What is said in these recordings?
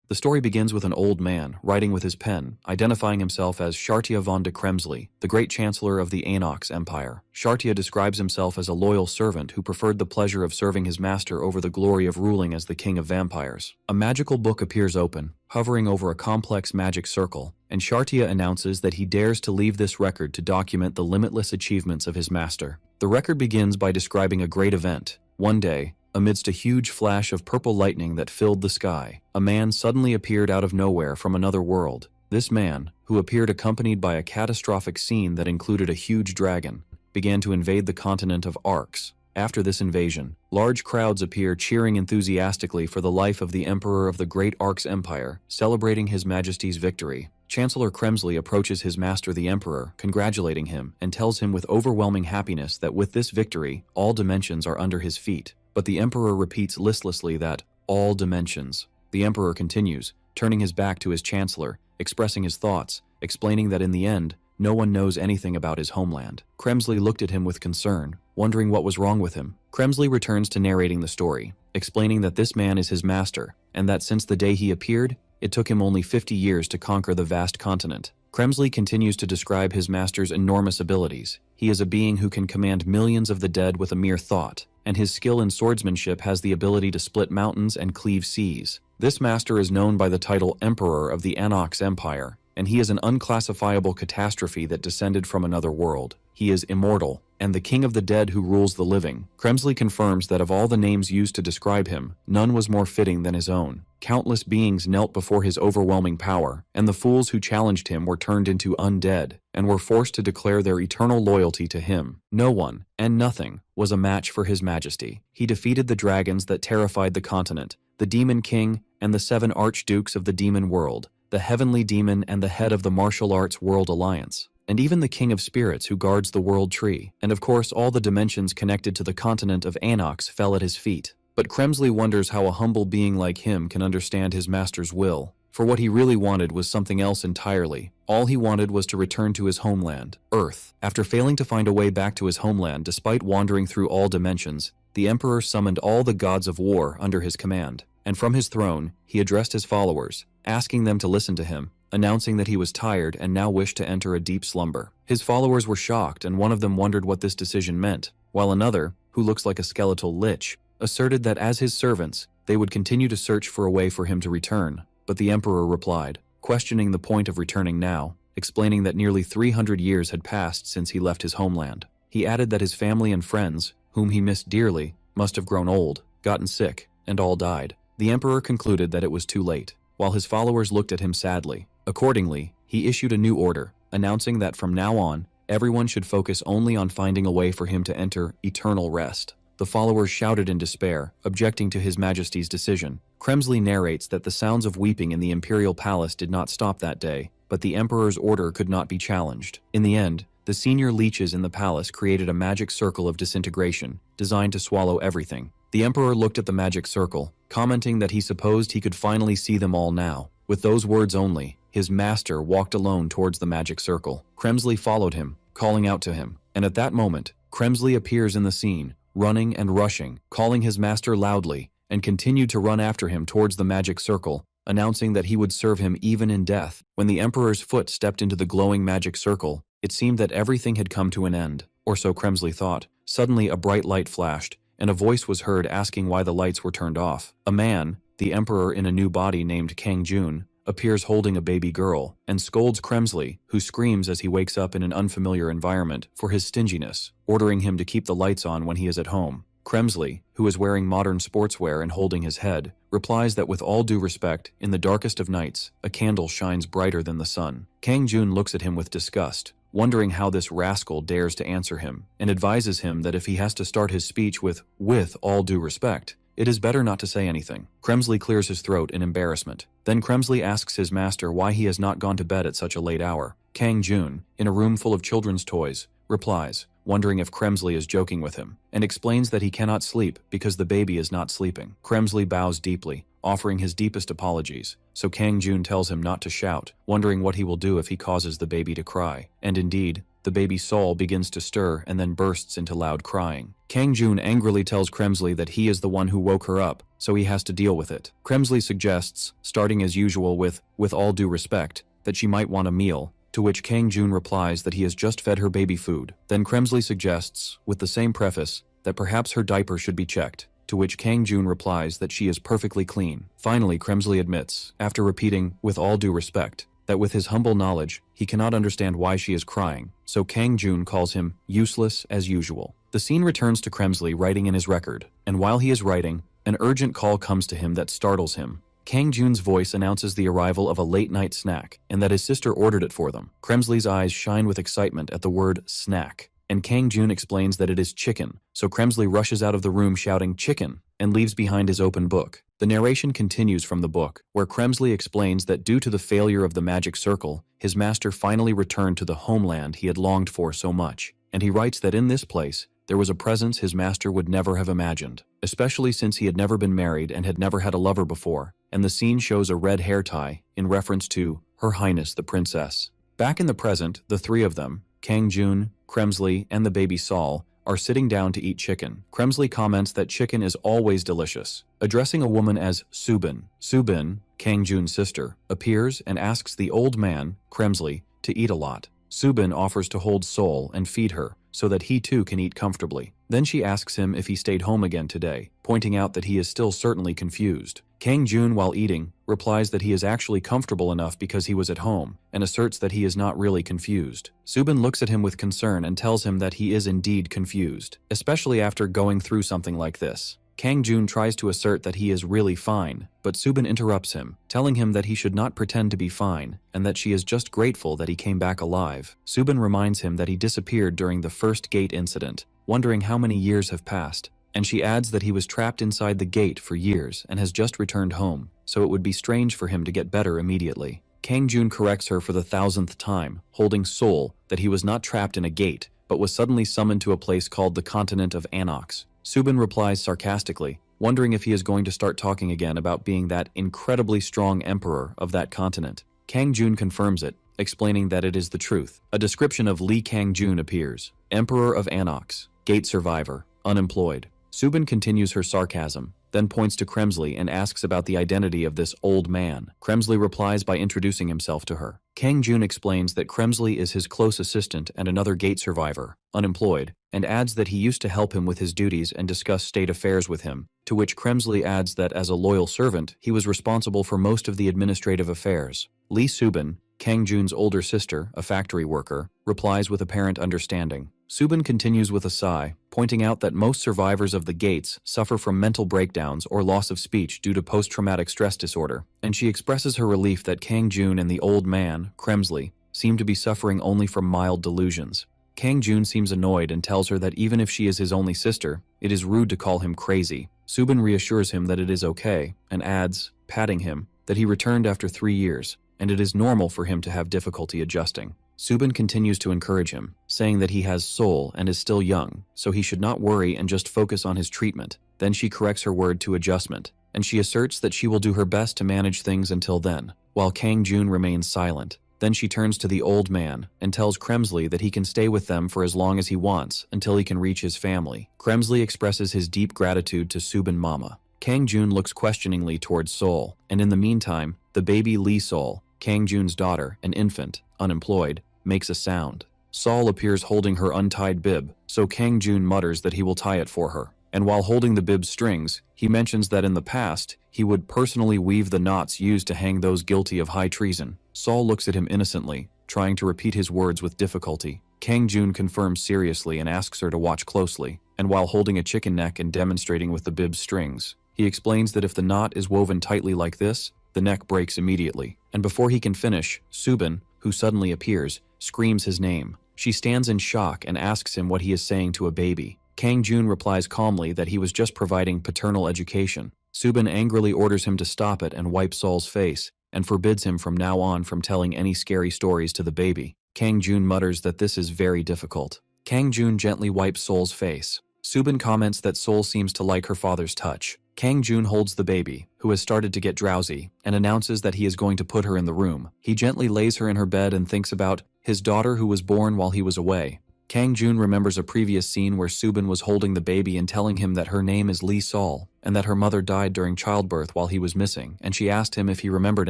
The story begins with an old man writing with his pen, identifying himself as Shartia von de Kremsley, the great chancellor of the Anox Empire. Shartia describes himself as a loyal servant who preferred the pleasure of serving his master over the glory of ruling as the king of vampires. A magical book appears open, hovering over a complex magic circle, and Shartia announces that he dares to leave this record to document the limitless achievements of his master. The record begins by describing a great event. One day, amidst a huge flash of purple lightning that filled the sky, a man suddenly appeared out of nowhere from another world. This man, who appeared accompanied by a catastrophic scene that included a huge dragon, began to invade the continent of Arx. After this invasion, large crowds appear cheering enthusiastically for the life of the Emperor of the Great Arx Empire, celebrating His Majesty's victory. Chancellor Kremsley approaches his master the Emperor, congratulating him, and tells him with overwhelming happiness that with this victory, all dimensions are under his feet. But the Emperor repeats listlessly that, all dimensions. The Emperor continues, turning his back to his Chancellor, expressing his thoughts, explaining that in the end, no one knows anything about his homeland. Kremsley looked at him with concern, wondering what was wrong with him. Kremsley returns to narrating the story, explaining that this man is his master, and that since the day he appeared, it took him only 50 years to conquer the vast continent. Kremsley continues to describe his master's enormous abilities. He is a being who can command millions of the dead with a mere thought, and his skill in swordsmanship has the ability to split mountains and cleave seas. This master is known by the title Emperor of the Anox Empire, and he is an unclassifiable catastrophe that descended from another world. He is immortal, and the king of the dead who rules the living. Kremsley confirms that of all the names used to describe him, none was more fitting than his own. Countless beings knelt before his overwhelming power, and the fools who challenged him were turned into undead, and were forced to declare their eternal loyalty to him. No one, and nothing, was a match for his majesty. He defeated the dragons that terrified the continent, the Demon King, and the 7 archdukes of the demon world, the heavenly demon and the head of the martial arts world alliance, and even the king of spirits who guards the world tree, and of course all the dimensions connected to the continent of Anox fell at his feet. But Kremsley wonders how a humble being like him can understand his master's will, for what he really wanted was something else entirely. All he wanted was to return to his homeland, Earth. After failing to find a way back to his homeland despite wandering through all dimensions, the Emperor summoned all the gods of war under his command, and from his throne, he addressed his followers, asking them to listen to him, announcing that he was tired and now wished to enter a deep slumber. His followers were shocked, and one of them wondered what this decision meant, while another, who looks like a skeletal lich, asserted that as his servants, they would continue to search for a way for him to return. But the Emperor replied, questioning the point of returning now, explaining that nearly 300 years had passed since he left his homeland. He added that his family and friends, whom he missed dearly, must have grown old, gotten sick, and all died. The Emperor concluded that it was too late, while his followers looked at him sadly. Accordingly, he issued a new order, announcing that from now on, everyone should focus only on finding a way for him to enter eternal rest. The followers shouted in despair, objecting to His Majesty's decision. Kremsley narrates that the sounds of weeping in the imperial palace did not stop that day, but the Emperor's order could not be challenged. In the end, the senior leeches in the palace created a magic circle of disintegration, designed to swallow everything. The Emperor looked at the magic circle, commenting that he supposed he could finally see them all now. With those words only, his master walked alone towards the magic circle. Kremsley followed him, calling out to him, and at that moment, Kremsley appears in the scene, running and rushing, calling his master loudly, and continued to run after him towards the magic circle, announcing that he would serve him even in death. When the Emperor's foot stepped into the glowing magic circle, it seemed that everything had come to an end, or so Kremsley thought. Suddenly a bright light flashed, and a voice was heard asking why the lights were turned off. A man, the Emperor in a new body named Kang Jun, appears holding a baby girl, and scolds Kremsley, who screams as he wakes up in an unfamiliar environment, for his stinginess, ordering him to keep the lights on when he is at home. Kremsley, who is wearing modern sportswear and holding his head, replies that with all due respect, in the darkest of nights, a candle shines brighter than the sun. Kang Jun looks at him with disgust, wondering how this rascal dares to answer him, and advises him that if he has to start his speech with all due respect, it is better not to say anything. Kremsley clears his throat in embarrassment. Then Kremsley asks his master why he has not gone to bed at such a late hour. Kang Jun, in a room full of children's toys, replies, wondering if Kremsley is joking with him, and explains that he cannot sleep because the baby is not sleeping. Kremsley bows deeply, offering his deepest apologies, so Kang Jun tells him not to shout, wondering what he will do if he causes the baby to cry. And indeed, the baby Sol begins to stir and then bursts into loud crying. Kang Jun angrily tells Kremsley that he is the one who woke her up, so he has to deal with it. Kremsley suggests, starting as usual with all due respect, that she might want a meal, to which Kang Jun replies that he has just fed her baby food. Then Kremsley suggests, with the same preface, that perhaps her diaper should be checked, to which Kang Jun replies that she is perfectly clean. Finally, Kremsley admits, after repeating, with all due respect, that with his humble knowledge, he cannot understand why she is crying, so Kang Jun calls him useless as usual. The scene returns to Kremsley writing in his record, and while he is writing, an urgent call comes to him that startles him. Kang Jun's voice announces the arrival of a late-night snack, and that his sister ordered it for them. Kremsley's eyes shine with excitement at the word snack, and Kang Jun explains that it is chicken, so Kremsley rushes out of the room shouting chicken, and leaves behind his open book. The narration continues from the book, where Kremsley explains that due to the failure of the magic circle, his master finally returned to the homeland he had longed for so much, and he writes that in this place, there was a presence his master would never have imagined, especially since he had never been married and had never had a lover before, and the scene shows a red hair tie, in reference to Her Highness the Princess. Back in the present, the three of them, Kang Jun, Kremsley, and the baby Sol, are sitting down to eat chicken. Kremsley comments that chicken is always delicious. Addressing a woman as Subin, Subin, Kang Jun's sister, appears and asks the old man, Kremsley, to eat a lot. Subin offers to hold Sol and feed her, so that he too can eat comfortably. Then she asks him if he stayed home again today, pointing out that he is still certainly confused. Kang Jun, while eating, replies that he is actually comfortable enough because he was at home, and asserts that he is not really confused. Subin looks at him with concern and tells him that he is indeed confused, especially after going through something like this. Kang Jun tries to assert that he is really fine, but Subin interrupts him, telling him that he should not pretend to be fine, and that she is just grateful that he came back alive. Subin reminds him that he disappeared during the first gate incident, wondering how many years have passed, and she adds that he was trapped inside the gate for years and has just returned home, so it would be strange for him to get better immediately. Kang Jun corrects her for the 1000th time, holding Sol, that he was not trapped in a gate, but was suddenly summoned to a place called the continent of Anox. Subin replies sarcastically, wondering if he is going to start talking again about being that incredibly strong emperor of that continent. Kang Jun confirms it, explaining that it is the truth. A description of Lee Kang Jun appears. Emperor of Anox, gate survivor, unemployed. Subin continues her sarcasm, then points to Kremsley and asks about the identity of this old man. Kremsley replies by introducing himself to her. Kang Jun explains that Kremsley is his close assistant and another gate survivor, unemployed, and adds that he used to help him with his duties and discuss state affairs with him, to which Kremsley adds that as a loyal servant, he was responsible for most of the administrative affairs. Lee Subin, Kang Jun's older sister, a factory worker, replies with apparent understanding. Subin continues with a sigh, pointing out that most survivors of the gates suffer from mental breakdowns or loss of speech due to post-traumatic stress disorder, and she expresses her relief that Kang Jun and the old man, Kremsley, seem to be suffering only from mild delusions. Kang Jun seems annoyed and tells her that even if she is his only sister, it is rude to call him crazy. Subin reassures him that it is okay, and adds, patting him, that he returned after 3 years, and it is normal for him to have difficulty adjusting. Subin continues to encourage him, saying that he has soul and is still young, so he should not worry and just focus on his treatment. Then she corrects her word to adjustment, and she asserts that she will do her best to manage things until then, while Kang Jun remains silent. Then she turns to the old man and tells Kremsley that he can stay with them for as long as he wants until he can reach his family. Kremsley expresses his deep gratitude to Subin Mama. Kang Jun looks questioningly towards Sol, and in the meantime, the baby Lee Sol, Kang Jun's daughter, an infant, unemployed, makes a sound. Sol appears holding her untied bib, so Kang Jun mutters that he will tie it for her. And while holding the bib's strings, he mentions that in the past, he would personally weave the knots used to hang those guilty of high treason. Sol looks at him innocently, trying to repeat his words with difficulty. Kang Jun confirms seriously and asks her to watch closely, and while holding a chicken neck and demonstrating with the bib's strings, he explains that if the knot is woven tightly like this, the neck breaks immediately. And before he can finish, Subin, who suddenly appears, screams his name. She stands in shock and asks him what he is saying to a baby. Kang Jun replies calmly that he was just providing paternal education. Subin angrily orders him to stop it and wipe Sol's face, and forbids him from now on from telling any scary stories to the baby. Kang Jun mutters that this is very difficult. Kang Jun gently wipes Sol's face. Subin comments that Sol seems to like her father's touch. Kang Jun holds the baby, who has started to get drowsy, and announces that he is going to put her in the room. He gently lays her in her bed and thinks about his daughter who was born while he was away. Kang Jun remembers a previous scene where Subin was holding the baby and telling him that her name is Lee Sol, and that her mother died during childbirth while he was missing, and she asked him if he remembered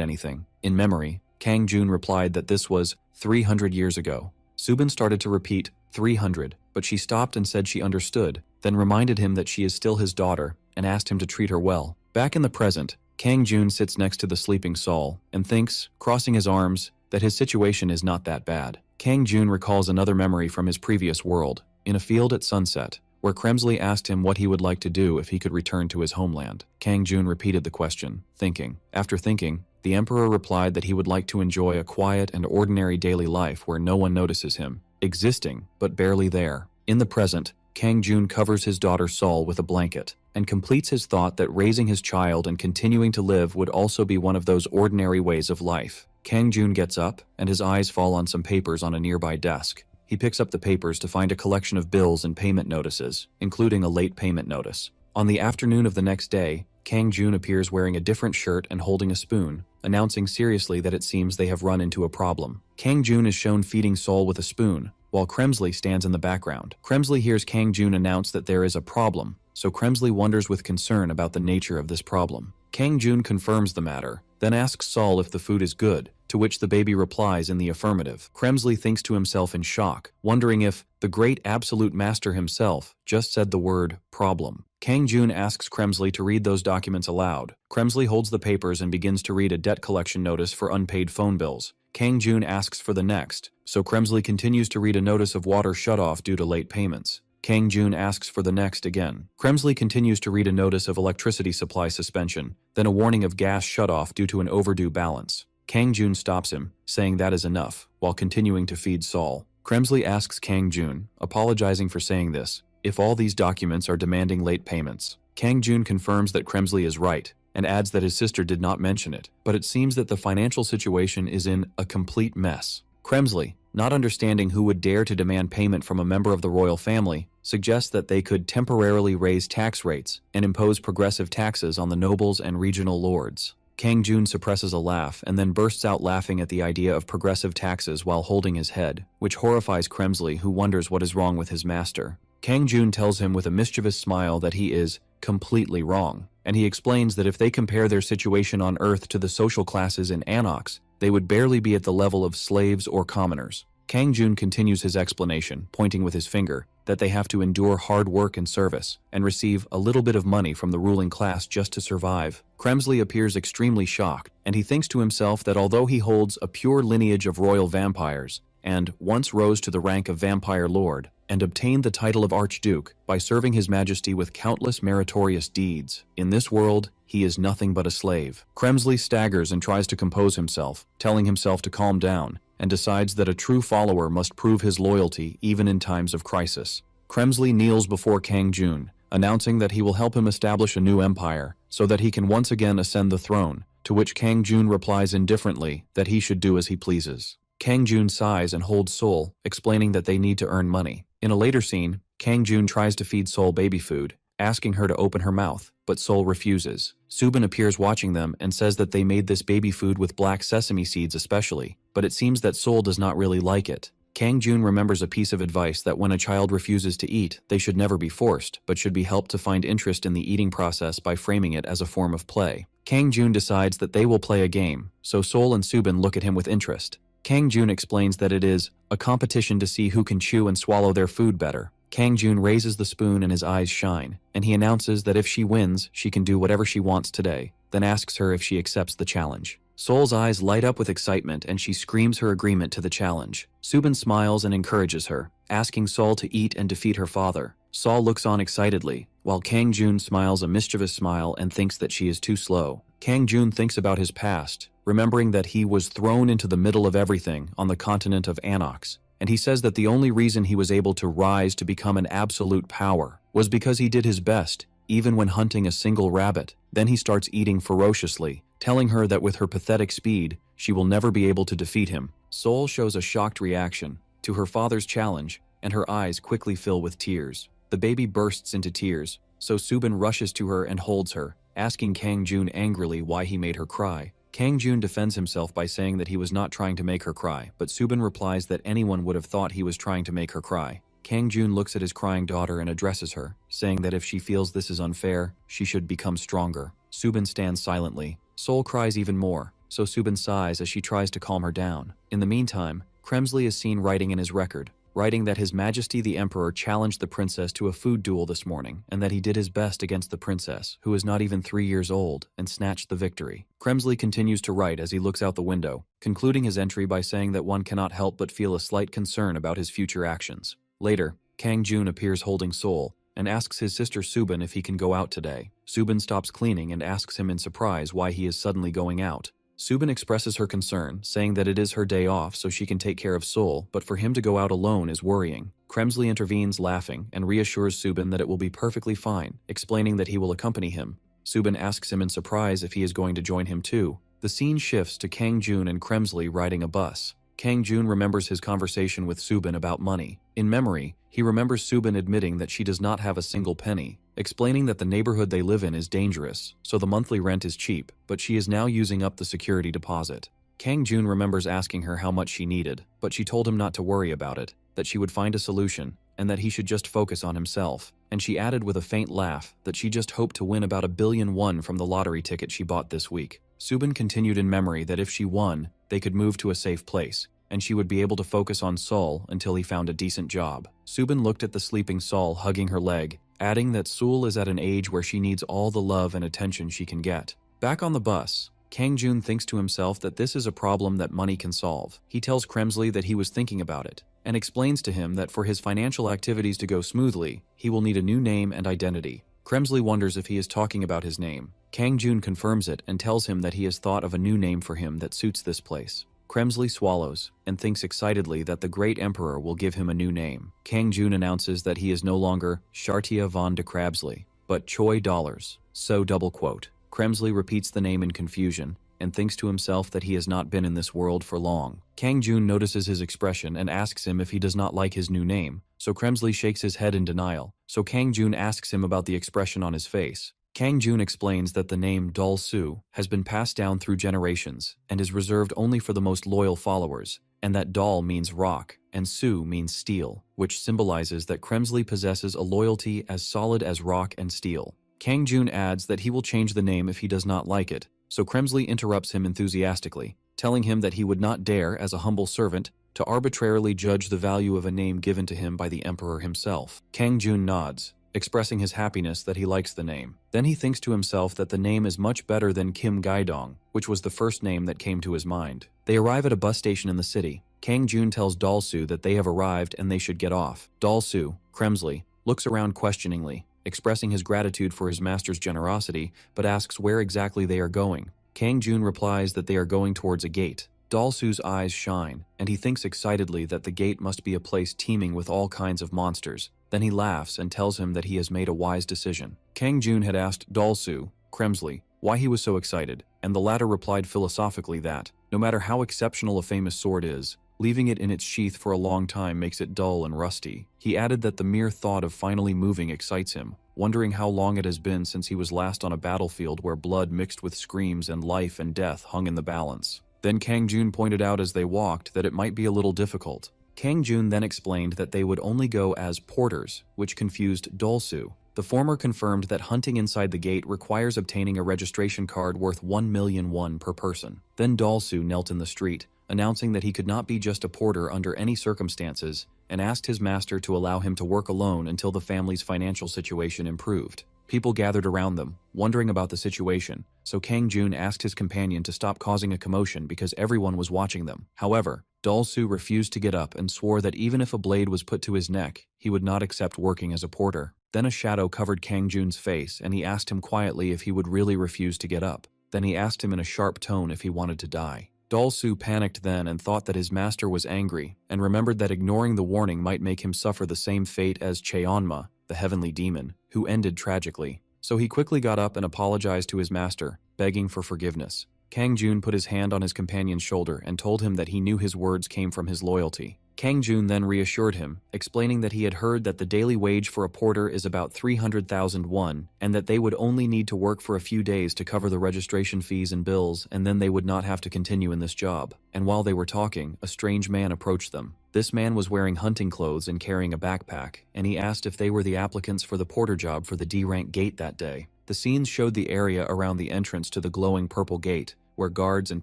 anything. In memory, Kang Jun replied that this was 300 years ago. Subin started to repeat 300, but she stopped and said she understood, then reminded him that she is still his daughter, and asked him to treat her well. Back in the present, Kang Jun sits next to the sleeping Sol, and thinks, crossing his arms, that his situation is not that bad. Kang Jun recalls another memory from his previous world, in a field at sunset, where Kremsley asked him what he would like to do if he could return to his homeland. Kang Jun repeated the question, thinking. After thinking, the emperor replied that he would like to enjoy a quiet and ordinary daily life where no one notices him, existing, but barely there. In the present, Kang Jun covers his daughter Sol with a blanket, and completes his thought that raising his child and continuing to live would also be one of those ordinary ways of life. Kang Jun gets up, and his eyes fall on some papers on a nearby desk. He picks up the papers to find a collection of bills and payment notices, including a late payment notice. On the afternoon of the next day, Kang Jun appears wearing a different shirt and holding a spoon, announcing seriously that it seems they have run into a problem. Kang Jun is shown feeding Sol with a spoon, while Kremsley stands in the background. Kremsley hears Kang Jun announce that there is a problem, so Kremsley wonders with concern about the nature of this problem. Kang Jun confirms the matter, then asks Sol if the food is good, to which the baby replies in the affirmative. Kremsley thinks to himself in shock, wondering if the great absolute master himself just said the word problem. Kang Jun asks Kremsley to read those documents aloud. Kremsley holds the papers and begins to read a debt collection notice for unpaid phone bills. Kang Jun asks for the next, so Kremsley continues to read a notice of water shutoff due to late payments. Kang Jun asks for the next again. Kremsley continues to read a notice of electricity supply suspension, then a warning of gas shutoff due to an overdue balance. Kang Jun stops him, saying that is enough, while continuing to feed Sol. Kremsley asks Kang Jun, apologizing for saying this, if all these documents are demanding late payments. Kang Jun confirms that Kremsley is right, and adds that his sister did not mention it, but it seems that the financial situation is in a complete mess. Kremsley, not understanding who would dare to demand payment from a member of the royal family, suggests that they could temporarily raise tax rates and impose progressive taxes on the nobles and regional lords. Kang Jun suppresses a laugh and then bursts out laughing at the idea of progressive taxes while holding his head, which horrifies Kremsley, who wonders what is wrong with his master. Kang Jun tells him with a mischievous smile that he is completely wrong, and he explains that if they compare their situation on Earth to the social classes in Anox, they would barely be at the level of slaves or commoners. Kang Jun continues his explanation, pointing with his finger, that they have to endure hard work and service, and receive a little bit of money from the ruling class just to survive. Kremsley appears extremely shocked, and he thinks to himself that although he holds a pure lineage of royal vampires, and once rose to the rank of vampire lord, and obtained the title of Archduke by serving His Majesty with countless meritorious deeds, in this world, he is nothing but a slave. Kremsley staggers and tries to compose himself, telling himself to calm down, and decides that a true follower must prove his loyalty even in times of crisis. Kremsley kneels before Kang Jun, announcing that he will help him establish a new empire, so that he can once again ascend the throne, to which Kang Jun replies indifferently that he should do as he pleases. Kang Jun sighs and holds Sol, explaining that they need to earn money. In a later scene, Kang Jun tries to feed Sol baby food, asking her to open her mouth, but Sol refuses. Subin appears watching them and says that they made this baby food with black sesame seeds especially, but it seems that Sol does not really like it. Kang Jun remembers a piece of advice that when a child refuses to eat, they should never be forced, but should be helped to find interest in the eating process by framing it as a form of play. Kang Jun decides that they will play a game, so Sol and Subin look at him with interest. Kang Jun explains that it is a competition to see who can chew and swallow their food better. Kang Jun raises the spoon and his eyes shine, and he announces that if she wins, she can do whatever she wants today, then asks her if she accepts the challenge. Sol's eyes light up with excitement and she screams her agreement to the challenge. Subin smiles and encourages her, asking Sol to eat and defeat her father. Sol looks on excitedly, while Kang Jun smiles a mischievous smile and thinks that she is too slow. Kang Jun thinks about his past, remembering that he was thrown into the middle of everything on the continent of Anox, and he says that the only reason he was able to rise to become an absolute power was because he did his best, even when hunting a single rabbit. Then he starts eating ferociously, telling her that with her pathetic speed, she will never be able to defeat him. Sol shows a shocked reaction to her father's challenge, and her eyes quickly fill with tears. The baby bursts into tears, so Subin rushes to her and holds her, asking Kang Jun angrily why he made her cry. Kang Jun defends himself by saying that he was not trying to make her cry, but Subin replies that anyone would have thought he was trying to make her cry. Kang Jun looks at his crying daughter and addresses her, saying that if she feels this is unfair, she should become stronger. Subin stands silently. Sol cries even more, so Subin sighs as she tries to calm her down. In the meantime, Kremsley is seen writing in his record, writing that His Majesty the Emperor challenged the princess to a food duel this morning, and that he did his best against the princess, who is not even 3 years old, and snatched the victory. Kremsley continues to write as he looks out the window, concluding his entry by saying that one cannot help but feel a slight concern about his future actions. Later, Kang Jun appears holding Sol, and asks his sister Subin if he can go out today. Subin stops cleaning and asks him in surprise why he is suddenly going out. Subin expresses her concern, saying that it is her day off so she can take care of Sol, but for him to go out alone is worrying. Kremsley intervenes laughing and reassures Subin that it will be perfectly fine, explaining that he will accompany him. Subin asks him in surprise if he is going to join him too. The scene shifts to Kang Jun and Kremsley riding a bus. Kang Jun remembers his conversation with Subin about money. In memory, he remembers Subin admitting that she does not have a single penny, explaining that the neighborhood they live in is dangerous, so the monthly rent is cheap, but she is now using up the security deposit. Kang Jun remembers asking her how much she needed, but she told him not to worry about it, that she would find a solution, and that he should just focus on himself. And she added with a faint laugh that she just hoped to win about 1 billion won from the lottery ticket she bought this week. Subin continued in memory that if she won, they could move to a safe place, and she would be able to focus on Sol until he found a decent job. Subin looked at the sleeping Sol hugging her leg, adding that Sul is at an age where she needs all the love and attention she can get. Back on the bus, Kang Jun thinks to himself that this is a problem that money can solve. He tells Kremsley that he was thinking about it, and explains to him that for his financial activities to go smoothly, he will need a new name and identity. Kremsley wonders if he is talking about his name. Kang Jun confirms it and tells him that he has thought of a new name for him that suits this place. Kremsley swallows and thinks excitedly that the great emperor will give him a new name. Kang Jun announces that he is no longer Shartia von de Krabsley, but Choi Dollars. So double quote. Kremsley repeats the name in confusion and thinks to himself that he has not been in this world for long. Kang Jun notices his expression and asks him if he does not like his new name, so Kremsley shakes his head in denial. So Kang Jun asks him about the expression on his face. Kang Jun explains that the name Dol Su has been passed down through generations and is reserved only for the most loyal followers, and that Dol means rock and Su means steel, which symbolizes that Kremsley possesses a loyalty as solid as rock and steel. Kang Jun adds that he will change the name if he does not like it, so Kremsley interrupts him enthusiastically, telling him that he would not dare, as a humble servant, to arbitrarily judge the value of a name given to him by the emperor himself. Kang Jun nods, expressing his happiness that he likes the name. Then he thinks to himself that the name is much better than Kim Gaidong, which was the first name that came to his mind. They arrive at a bus station in the city. Kang Jun tells Dalsu that they have arrived and they should get off. Dalsu, Kremsley, looks around questioningly, expressing his gratitude for his master's generosity, but asks where exactly they are going. Kang Jun replies that they are going towards a gate. Dalsu's eyes shine, and he thinks excitedly that the gate must be a place teeming with all kinds of monsters. Then he laughs and tells him that he has made a wise decision. Kang Jun had asked Dalsu, Kremsley, why he was so excited, and the latter replied philosophically that, no matter how exceptional a famous sword is, leaving it in its sheath for a long time makes it dull and rusty. He added that the mere thought of finally moving excites him, wondering how long it has been since he was last on a battlefield where blood mixed with screams and life and death hung in the balance. Then Kang Jun pointed out as they walked that it might be a little difficult. Kang Jun then explained that they would only go as porters, which confused Dalsu. The former confirmed that hunting inside the gate requires obtaining a registration card worth 1 million won per person. Then Dalsu knelt in the street, announcing that he could not be just a porter under any circumstances, and asked his master to allow him to work alone until the family's financial situation improved. People gathered around them, wondering about the situation, so Kang Jun asked his companion to stop causing a commotion because everyone was watching them. However, Dalsu refused to get up and swore that even if a blade was put to his neck, he would not accept working as a porter. Then a shadow covered Kang Jun's face, and he asked him quietly if he would really refuse to get up. Then he asked him in a sharp tone if he wanted to die. Dalsu panicked then and thought that his master was angry, and remembered that ignoring the warning might make him suffer the same fate as Cheonma, the heavenly demon, who ended tragically. So he quickly got up and apologized to his master, begging for forgiveness. Kang Jun put his hand on his companion's shoulder and told him that he knew his words came from his loyalty. Kang Jun then reassured him, explaining that he had heard that the daily wage for a porter is about 300,000 won, and that they would only need to work for a few days to cover the registration fees and bills, and then they would not have to continue in this job. And while they were talking, a strange man approached them. This man was wearing hunting clothes and carrying a backpack, and he asked if they were the applicants for the porter job for the D-rank gate that day. The scenes showed the area around the entrance to the glowing purple gate, where guards and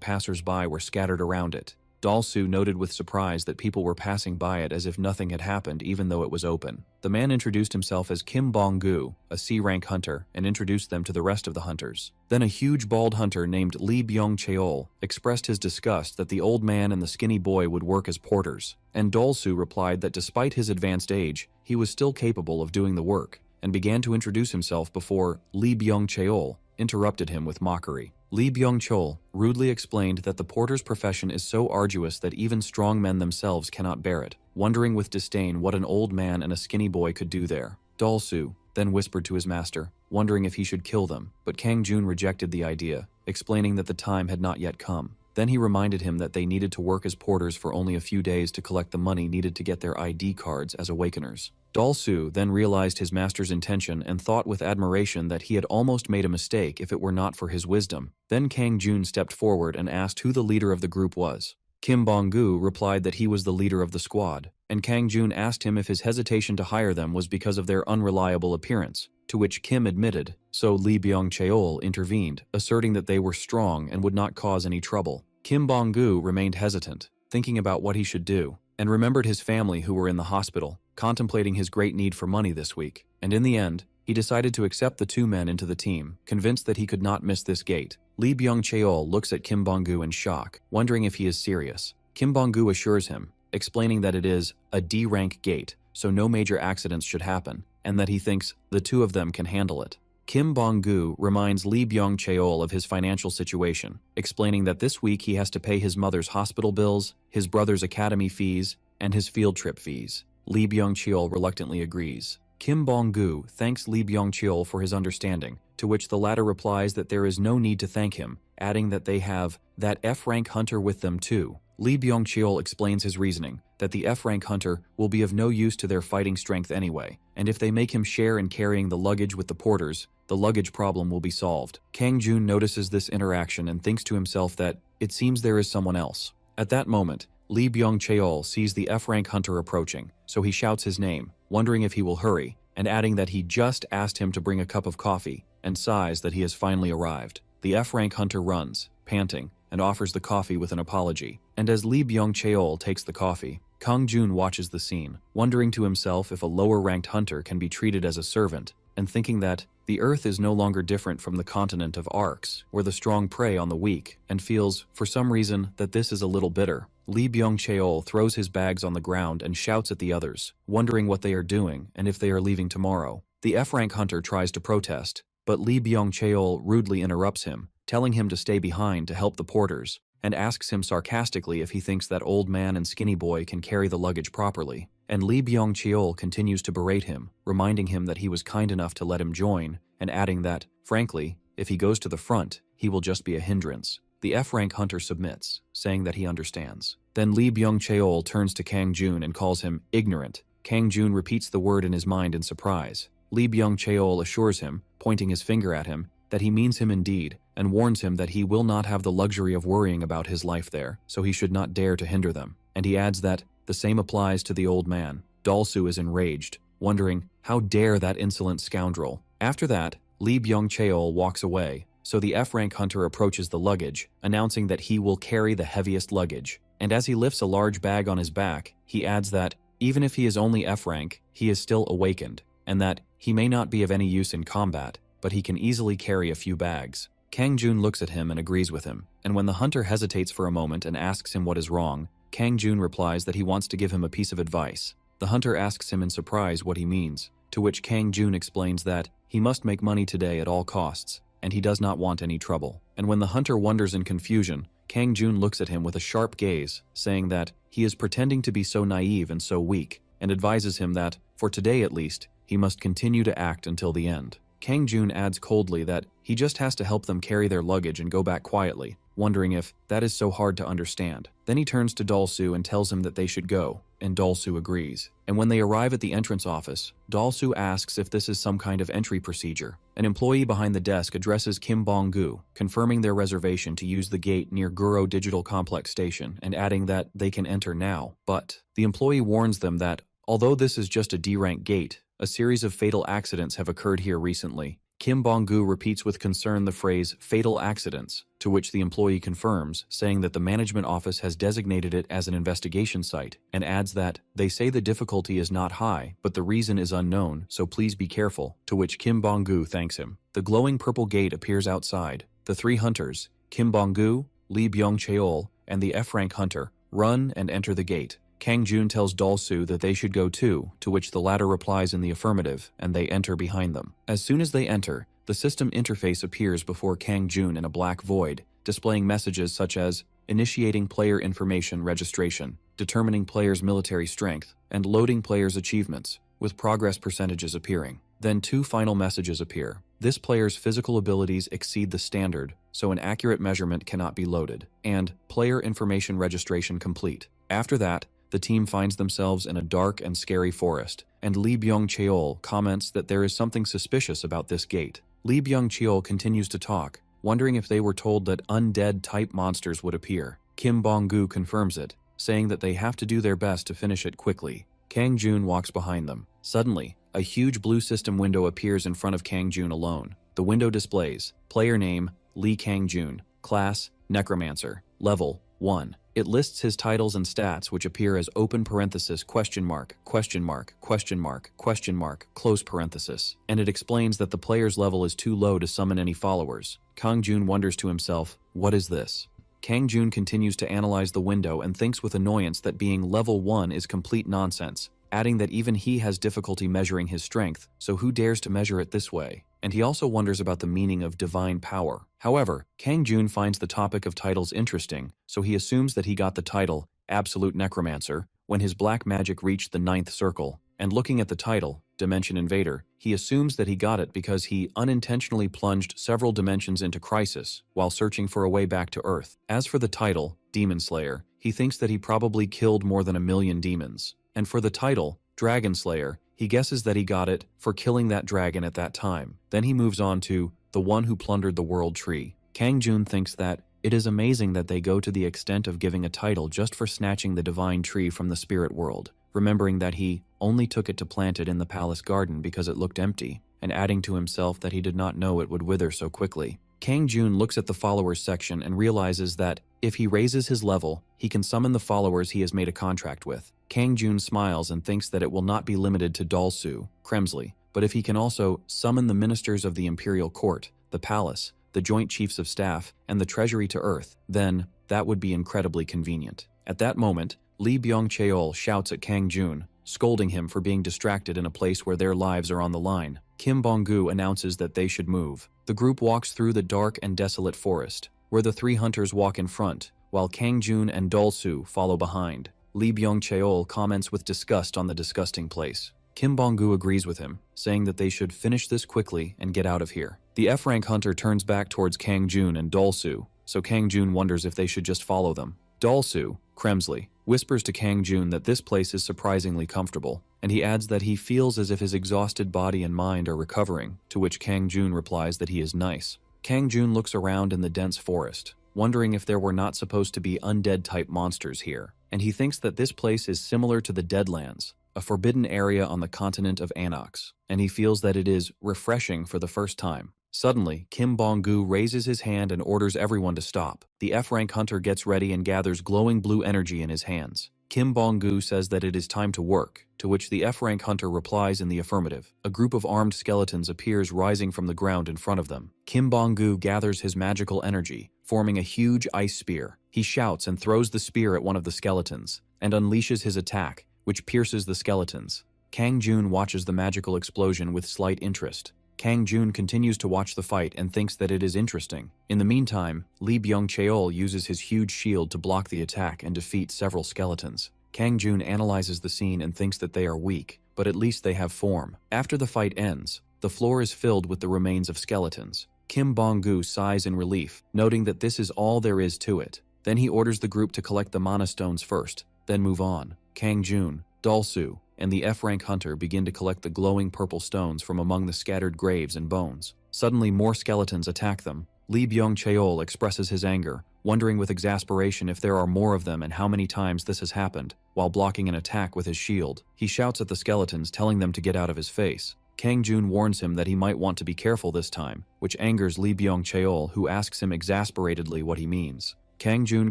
passers-by were scattered around it. Dalsu noted with surprise that people were passing by it as if nothing had happened even though it was open. The man introduced himself as Kim Bong-gu, a C-rank hunter, and introduced them to the rest of the hunters. Then a huge bald hunter named Lee Byung-cheol expressed his disgust that the old man and the skinny boy would work as porters, and Dalsu replied that despite his advanced age, he was still capable of doing the work, and began to introduce himself before Lee Byung-cheol interrupted him with mockery. Lee Byung-chol rudely explained that the porter's profession is so arduous that even strong men themselves cannot bear it, wondering with disdain what an old man and a skinny boy could do there. Dalsu then whispered to his master, wondering if he should kill them, but Kang Jun rejected the idea, explaining that the time had not yet come. Then he reminded him that they needed to work as porters for only a few days to collect the money needed to get their ID cards as awakeners. Dalsu then realized his master's intention and thought with admiration that he had almost made a mistake if it were not for his wisdom. Then Kang Jun stepped forward and asked who the leader of the group was. Kim Bong-gu replied that he was the leader of the squad, and Kang Jun asked him if his hesitation to hire them was because of their unreliable appearance, to which Kim admitted, so Lee Byung-cheol intervened, asserting that they were strong and would not cause any trouble. Kim Bong-gu remained hesitant, thinking about what he should do, and remembered his family who were in the hospital, contemplating his great need for money this week, and in the end, he decided to accept the two men into the team, convinced that he could not miss this gate. Lee Byung-cheol looks at Kim Bong-gu in shock, wondering if he is serious. Kim Bong-gu assures him, explaining that it is a D-rank gate, so no major accidents should happen, and that he thinks the two of them can handle it. Kim Bong-gu reminds Lee Byung-cheol of his financial situation, explaining that this week he has to pay his mother's hospital bills, his brother's academy fees, and his field trip fees. Lee Byung-cheol reluctantly agrees. Kim Bong-gu thanks Lee Byung-cheol for his understanding, to which the latter replies that there is no need to thank him, adding that they have that F-rank hunter with them too. Lee Byung-cheol explains his reasoning, that the F-rank hunter will be of no use to their fighting strength anyway, and if they make him share in carrying the luggage with the porters, the luggage problem will be solved. Kang Jun notices this interaction and thinks to himself that it seems there is someone else. At that moment, Lee Byung-cheol sees the F-rank hunter approaching, so he shouts his name, wondering if he will hurry, and adding that he just asked him to bring a cup of coffee, and sighs that he has finally arrived. The F-rank hunter runs, panting, and offers the coffee with an apology, and as Lee Byung-cheol takes the coffee, Kang Jun watches the scene, wondering to himself if a lower-ranked hunter can be treated as a servant, and thinking that the Earth is no longer different from the continent of Arcs, where the strong prey on the weak, and feels, for some reason, that this is a little bitter. Lee Byung-cheol throws his bags on the ground and shouts at the others, wondering what they are doing and if they are leaving tomorrow. The F-rank hunter tries to protest, but Lee Byung-cheol rudely interrupts him, telling him to stay behind to help the porters, and asks him sarcastically if he thinks that old man and skinny boy can carry the luggage properly. And Lee Byung-cheol continues to berate him, reminding him that he was kind enough to let him join, and adding that, frankly, if he goes to the front, he will just be a hindrance. The F-rank hunter submits, saying that he understands. Then Lee Byung-cheol turns to Kang Jun and calls him ignorant. Kang Jun repeats the word in his mind in surprise. Lee Byung-cheol assures him, pointing his finger at him, that he means him indeed, and warns him that he will not have the luxury of worrying about his life there, so he should not dare to hinder them. And he adds that the same applies to the old man. Dalsu is enraged, wondering, how dare that insolent scoundrel? After that, Lee Byung-cheol walks away, so the F-rank hunter approaches the luggage, announcing that he will carry the heaviest luggage. And as he lifts a large bag on his back, he adds that, even if he is only F-rank, he is still awakened, and that he may not be of any use in combat, but he can easily carry a few bags. Kang Jun looks at him and agrees with him, and when the hunter hesitates for a moment and asks him what is wrong, Kang Jun replies that he wants to give him a piece of advice. The hunter asks him in surprise what he means, to which Kang Jun explains that he must make money today at all costs, and he does not want any trouble. And when the hunter wonders in confusion, Kang Jun looks at him with a sharp gaze, saying that he is pretending to be so naive and so weak, and advises him that, for today at least, he must continue to act until the end. Kang Jun adds coldly that he just has to help them carry their luggage and go back quietly, wondering if that is so hard to understand. Then he turns to Dalsu and tells him that they should go, and Dalsu agrees. And when they arrive at the entrance office, Dalsu asks if this is some kind of entry procedure. An employee behind the desk addresses Kim Bong-gu, confirming their reservation to use the gate near Guro Digital Complex Station and adding that they can enter now. But the employee warns them that, although this is just a D-rank gate, a series of fatal accidents have occurred here recently. Kim Bong-gu repeats with concern the phrase fatal accidents, to which the employee confirms, saying that the management office has designated it as an investigation site, and adds that they say the difficulty is not high, but the reason is unknown, so please be careful, to which Kim Bong-gu thanks him. The glowing purple gate appears outside. The three hunters, Kim Bong-gu, Lee Byung-cheol, and the F-rank hunter, run and enter the gate. Kang Jun tells Dalsu that they should go too, to which the latter replies in the affirmative, and they enter behind them. As soon as they enter, the system interface appears before Kang Jun in a black void, displaying messages such as initiating player information registration, determining players' military strength, and loading players' achievements, with progress percentages appearing. Then two final messages appear. This player's physical abilities exceed the standard, so an accurate measurement cannot be loaded, and player information registration complete. After that, the team finds themselves in a dark and scary forest, and Lee Byung-cheol comments that there is something suspicious about this gate. Lee Byung-cheol continues to talk, wondering if they were told that undead-type monsters would appear. Kim Bong-gu confirms it, saying that they have to do their best to finish it quickly. Kang Jun walks behind them. Suddenly, a huge blue system window appears in front of Kang Jun alone. The window displays player name Lee Kang Jun, class Necromancer, level 1. It lists his titles and stats, which appear as open parenthesis question mark, question mark, question mark, question mark, close parenthesis, and it explains that the player's level is too low to summon any followers. Kang Jun wonders to himself, what is this? Kang Jun continues to analyze the window and thinks with annoyance that being level 1 is complete nonsense, adding that even he has difficulty measuring his strength, so who dares to measure it this way? And he also wonders about the meaning of divine power. However, Kang Jun finds the topic of titles interesting, so he assumes that he got the title, Absolute Necromancer, when his black magic reached the 9th circle, and looking at the title, Dimension Invader, he assumes that he got it because he unintentionally plunged several dimensions into crisis while searching for a way back to Earth. As for the title, Demon Slayer, he thinks that he probably killed more than 1 million demons. And for the title, Dragon Slayer, he guesses that he got it for killing that dragon at that time. Then he moves on to the one who plundered the world tree. Kang Jun thinks that it is amazing that they go to the extent of giving a title just for snatching the divine tree from the spirit world, remembering that he only took it to plant it in the palace garden because it looked empty, and adding to himself that he did not know it would wither so quickly. Kang Jun looks at the followers section and realizes that if he raises his level, he can summon the followers he has made a contract with. Kang Jun smiles and thinks that it will not be limited to Dalsu, Kremsley, but if he can also summon the ministers of the imperial court, the palace, the joint chiefs of staff, and the treasury to Earth, then that would be incredibly convenient. At that moment, Lee Byung-cheol shouts at Kang Jun, scolding him for being distracted in a place where their lives are on the line. Kim Bong-gu announces that they should move. The group walks through the dark and desolate forest, where the three hunters walk in front, while Kang Jun and Dalsu follow behind. Lee Byung-cheol comments with disgust on the disgusting place. Kim Bong-gu agrees with him, saying that they should finish this quickly and get out of here. The F-rank hunter turns back towards Kang Jun and Dalsu, so Kang Jun wonders if they should just follow them. Dalsu, Kremsley, whispers to Kang Jun that this place is surprisingly comfortable, and he adds that he feels as if his exhausted body and mind are recovering, to which Kang Jun replies that he is nice. Kang Jun looks around in the dense forest, wondering if there were not supposed to be undead-type monsters here, and he thinks that this place is similar to the Deadlands, a forbidden area on the continent of Anox, and he feels that it is refreshing for the first time. Suddenly, Kim Bong-gu raises his hand and orders everyone to stop. The F-rank hunter gets ready and gathers glowing blue energy in his hands. Kim Bong-gu says that it is time to work, to which the F-rank hunter replies in the affirmative. A group of armed skeletons appears rising from the ground in front of them. Kim Bong-gu gathers his magical energy, forming a huge ice spear. He shouts and throws the spear at one of the skeletons, and unleashes his attack, which pierces the skeletons. Kang Jun watches the magical explosion with slight interest. Kang Jun continues to watch the fight and thinks that it is interesting. In the meantime, Lee Byung-cheol uses his huge shield to block the attack and defeat several skeletons. Kang Jun analyzes the scene and thinks that they are weak, but at least they have form. After the fight ends, the floor is filled with the remains of skeletons. Kim Bong-gu sighs in relief, noting that this is all there is to it. Then he orders the group to collect the mana stones first, then move on. Kang Jun, Dol-soo, and the F-rank hunter begin to collect the glowing purple stones from among the scattered graves and bones. Suddenly more skeletons attack them. Lee Byung-cheol expresses his anger, wondering with exasperation if there are more of them and how many times this has happened. While blocking an attack with his shield, he shouts at the skeletons, telling them to get out of his face. Kang Jun warns him that he might want to be careful this time, which angers Lee Byung-cheol, who asks him exasperatedly what he means. Kang Jun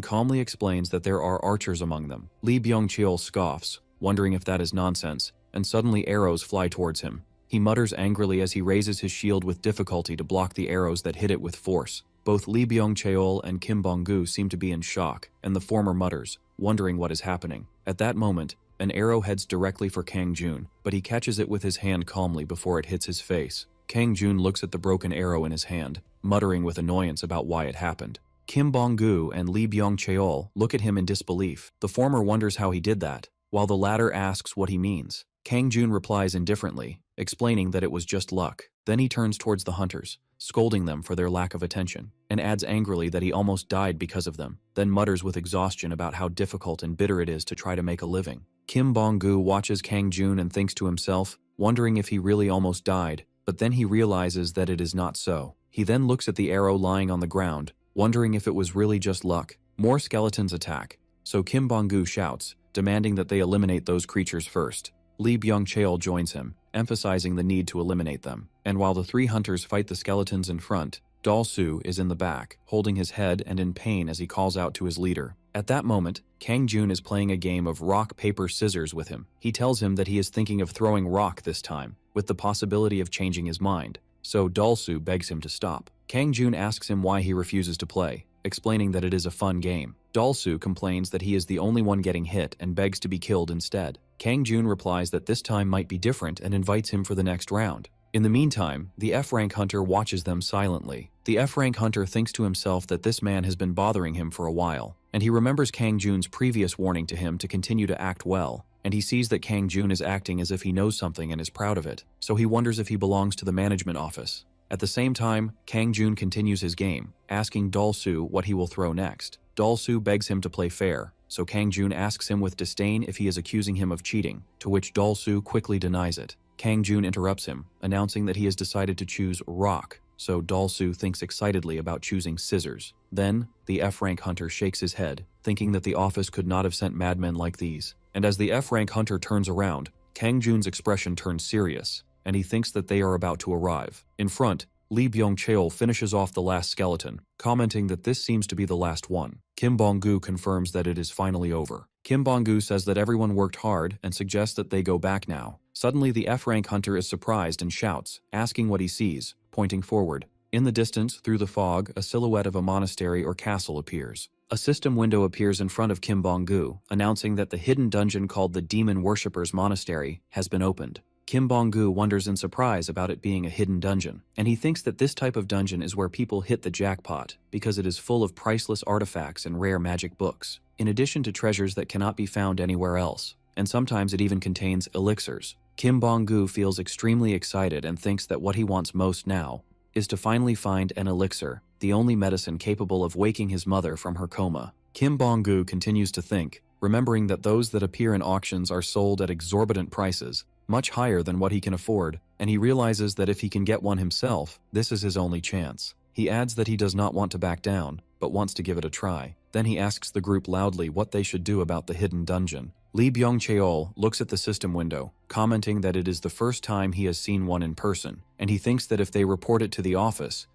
calmly explains that there are archers among them. Lee Byung-cheol scoffs, wondering if that is nonsense, and suddenly arrows fly towards him. He mutters angrily as he raises his shield with difficulty to block the arrows that hit it with force. Both Lee Byung-cheol and Kim Bong-gu seem to be in shock, and the former mutters, wondering what is happening. At that moment, an arrow heads directly for Kang Jun, but he catches it with his hand calmly before it hits his face. Kang Jun looks at the broken arrow in his hand, muttering with annoyance about why it happened. Kim Bong-gu and Lee Byung-cheol look at him in disbelief. The former wonders how he did that, while the latter asks what he means. Kang Jun replies indifferently, explaining that it was just luck. Then he turns towards the hunters, scolding them for their lack of attention, and adds angrily that he almost died because of them, then mutters with exhaustion about how difficult and bitter it is to try to make a living. Kim Bong-gu watches Kang Jun and thinks to himself, wondering if he really almost died, but then he realizes that it is not so. He then looks at the arrow lying on the ground, wondering if it was really just luck. More skeletons attack, so Kim Bong-gu shouts, demanding that they eliminate those creatures first. Lee Byung-cheol joins him, emphasizing the need to eliminate them. And while the three hunters fight the skeletons in front, Dol-soo is in the back, holding his head and in pain as he calls out to his leader. At that moment, Kang Jun is playing a game of rock, paper, scissors with him. He tells him that he is thinking of throwing rock this time, with the possibility of changing his mind, so Dol-soo begs him to stop. Kang Jun asks him why he refuses to play, explaining that it is a fun game. Dol-soo complains that he is the only one getting hit and begs to be killed instead. Kang Jun replies that this time might be different and invites him for the next round. In the meantime, the F-rank hunter watches them silently. The F-rank hunter thinks to himself that this man has been bothering him for a while, and he remembers Kang Jun's previous warning to him to continue to act well, and he sees that Kang Jun is acting as if he knows something and is proud of it, so he wonders if he belongs to the management office. At the same time, Kang Jun continues his game, asking Dol-soo what he will throw next. Dol-soo begs him to play fair, so Kang Jun asks him with disdain if he is accusing him of cheating, to which Dol-soo quickly denies it. Kang Jun interrupts him, announcing that he has decided to choose rock, so Dol-soo thinks excitedly about choosing scissors. Then, the F-rank hunter shakes his head, thinking that the office could not have sent madmen like these. And as the F-rank hunter turns around, Kang Jun's expression turns serious, and he thinks that they are about to arrive. In front, Lee Byung-cheol finishes off the last skeleton, commenting that this seems to be the last one. Kim Bong-gu confirms that it is finally over. Kim Bong-gu says that everyone worked hard and suggests that they go back now. Suddenly the F-rank hunter is surprised and shouts, asking what he sees, pointing forward. In the distance, through the fog, a silhouette of a monastery or castle appears. A system window appears in front of Kim Bong-gu, announcing that the hidden dungeon called the Demon Worshippers Monastery has been opened. Kim Bong-gu wonders in surprise about it being a hidden dungeon, and he thinks that this type of dungeon is where people hit the jackpot because it is full of priceless artifacts and rare magic books, in addition to treasures that cannot be found anywhere else, and sometimes it even contains elixirs. Kim Bong-gu feels extremely excited and thinks that what he wants most now is to finally find an elixir, the only medicine capable of waking his mother from her coma. Kim Bong-gu continues to think, remembering that those that appear in auctions are sold at exorbitant prices, much higher than what he can afford, and he realizes that if he can get one himself, this is his only chance. He adds that he does not want to back down, but wants to give it a try. Then he asks the group loudly what they should do about the hidden dungeon. Lee Byung-cheol looks at the system window, commenting that it is the first time he has seen one in person, and he thinks that if they report it to the office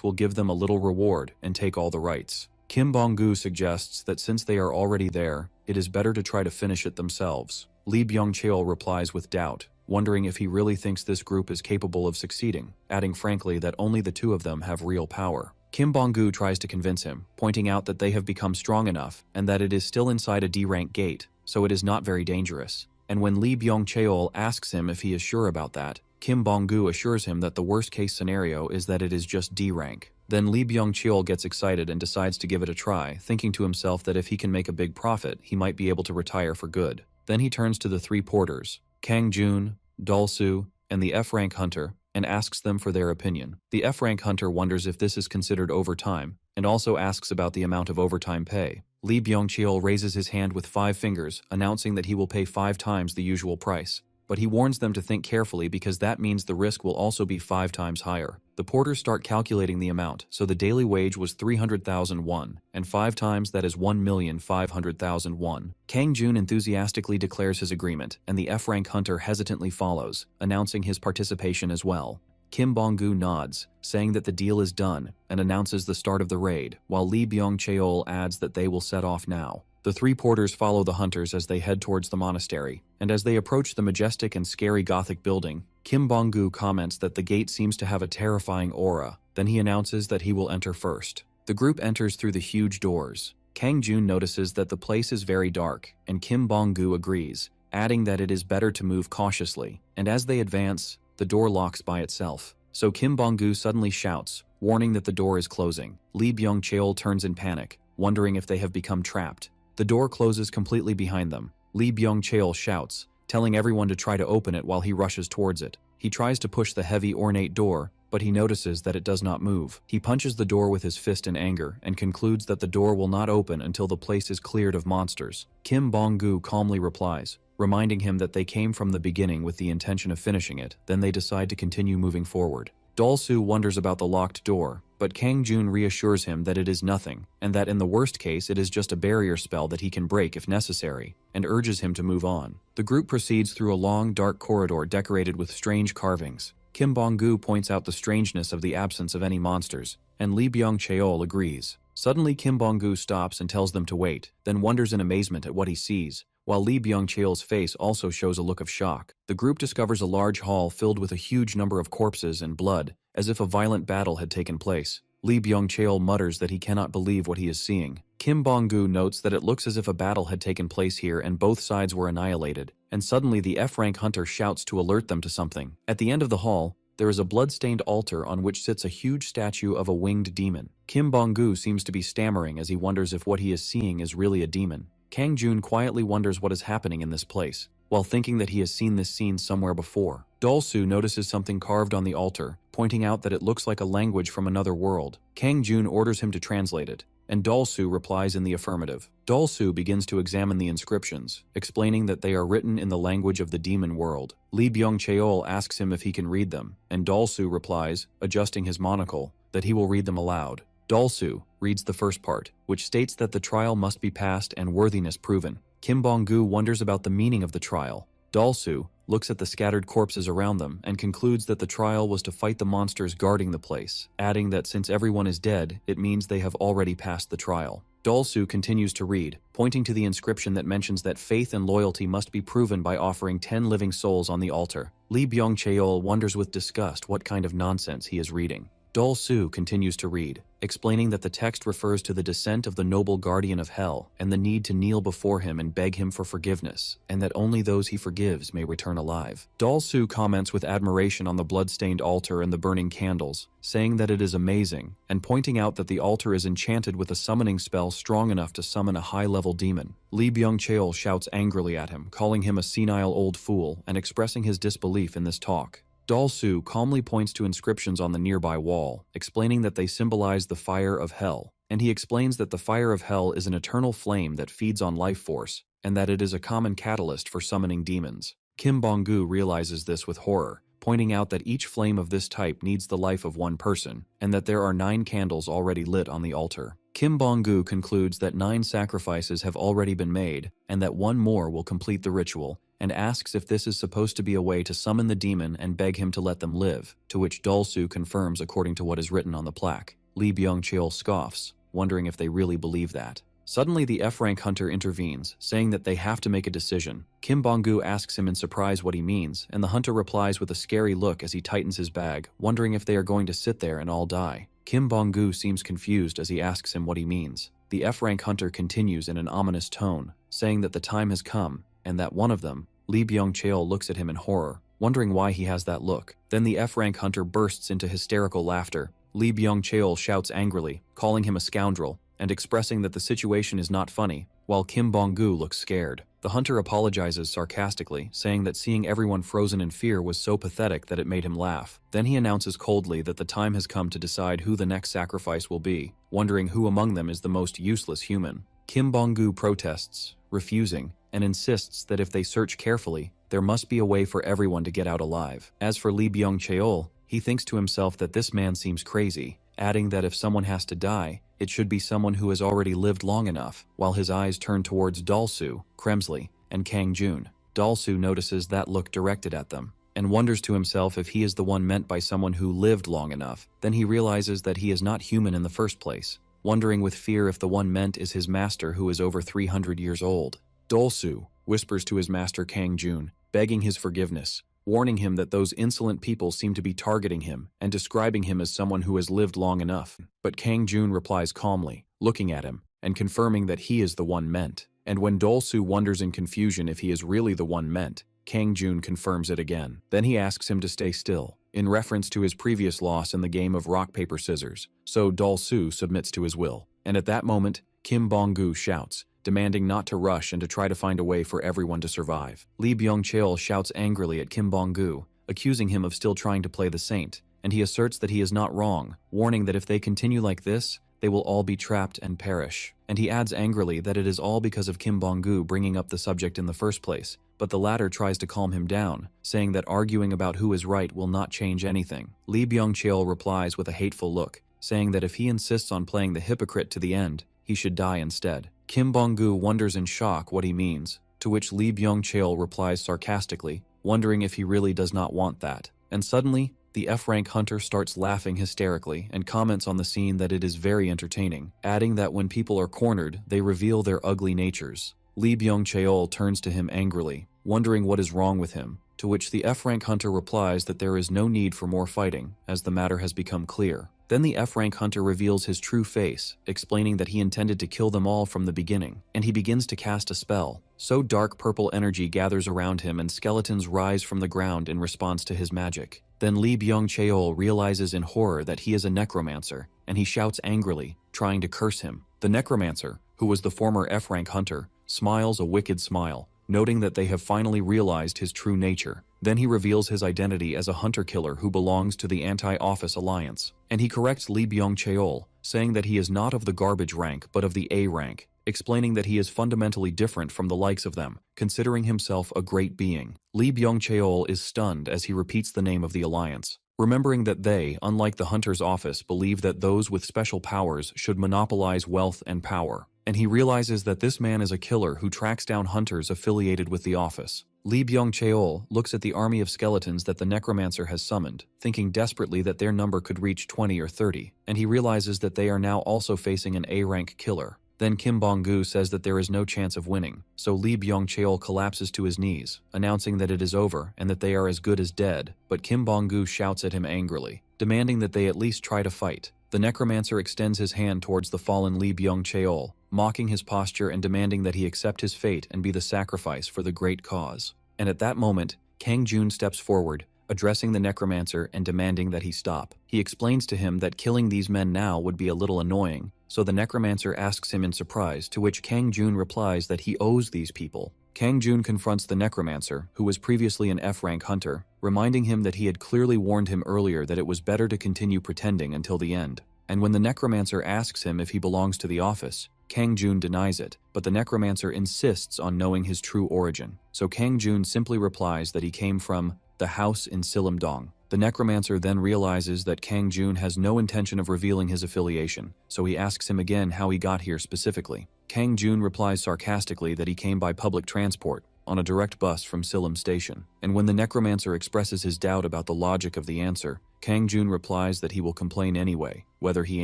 will give them a little reward and take all the rights. Kim Bong-gu suggests that since they are already there, it is better to try to finish it themselves. Lee Byung-cheol replies with doubt, wondering if he really thinks this group is capable of succeeding, adding frankly that only the two of them have real power. Kim Bong-gu tries to convince him, pointing out that they have become strong enough and that it is still inside a D-rank gate, so it is not very dangerous. And when Lee Byung-cheol asks him if he is sure about that, Kim Bong-gu assures him that the worst-case scenario is that it is just D-rank. Then Lee Byung-cheol gets excited and decides to give it a try, thinking to himself that if he can make a big profit, he might be able to retire for good. Then he turns to the three porters, Kang Jun, Dol-soo, and the F-rank hunter, and asks them for their opinion. The F-rank hunter wonders if this is considered overtime, and also asks about the amount of overtime pay. Lee Byung-cheol raises his hand with 5 fingers, announcing that he will pay 5 times the usual price. But he warns them to think carefully because that means the risk will also be 5 times higher. The porters start calculating the amount, so the daily wage was 300,000 won, and 5 times that is 1,500,000 won. Kang Jun enthusiastically declares his agreement, and the F-rank hunter hesitantly follows, announcing his participation as well. Kim Bong-gu nods, saying that the deal is done, and announces the start of the raid, while Lee Byung-cheol adds that they will set off now. The 3 porters follow the hunters as they head towards the monastery, and as they approach the majestic and scary Gothic building, Kim Bong-gu comments that the gate seems to have a terrifying aura. Then he announces that he will enter first. The group enters through the huge doors. Kang Jun notices that the place is very dark, and Kim Bong-gu agrees, adding that it is better to move cautiously, and as they advance, the door locks by itself. So Kim Bong-gu suddenly shouts, warning that the door is closing. Lee Byung-cheol turns in panic, wondering if they have become trapped. The door closes completely behind them. Lee Byung-cheol shouts, telling everyone to try to open it while he rushes towards it. He tries to push the heavy ornate door, but he notices that it does not move. He punches the door with his fist in anger and concludes that the door will not open until the place is cleared of monsters. Kim Bong-gu calmly replies, reminding him that they came from the beginning with the intention of finishing it. Then they decide to continue moving forward. Dol-soo wonders about the locked door, but Kang Jun reassures him that it is nothing, and that in the worst case it is just a barrier spell that he can break if necessary, and urges him to move on. The group proceeds through a long, dark corridor decorated with strange carvings. Kim Bong-gu points out the strangeness of the absence of any monsters, and Lee Byung-cheol agrees. Suddenly Kim Bong-gu stops and tells them to wait, then wonders in amazement at what he sees, while Lee Byung-cheol's face also shows a look of shock. The group discovers a large hall filled with a huge number of corpses and blood, as if a violent battle had taken place. Lee Byung-cheol mutters that he cannot believe what he is seeing. Kim Bong-gu notes that it looks as if a battle had taken place here and both sides were annihilated, and suddenly the F-rank hunter shouts to alert them to something. At the end of the hall, there is a blood-stained altar on which sits a huge statue of a winged demon. Kim Bong-gu seems to be stammering as he wonders if what he is seeing is really a demon. Kang Jun quietly wonders what is happening in this place, while thinking that he has seen this scene somewhere before. Dol-soo notices something carved on the altar, pointing out that it looks like a language from another world. Kang Jun orders him to translate it, and Dol-soo replies in the affirmative. Dol-soo begins to examine the inscriptions, explaining that they are written in the language of the demon world. Lee Byung-cheol asks him if he can read them, and Dol-soo replies, adjusting his monocle, that he will read them aloud. Dol-soo reads the first part, which states that the trial must be passed and worthiness proven. Kim Bong-gu wonders about the meaning of the trial. Dol-soo looks at the scattered corpses around them and concludes that the trial was to fight the monsters guarding the place, adding that since everyone is dead, it means they have already passed the trial. Dol-soo continues to read, pointing to the inscription that mentions that faith and loyalty must be proven by offering 10 living souls on the altar. Lee Byung-cheol wonders with disgust what kind of nonsense he is reading. Dol-soo continues to read, explaining that the text refers to the descent of the noble guardian of hell and the need to kneel before him and beg him for forgiveness, and that only those he forgives may return alive. Dol-soo comments with admiration on the blood-stained altar and the burning candles, saying that it is amazing, and pointing out that the altar is enchanted with a summoning spell strong enough to summon a high-level demon. Lee Byung-cheol shouts angrily at him, calling him a senile old fool and expressing his disbelief in this talk. Dol-soo calmly points to inscriptions on the nearby wall, explaining that they symbolize the fire of hell, and he explains that the fire of hell is an eternal flame that feeds on life force, and that it is a common catalyst for summoning demons. Kim Bong-gu realizes this with horror, pointing out that each flame of this type needs the life of one person, and that there are 9 candles already lit on the altar. Kim Bong-gu concludes that 9 sacrifices have already been made, and that 1 more will complete the ritual, and asks if this is supposed to be a way to summon the demon and beg him to let them live, to which Dol-soo confirms according to what is written on the plaque. Lee Byung-cheol scoffs, wondering if they really believe that. Suddenly the F-rank hunter intervenes, saying that they have to make a decision. Kim Bong-gu asks him in surprise what he means, and the hunter replies with a scary look as he tightens his bag, wondering if they are going to sit there and all die. Kim Bong-gu seems confused as he asks him what he means. The F-rank hunter continues in an ominous tone, saying that the time has come, and that one of them, Lee Byung-cheol, looks at him in horror, wondering why he has that look. Then the F-rank hunter bursts into hysterical laughter. Lee Byung-cheol shouts angrily, calling him a scoundrel, and expressing that the situation is not funny, while Kim Bong-gu looks scared. The hunter apologizes sarcastically, saying that seeing everyone frozen in fear was so pathetic that it made him laugh. Then he announces coldly that the time has come to decide who the next sacrifice will be, wondering who among them is the most useless human. Kim Bong-gu protests, refusing, and insists that if they search carefully, there must be a way for everyone to get out alive. As for Lee Byung-cheol, he thinks to himself that this man seems crazy, adding that if someone has to die, it should be someone who has already lived long enough, while his eyes turn towards Dalsu, Kremsley, and Kang Jun. Dalsu notices that look directed at them, and wonders to himself if he is the one meant by someone who lived long enough. Then he realizes that he is not human in the first place, wondering with fear if the one meant is his master who is over 300 years old. Dalsu whispers to his master Kang Jun, begging his forgiveness, warning him that those insolent people seem to be targeting him and describing him as someone who has lived long enough. But Kang Jun replies calmly, looking at him, and confirming that he is the one meant. And when Dalsu wonders in confusion if he is really the one meant, Kang Jun confirms it again. Then he asks him to stay still, in reference to his previous loss in the game of rock, paper, scissors. So Dalsu submits to his will. And at that moment, Kim Bong-gu shouts, demanding not to rush and to try to find a way for everyone to survive. Lee Byung-cheol shouts angrily at Kim Bong-gu, accusing him of still trying to play the saint, and he asserts that he is not wrong, warning that if they continue like this, they will all be trapped and perish. And he adds angrily that it is all because of Kim Bong-gu bringing up the subject in the first place, but the latter tries to calm him down, saying that arguing about who is right will not change anything. Lee Byung-cheol replies with a hateful look, saying that if he insists on playing the hypocrite to the end, he should die instead. Kim Bong-gu wonders in shock what he means, to which Lee Byung-cheol replies sarcastically, wondering if he really does not want that. And suddenly, the F-rank hunter starts laughing hysterically and comments on the scene that it is very entertaining, adding that when people are cornered, they reveal their ugly natures. Lee Byung-cheol turns to him angrily, wondering what is wrong with him, to which the F-rank hunter replies that there is no need for more fighting, as the matter has become clear. Then the F-rank hunter reveals his true face, explaining that he intended to kill them all from the beginning, and he begins to cast a spell. So dark purple energy gathers around him and skeletons rise from the ground in response to his magic. Then Lee Byung-cheol realizes in horror that he is a necromancer, and he shouts angrily, trying to curse him. The necromancer, who was the former F-rank hunter, smiles a wicked smile, noting that they have finally realized his true nature. Then he reveals his identity as a hunter-killer who belongs to the Anti-Office Alliance, and he corrects Lee Byung-cheol, saying that he is not of the garbage rank but of the A rank, explaining that he is fundamentally different from the likes of them, considering himself a great being. Lee Byung-cheol is stunned as he repeats the name of the Alliance, remembering that they, unlike the Hunter's office, believe that those with special powers should monopolize wealth and power. And he realizes that this man is a killer who tracks down hunters affiliated with the office. Lee Byung-cheol looks at the army of skeletons that the necromancer has summoned, thinking desperately that their number could reach 20 or 30, and he realizes that they are now also facing an A-rank killer. Then Kim Bong-gu says that there is no chance of winning, so Lee Byung-cheol collapses to his knees, announcing that it is over and that they are as good as dead, but Kim Bong-gu shouts at him angrily, demanding that they at least try to fight. The necromancer extends his hand towards the fallen Lee Byung-cheol, mocking his posture and demanding that he accept his fate and be the sacrifice for the great cause. And at that moment, Kang Jun steps forward, addressing the necromancer and demanding that he stop. He explains to him that killing these men now would be a little annoying, so the necromancer asks him in surprise, to which Kang Jun replies that he owes these people. Kang Jun confronts the necromancer, who was previously an F-rank hunter, reminding him that he had clearly warned him earlier that it was better to continue pretending until the end. And when the necromancer asks him if he belongs to the office, Kang Jun denies it, but the necromancer insists on knowing his true origin. So Kang Jun simply replies that he came from the house in Silimdong. The necromancer then realizes that Kang Jun has no intention of revealing his affiliation, so he asks him again how he got here specifically. Kang Jun replies sarcastically that he came by public transport, on a direct bus from Silim Station. And when the necromancer expresses his doubt about the logic of the answer, Kang Jun replies that he will complain anyway, whether he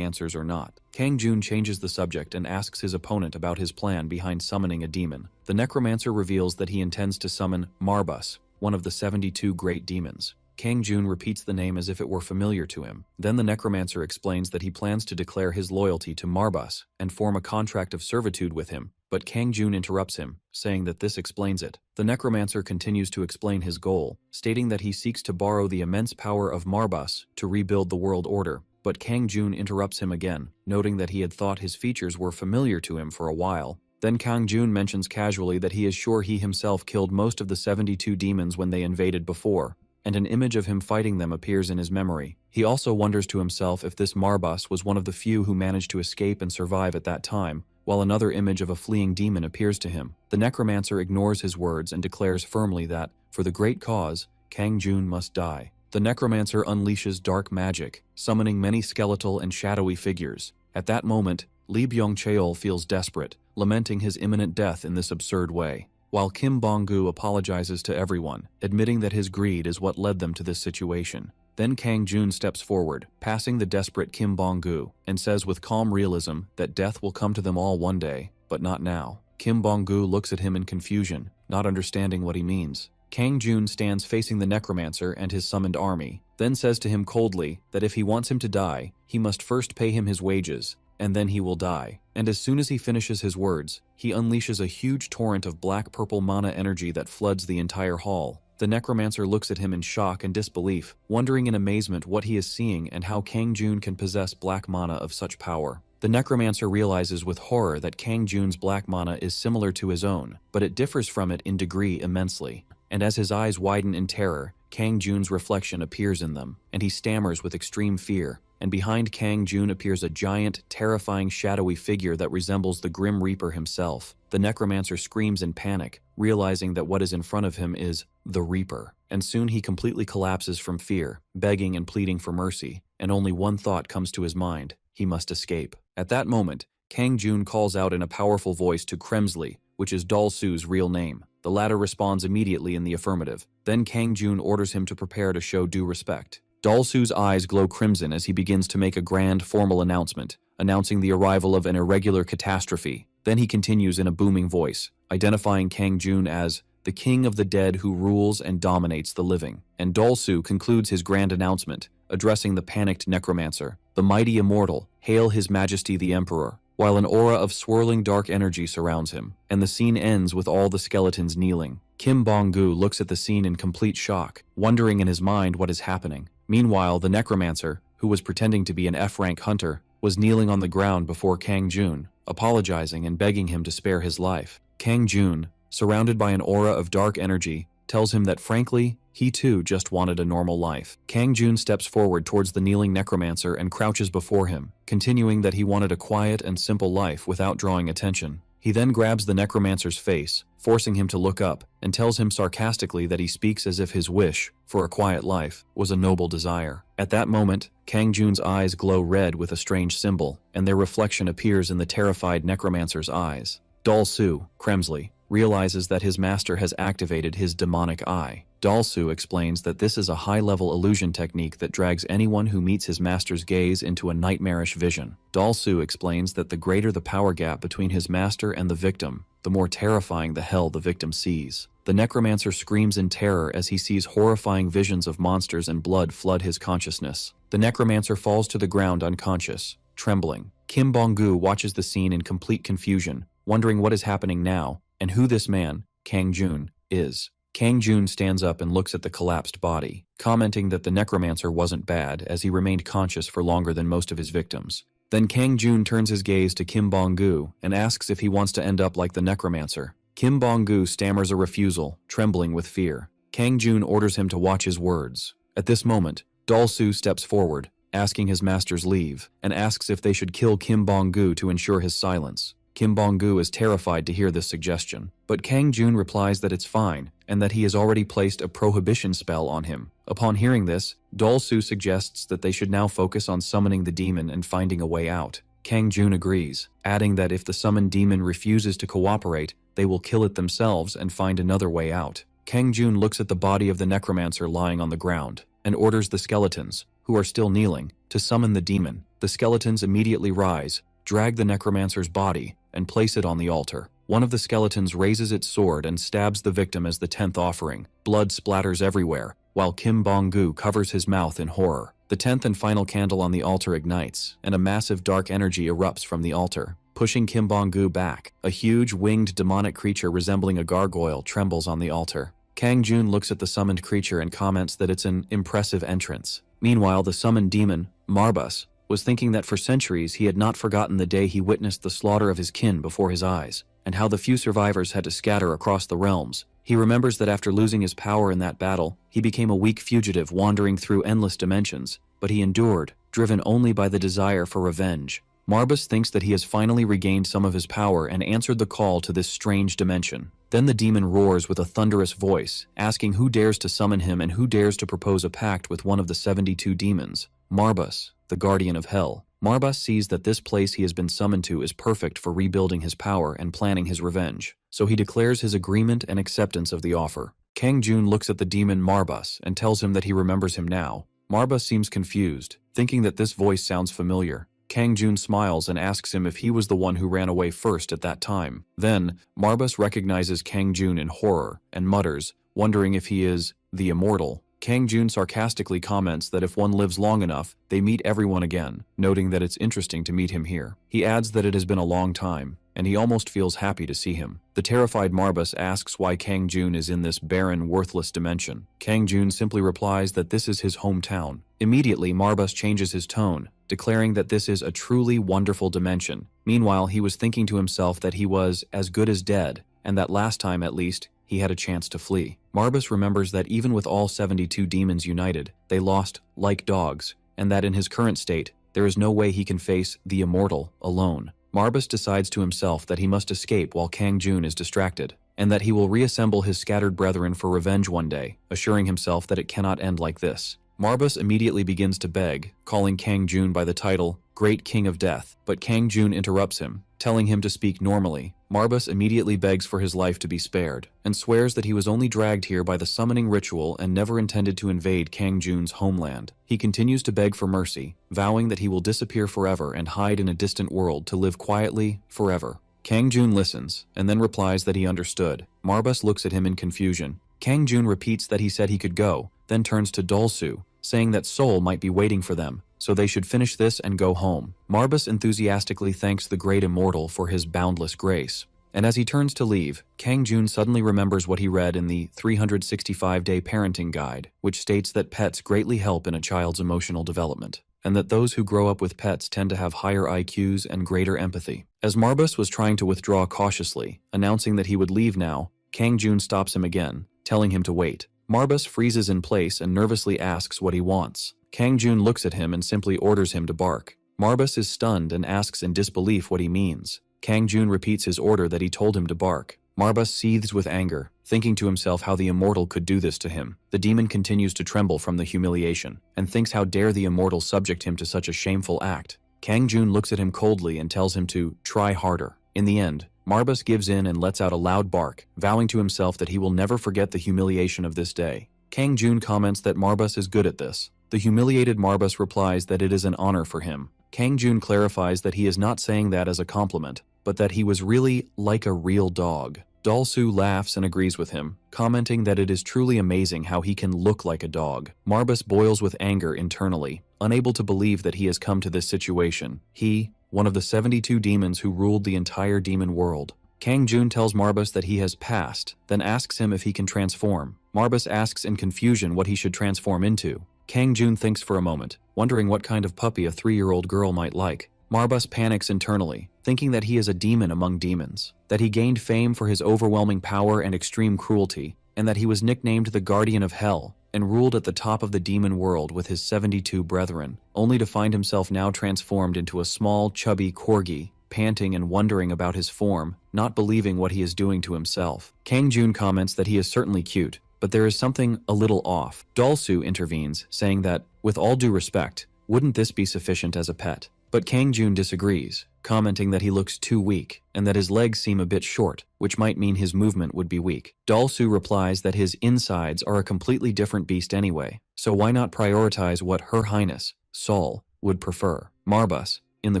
answers or not. Kang Jun changes the subject and asks his opponent about his plan behind summoning a demon. The necromancer reveals that he intends to summon Marbus, one of the 72 great demons. Kang Jun repeats the name as if it were familiar to him. Then the necromancer explains that he plans to declare his loyalty to Marbus and form a contract of servitude with him, but Kang Jun interrupts him, saying that this explains it. The necromancer continues to explain his goal, stating that he seeks to borrow the immense power of Marbus to rebuild the world order. But Kang Jun interrupts him again, noting that he had thought his features were familiar to him for a while, Then Kang Jun mentions casually that he is sure he himself killed most of the 72 demons when they invaded before, and an image of him fighting them appears in his memory. He also wonders to himself if this Marbas was one of the few who managed to escape and survive at that time, while another image of a fleeing demon appears to him. The necromancer ignores his words and declares firmly that, for the great cause, Kang Jun must die. The necromancer unleashes dark magic, summoning many skeletal and shadowy figures. At that moment, Lee Byung-cheol feels desperate, lamenting his imminent death in this absurd way, while Kim Bong-gu apologizes to everyone, admitting that his greed is what led them to this situation. Then Kang Jun steps forward, passing the desperate Kim Bong-gu, and says with calm realism that death will come to them all one day, but not now. Kim Bong-gu looks at him in confusion, not understanding what he means. Kang Jun stands facing the necromancer and his summoned army, then says to him coldly that if he wants him to die, he must first pay him his wages, and then he will die. And as soon as he finishes his words, he unleashes a huge torrent of black-purple mana energy that floods the entire hall. The necromancer looks at him in shock and disbelief, wondering in amazement what he is seeing and how Kang Jun can possess black mana of such power. The necromancer realizes with horror that Kang Jun's black mana is similar to his own, but it differs from it in degree immensely. And as his eyes widen in terror, Kang Jun's reflection appears in them, and he stammers with extreme fear. And behind Kang Jun appears a giant, terrifying, shadowy figure that resembles the Grim Reaper himself. The necromancer screams in panic, realizing that what is in front of him is the Reaper. And soon he completely collapses from fear, begging and pleading for mercy, and only one thought comes to his mind: he must escape. At that moment, Kang Jun calls out in a powerful voice to Kremsley, which is Dol-su's real name. The latter responds immediately in the affirmative. Then Kang Jun orders him to prepare to show due respect. Dol-su's eyes glow crimson as he begins to make a grand, formal announcement, announcing the arrival of an irregular catastrophe. Then he continues in a booming voice, identifying Kang Jun as the king of the dead who rules and dominates the living. And Dol-su concludes his grand announcement, addressing the panicked necromancer. The mighty immortal, hail his majesty the emperor, while an aura of swirling dark energy surrounds him, and the scene ends with all the skeletons kneeling. Kim Bong-gu looks at the scene in complete shock, wondering in his mind what is happening. Meanwhile, the necromancer, who was pretending to be an F-rank hunter, was kneeling on the ground before Kang Jun, apologizing and begging him to spare his life. Kang Jun, surrounded by an aura of dark energy, tells him that frankly, he too just wanted a normal life. Kang Jun steps forward towards the kneeling necromancer and crouches before him, continuing that he wanted a quiet and simple life without drawing attention. He then grabs the necromancer's face, forcing him to look up, and tells him sarcastically that he speaks as if his wish, for a quiet life, was a noble desire. At that moment, Kang Jun's eyes glow red with a strange symbol, and their reflection appears in the terrified necromancer's eyes. Dol-su, Kremsley, realizes that his master has activated his demonic eye. Dol-su explains that this is a high-level illusion technique that drags anyone who meets his master's gaze into a nightmarish vision. Dol-su explains that the greater the power gap between his master and the victim, the more terrifying the hell the victim sees. The necromancer screams in terror as he sees horrifying visions of monsters and blood flood his consciousness. The necromancer falls to the ground unconscious, trembling. Kim Bong-gu watches the scene in complete confusion, wondering what is happening now, and who this man, Kang Jun, is. Kang Jun stands up and looks at the collapsed body, commenting that the necromancer wasn't bad as he remained conscious for longer than most of his victims. Then Kang Jun turns his gaze to Kim Bong-gu and asks if he wants to end up like the necromancer. Kim Bong-gu stammers a refusal, trembling with fear. Kang Jun orders him to watch his words. At this moment, Dol-su steps forward, asking his master's leave, and asks if they should kill Kim Bong-gu to ensure his silence. Kim Bong-gu is terrified to hear this suggestion, but Kang Jun replies that it's fine, and that he has already placed a prohibition spell on him. Upon hearing this, Dol-su suggests that they should now focus on summoning the demon and finding a way out. Kang Jun agrees, adding that if the summoned demon refuses to cooperate, they will kill it themselves and find another way out. Kang Jun looks at the body of the necromancer lying on the ground, and orders the skeletons, who are still kneeling, to summon the demon. The skeletons immediately rise, drag the necromancer's body, and place it on the altar. One of the skeletons raises its sword and stabs the victim as the 10th offering. Blood splatters everywhere, while Kim Bong-gu covers his mouth in horror. The 10th and final candle on the altar ignites, and a massive dark energy erupts from the altar, pushing Kim Bong-gu back. A huge winged demonic creature resembling a gargoyle trembles on the altar. Kang Jun looks at the summoned creature and comments that it's an impressive entrance. Meanwhile, the summoned demon, Marbas, was thinking that for centuries he had not forgotten the day he witnessed the slaughter of his kin before his eyes, and how the few survivors had to scatter across the realms. He remembers that after losing his power in that battle, he became a weak fugitive wandering through endless dimensions, but he endured, driven only by the desire for revenge. Marbus thinks that he has finally regained some of his power and answered the call to this strange dimension. Then the demon roars with a thunderous voice, asking who dares to summon him and who dares to propose a pact with one of the 72 demons. Marbus, the guardian of hell. Marbus sees that this place he has been summoned to is perfect for rebuilding his power and planning his revenge, so he declares his agreement and acceptance of the offer. Kang Jun looks at the demon Marbus and tells him that he remembers him now. Marbus seems confused, thinking that this voice sounds familiar. Kang Jun smiles and asks him if he was the one who ran away first at that time. Then, Marbus recognizes Kang Jun in horror and mutters, wondering if he is the immortal. Kang Jun sarcastically comments that if one lives long enough, they meet everyone again, noting that it's interesting to meet him here. He adds that it has been a long time, and he almost feels happy to see him. The terrified Marbus asks why Kang Jun is in this barren, worthless dimension. Kang Jun simply replies that this is his hometown. Immediately, Marbus changes his tone, declaring that this is a truly wonderful dimension. Meanwhile, he was thinking to himself that he was as good as dead, and that last time at least, he had a chance to flee. Marbus remembers that even with all 72 demons united, they lost like dogs, and that in his current state, there is no way he can face the immortal alone. Marbus decides to himself that he must escape while Kang Jun is distracted, and that he will reassemble his scattered brethren for revenge one day, assuring himself that it cannot end like this. Marbus immediately begins to beg, calling Kang Jun by the title, Great King of Death, but Kang Jun interrupts him, telling him to speak normally. Marbus immediately begs for his life to be spared, and swears that he was only dragged here by the summoning ritual and never intended to invade Kang Jun's homeland. He continues to beg for mercy, vowing that he will disappear forever and hide in a distant world to live quietly forever. Kang Jun listens, and then replies that he understood. Marbus looks at him in confusion. Kang Jun repeats that he said he could go, then turns to Dolsu, saying that Sol might be waiting for them, so they should finish this and go home. Marbus enthusiastically thanks the great immortal for his boundless grace. And as he turns to leave, Kang Jun suddenly remembers what he read in the 365-day parenting guide, which states that pets greatly help in a child's emotional development, and that those who grow up with pets tend to have higher IQs and greater empathy. As Marbus was trying to withdraw cautiously, announcing that he would leave now, Kang Jun stops him again, telling him to wait. Marbus freezes in place and nervously asks what he wants. Kang Jun looks at him and simply orders him to bark. Marbus is stunned and asks in disbelief what he means. Kang Jun repeats his order that he told him to bark. Marbus seethes with anger, thinking to himself how the immortal could do this to him. The demon continues to tremble from the humiliation, and thinks how dare the immortal subject him to such a shameful act. Kang Jun looks at him coldly and tells him to try harder. In the end, Marbus gives in and lets out a loud bark, vowing to himself that he will never forget the humiliation of this day. Kang Jun comments that Marbus is good at this. The humiliated Marbus replies that it is an honor for him. Kang Jun clarifies that he is not saying that as a compliment, but that he was really like a real dog. Dolsu laughs and agrees with him, commenting that it is truly amazing how he can look like a dog. Marbus boils with anger internally, unable to believe that he has come to this situation. He, one of the 72 demons who ruled the entire demon world. Kang Jun tells Marbus that he has passed, then asks him if he can transform. Marbus asks in confusion what he should transform into. Kang Jun thinks for a moment, wondering what kind of puppy a 3-year-old girl might like. Marbus panics internally, thinking that he is a demon among demons, that he gained fame for his overwhelming power and extreme cruelty, and that he was nicknamed the Guardian of Hell, and ruled at the top of the demon world with his 72 brethren, only to find himself now transformed into a small, chubby corgi, panting and wondering about his form, not believing what he is doing to himself. Kang Jun comments that he is certainly cute, but there is something a little off. Dolsu intervenes, saying that, with all due respect, wouldn't this be sufficient as a pet? But Kang Jun disagrees, commenting that he looks too weak, and that his legs seem a bit short, which might mean his movement would be weak. Dolsu replies that his insides are a completely different beast anyway, so why not prioritize what Her Highness, Sol, would prefer? Marbus, in the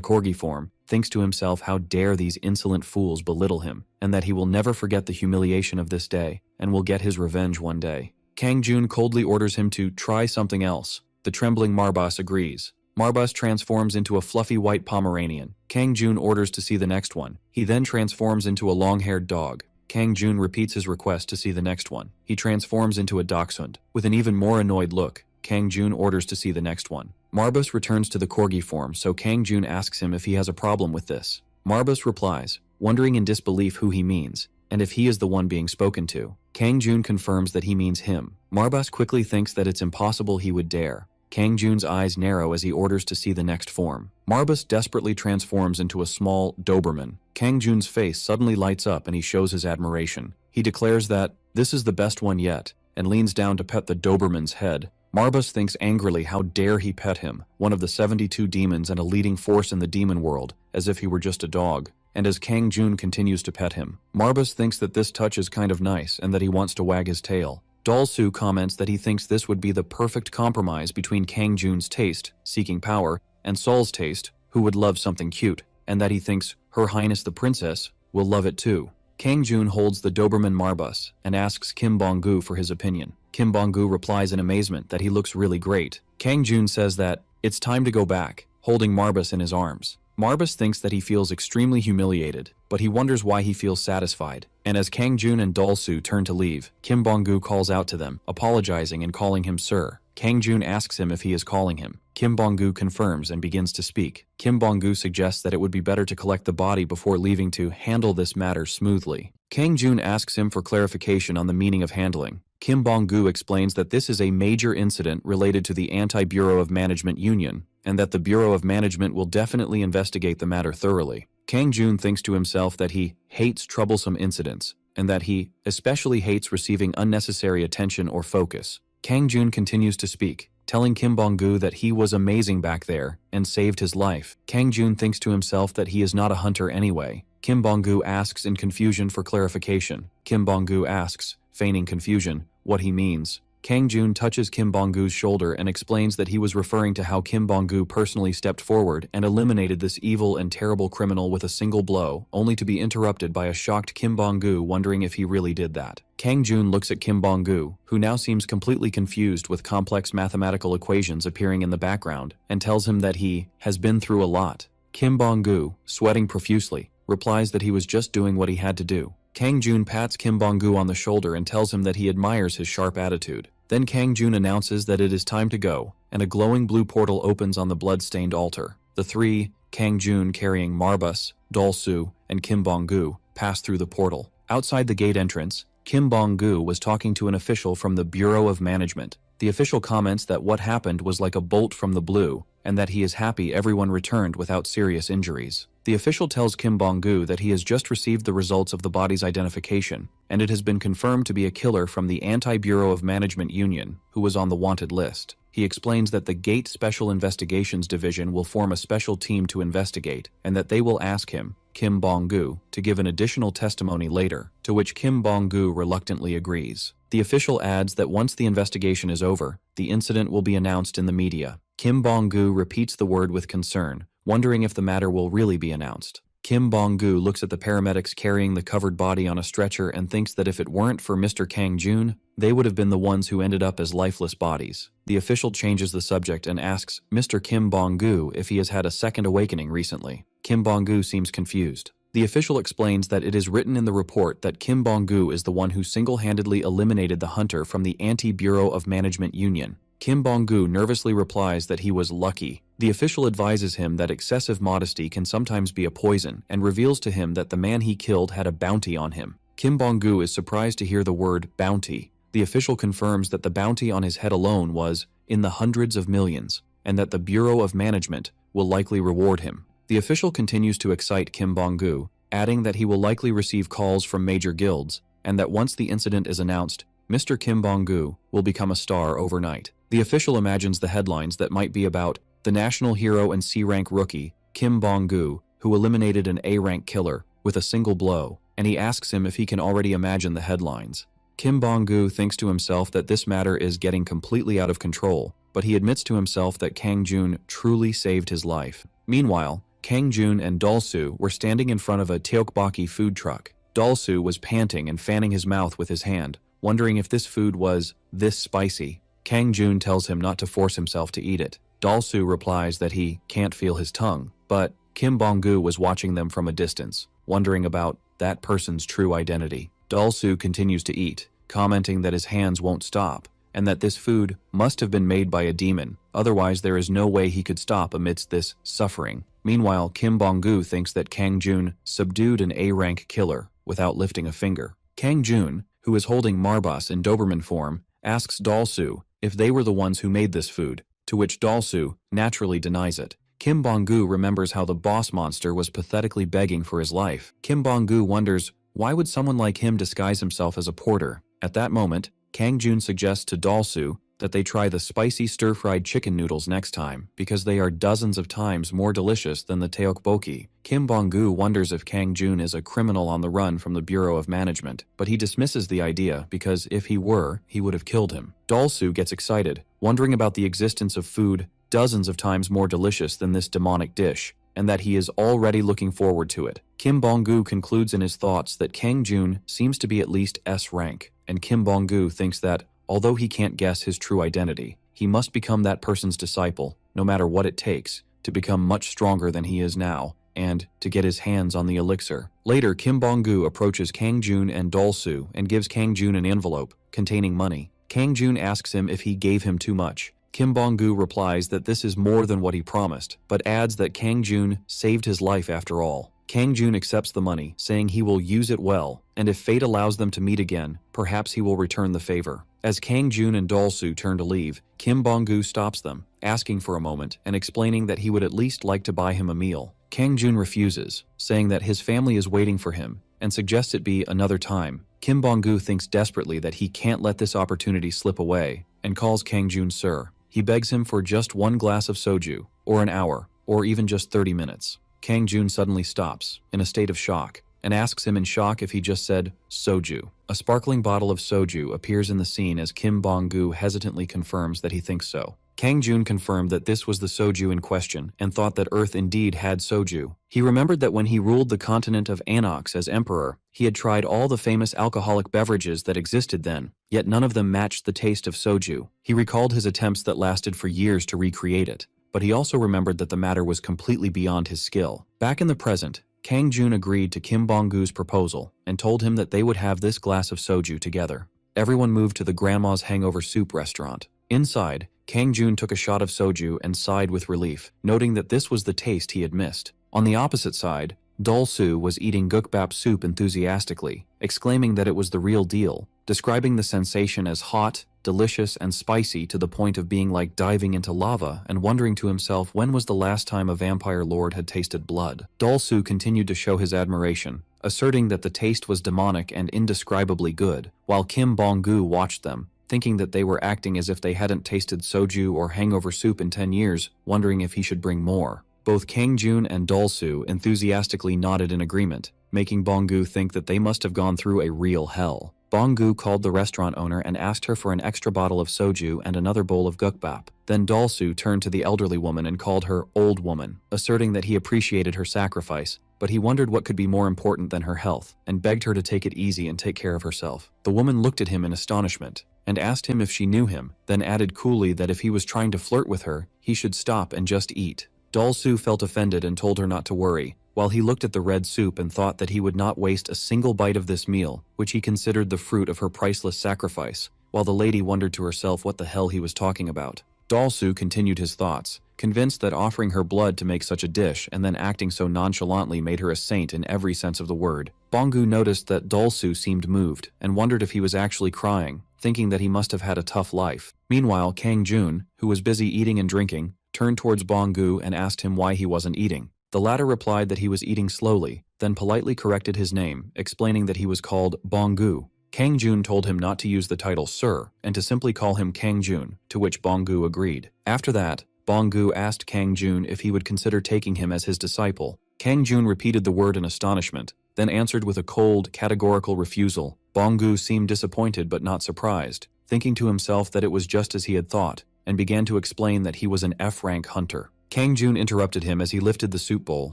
corgi form, thinks to himself how dare these insolent fools belittle him, and that he will never forget the humiliation of this day, and will get his revenge one day. Kang Jun coldly orders him to try something else. The trembling Marbus agrees. Marbus transforms into a fluffy white Pomeranian. Kang Jun orders to see the next one. He then transforms into a long-haired dog. Kang Jun repeats his request to see the next one. He transforms into a dachshund. With an even more annoyed look, Kang Jun orders to see the next one. Marbus returns to the corgi form, so Kang Jun asks him if he has a problem with this. Marbus replies, wondering in disbelief who he means, and if he is the one being spoken to. Kang Jun confirms that he means him. Marbas quickly thinks that it's impossible he would dare. Kang Jun's eyes narrow as he orders to see the next form. Marbas desperately transforms into a small Doberman. Kang Jun's face suddenly lights up and he shows his admiration. He declares that this is the best one yet, and leans down to pet the Doberman's head. Marbas thinks angrily how dare he pet him, one of the 72 demons and a leading force in the demon world, as if he were just a dog. And as Kang Jun continues to pet him, Marbas thinks that this touch is kind of nice and that he wants to wag his tail. Dalsu comments that he thinks this would be the perfect compromise between Kang Jun's taste, seeking power, and Sol's taste, who would love something cute, and that he thinks Her Highness the Princess will love it too. Kang Jun holds the Doberman Marbas and asks Kim Bong-gu for his opinion. Kim Bong-gu replies in amazement that he looks really great. Kang Jun says that it's time to go back, holding Marbas in his arms. Marbas thinks that he feels extremely humiliated, but he wonders why he feels satisfied. And as Kang Jun and Dalsu turn to leave, Kim Bong-gu calls out to them, apologizing and calling him sir. Kang Jun asks him if he is calling him. Kim Bong-gu confirms and begins to speak. Kim Bong-gu suggests that it would be better to collect the body before leaving to handle this matter smoothly. Kang Jun asks him for clarification on the meaning of handling. Kim Bong-gu explains that this is a major incident related to the Anti-Bureau of Management Union, and that the Bureau of Management will definitely investigate the matter thoroughly. Kang Jun thinks to himself that he hates troublesome incidents, and that he especially hates receiving unnecessary attention or focus. Kang Jun continues to speak, telling Kim Bong-gu that he was amazing back there and saved his life. Kang Jun thinks to himself that he is not a hunter anyway. Kim Bong-gu asks in confusion for clarification. Kim Bong-gu asks, feigning confusion, what he means. Kang Jun touches Kim Bong-gu's shoulder and explains that he was referring to how Kim Bong-gu personally stepped forward and eliminated this evil and terrible criminal with a single blow, only to be interrupted by a shocked Kim Bong-gu wondering if he really did that. Kang Jun looks at Kim Bong-gu, who now seems completely confused with complex mathematical equations appearing in the background, and tells him that he has been through a lot. Kim Bong-gu, sweating profusely, replies that he was just doing what he had to do. Kang Jun pats Kim Bong-gu on the shoulder and tells him that he admires his sharp attitude. Then Kang Jun announces that it is time to go, and a glowing blue portal opens on the blood-stained altar. The three, Kang Jun carrying Marbas, Dalsu, and Kim Bong-gu, pass through the portal. Outside the gate entrance, Kim Bong-gu was talking to an official from the Bureau of Management. The official comments that what happened was like a bolt from the blue, and that he is happy everyone returned without serious injuries. The official tells Kim Bong-gu that he has just received the results of the body's identification, and it has been confirmed to be a killer from the Anti-Bureau of Management Union, who was on the wanted list. He explains that the Gate Special Investigations Division will form a special team to investigate, and that they will ask him, Kim Bong-gu, to give an additional testimony later, to which Kim Bong-gu reluctantly agrees. The official adds that once the investigation is over, the incident will be announced in the media. Kim Bong-gu repeats the word with concern, wondering if the matter will really be announced. Kim Bong-gu looks at the paramedics carrying the covered body on a stretcher and thinks that if it weren't for Mr. Kang Jun, they would have been the ones who ended up as lifeless bodies. The official changes the subject and asks Mr. Kim Bong-gu if he has had a second awakening recently. Kim Bong-gu seems confused. The official explains that it is written in the report that Kim Bong-gu is the one who single-handedly eliminated the hunter from the Anti-Bureau of Management Union. Kim Bong-gu nervously replies that he was lucky. The official advises him that excessive modesty can sometimes be a poison and reveals to him that the man he killed had a bounty on him. Kim Bong-gu is surprised to hear the word bounty. The official confirms that the bounty on his head alone was in the hundreds of millions, and that the Bureau of Management will likely reward him. The official continues to excite Kim Bong-gu, adding that he will likely receive calls from major guilds, and that once the incident is announced, Mr. Kim Bong-gu will become a star overnight. The official imagines the headlines that might be about the national hero and C-rank rookie, Kim Bong-gu, who eliminated an A-rank killer with a single blow, and he asks him if he can already imagine the headlines. Kim Bong-gu thinks to himself that this matter is getting completely out of control, but he admits to himself that Kang Jun truly saved his life. Meanwhile, Kang Jun and Dalsu were standing in front of a tteokbokki food truck. Dalsu was panting and fanning his mouth with his hand, wondering if this food was this spicy. Kang Jun tells him not to force himself to eat it. Dalsu replies that he can't feel his tongue, but Kim Bong-gu was watching them from a distance, wondering about that person's true identity. Dalsu continues to eat, commenting that his hands won't stop, and that this food must have been made by a demon, otherwise there is no way he could stop amidst this suffering. Meanwhile, Kim Bong-gu thinks that Kang Jun subdued an A-rank killer without lifting a finger. Kang Jun, who is holding Marbas in Doberman form, asks Dalsu if they were the ones who made this food, to which Dalsu naturally denies it. Kim Bong-gu remembers how the boss monster was pathetically begging for his life. Kim Bong-gu wonders, why would someone like him disguise himself as a porter? At that moment, Kang Jun suggests to Dalsu that they try the spicy stir-fried chicken noodles next time because they are dozens of times more delicious than the tteokbokki. Kim Bong-gu wonders if Kang Jun is a criminal on the run from the Bureau of Management, but he dismisses the idea because if he were, he would have killed him. Dalsu gets excited, wondering about the existence of food dozens of times more delicious than this demonic dish, and that he is already looking forward to it. Kim Bong-gu concludes in his thoughts that Kang Jun seems to be at least S rank, and Kim Bong-gu thinks that, although he can't guess his true identity, he must become that person's disciple, no matter what it takes, to become much stronger than he is now, and to get his hands on the elixir. Later, Kim Bong-gu approaches Kang Jun and Dalsu and gives Kang Jun an envelope containing money. Kang Jun asks him if he gave him too much. Kim Bong-gu replies that this is more than what he promised, but adds that Kang Jun saved his life after all. Kang Jun accepts the money, saying he will use it well, and if fate allows them to meet again, perhaps he will return the favor. As Kang Jun and Dalsu turn to leave, Kim Bong-gu stops them, asking for a moment and explaining that he would at least like to buy him a meal. Kang Jun refuses, saying that his family is waiting for him, and suggests it be another time. Kim Bong-gu thinks desperately that he can't let this opportunity slip away, and calls Kang Jun sir. He begs him for just one glass of soju, or an hour, or even just 30 minutes. Kang Jun suddenly stops, in a state of shock, and asks him in shock if he just said soju. A sparkling bottle of soju appears in the scene as Kim Bong-gu hesitantly confirms that he thinks so. Kang Jun confirmed that this was the soju in question and thought that Earth indeed had soju. He remembered that when he ruled the continent of Anox as emperor, he had tried all the famous alcoholic beverages that existed then, yet none of them matched the taste of soju. He recalled his attempts that lasted for years to recreate it, but he also remembered that the matter was completely beyond his skill. Back in the present, Kang Jun agreed to Kim Bong-gu's proposal and told him that they would have this glass of soju together. Everyone moved to the Grandma's Hangover Soup restaurant. Inside, Kang Jun took a shot of soju and sighed with relief, noting that this was the taste he had missed. On the opposite side, Dalsu was eating gukbap soup enthusiastically, exclaiming that it was the real deal, describing the sensation as hot, delicious, and spicy to the point of being like diving into lava and wondering to himself when was the last time a vampire lord had tasted blood. Dalsu continued to show his admiration, asserting that the taste was demonic and indescribably good, while Kim Bong-gu watched them, thinking that they were acting as if they hadn't tasted soju or hangover soup in 10 years, wondering if he should bring more. Both Kang Jun and Dalsu enthusiastically nodded in agreement, making Bong-gu think that they must have gone through a real hell. Bong-gu called the restaurant owner and asked her for an extra bottle of soju and another bowl of gukbap. Then Dalsu turned to the elderly woman and called her old woman, asserting that he appreciated her sacrifice, but he wondered what could be more important than her health, and begged her to take it easy and take care of herself. The woman looked at him in astonishment, and asked him if she knew him, then added coolly that if he was trying to flirt with her, he should stop and just eat. Dalsu felt offended and told her not to worry, while he looked at the red soup and thought that he would not waste a single bite of this meal, which he considered the fruit of her priceless sacrifice, while the lady wondered to herself what the hell he was talking about. Dalsu continued his thoughts, convinced that offering her blood to make such a dish and then acting so nonchalantly made her a saint in every sense of the word. Bong-gu noticed that Dalsu seemed moved and wondered if he was actually crying, thinking that he must have had a tough life. Meanwhile, Kang Jun, who was busy eating and drinking, turned towards Bong-gu and asked him why he wasn't eating. The latter replied that he was eating slowly, then politely corrected his name, explaining that he was called Bong-gu. Kang Jun told him not to use the title Sir, and to simply call him Kang Jun, to which Bong-gu agreed. After that, Bong-gu asked Kang Jun if he would consider taking him as his disciple. Kang Jun repeated the word in astonishment, then answered with a cold, categorical refusal. Bong-gu seemed disappointed but not surprised, thinking to himself that it was just as he had thought, and began to explain that he was an F-rank hunter. Kang Jun interrupted him as he lifted the soup bowl,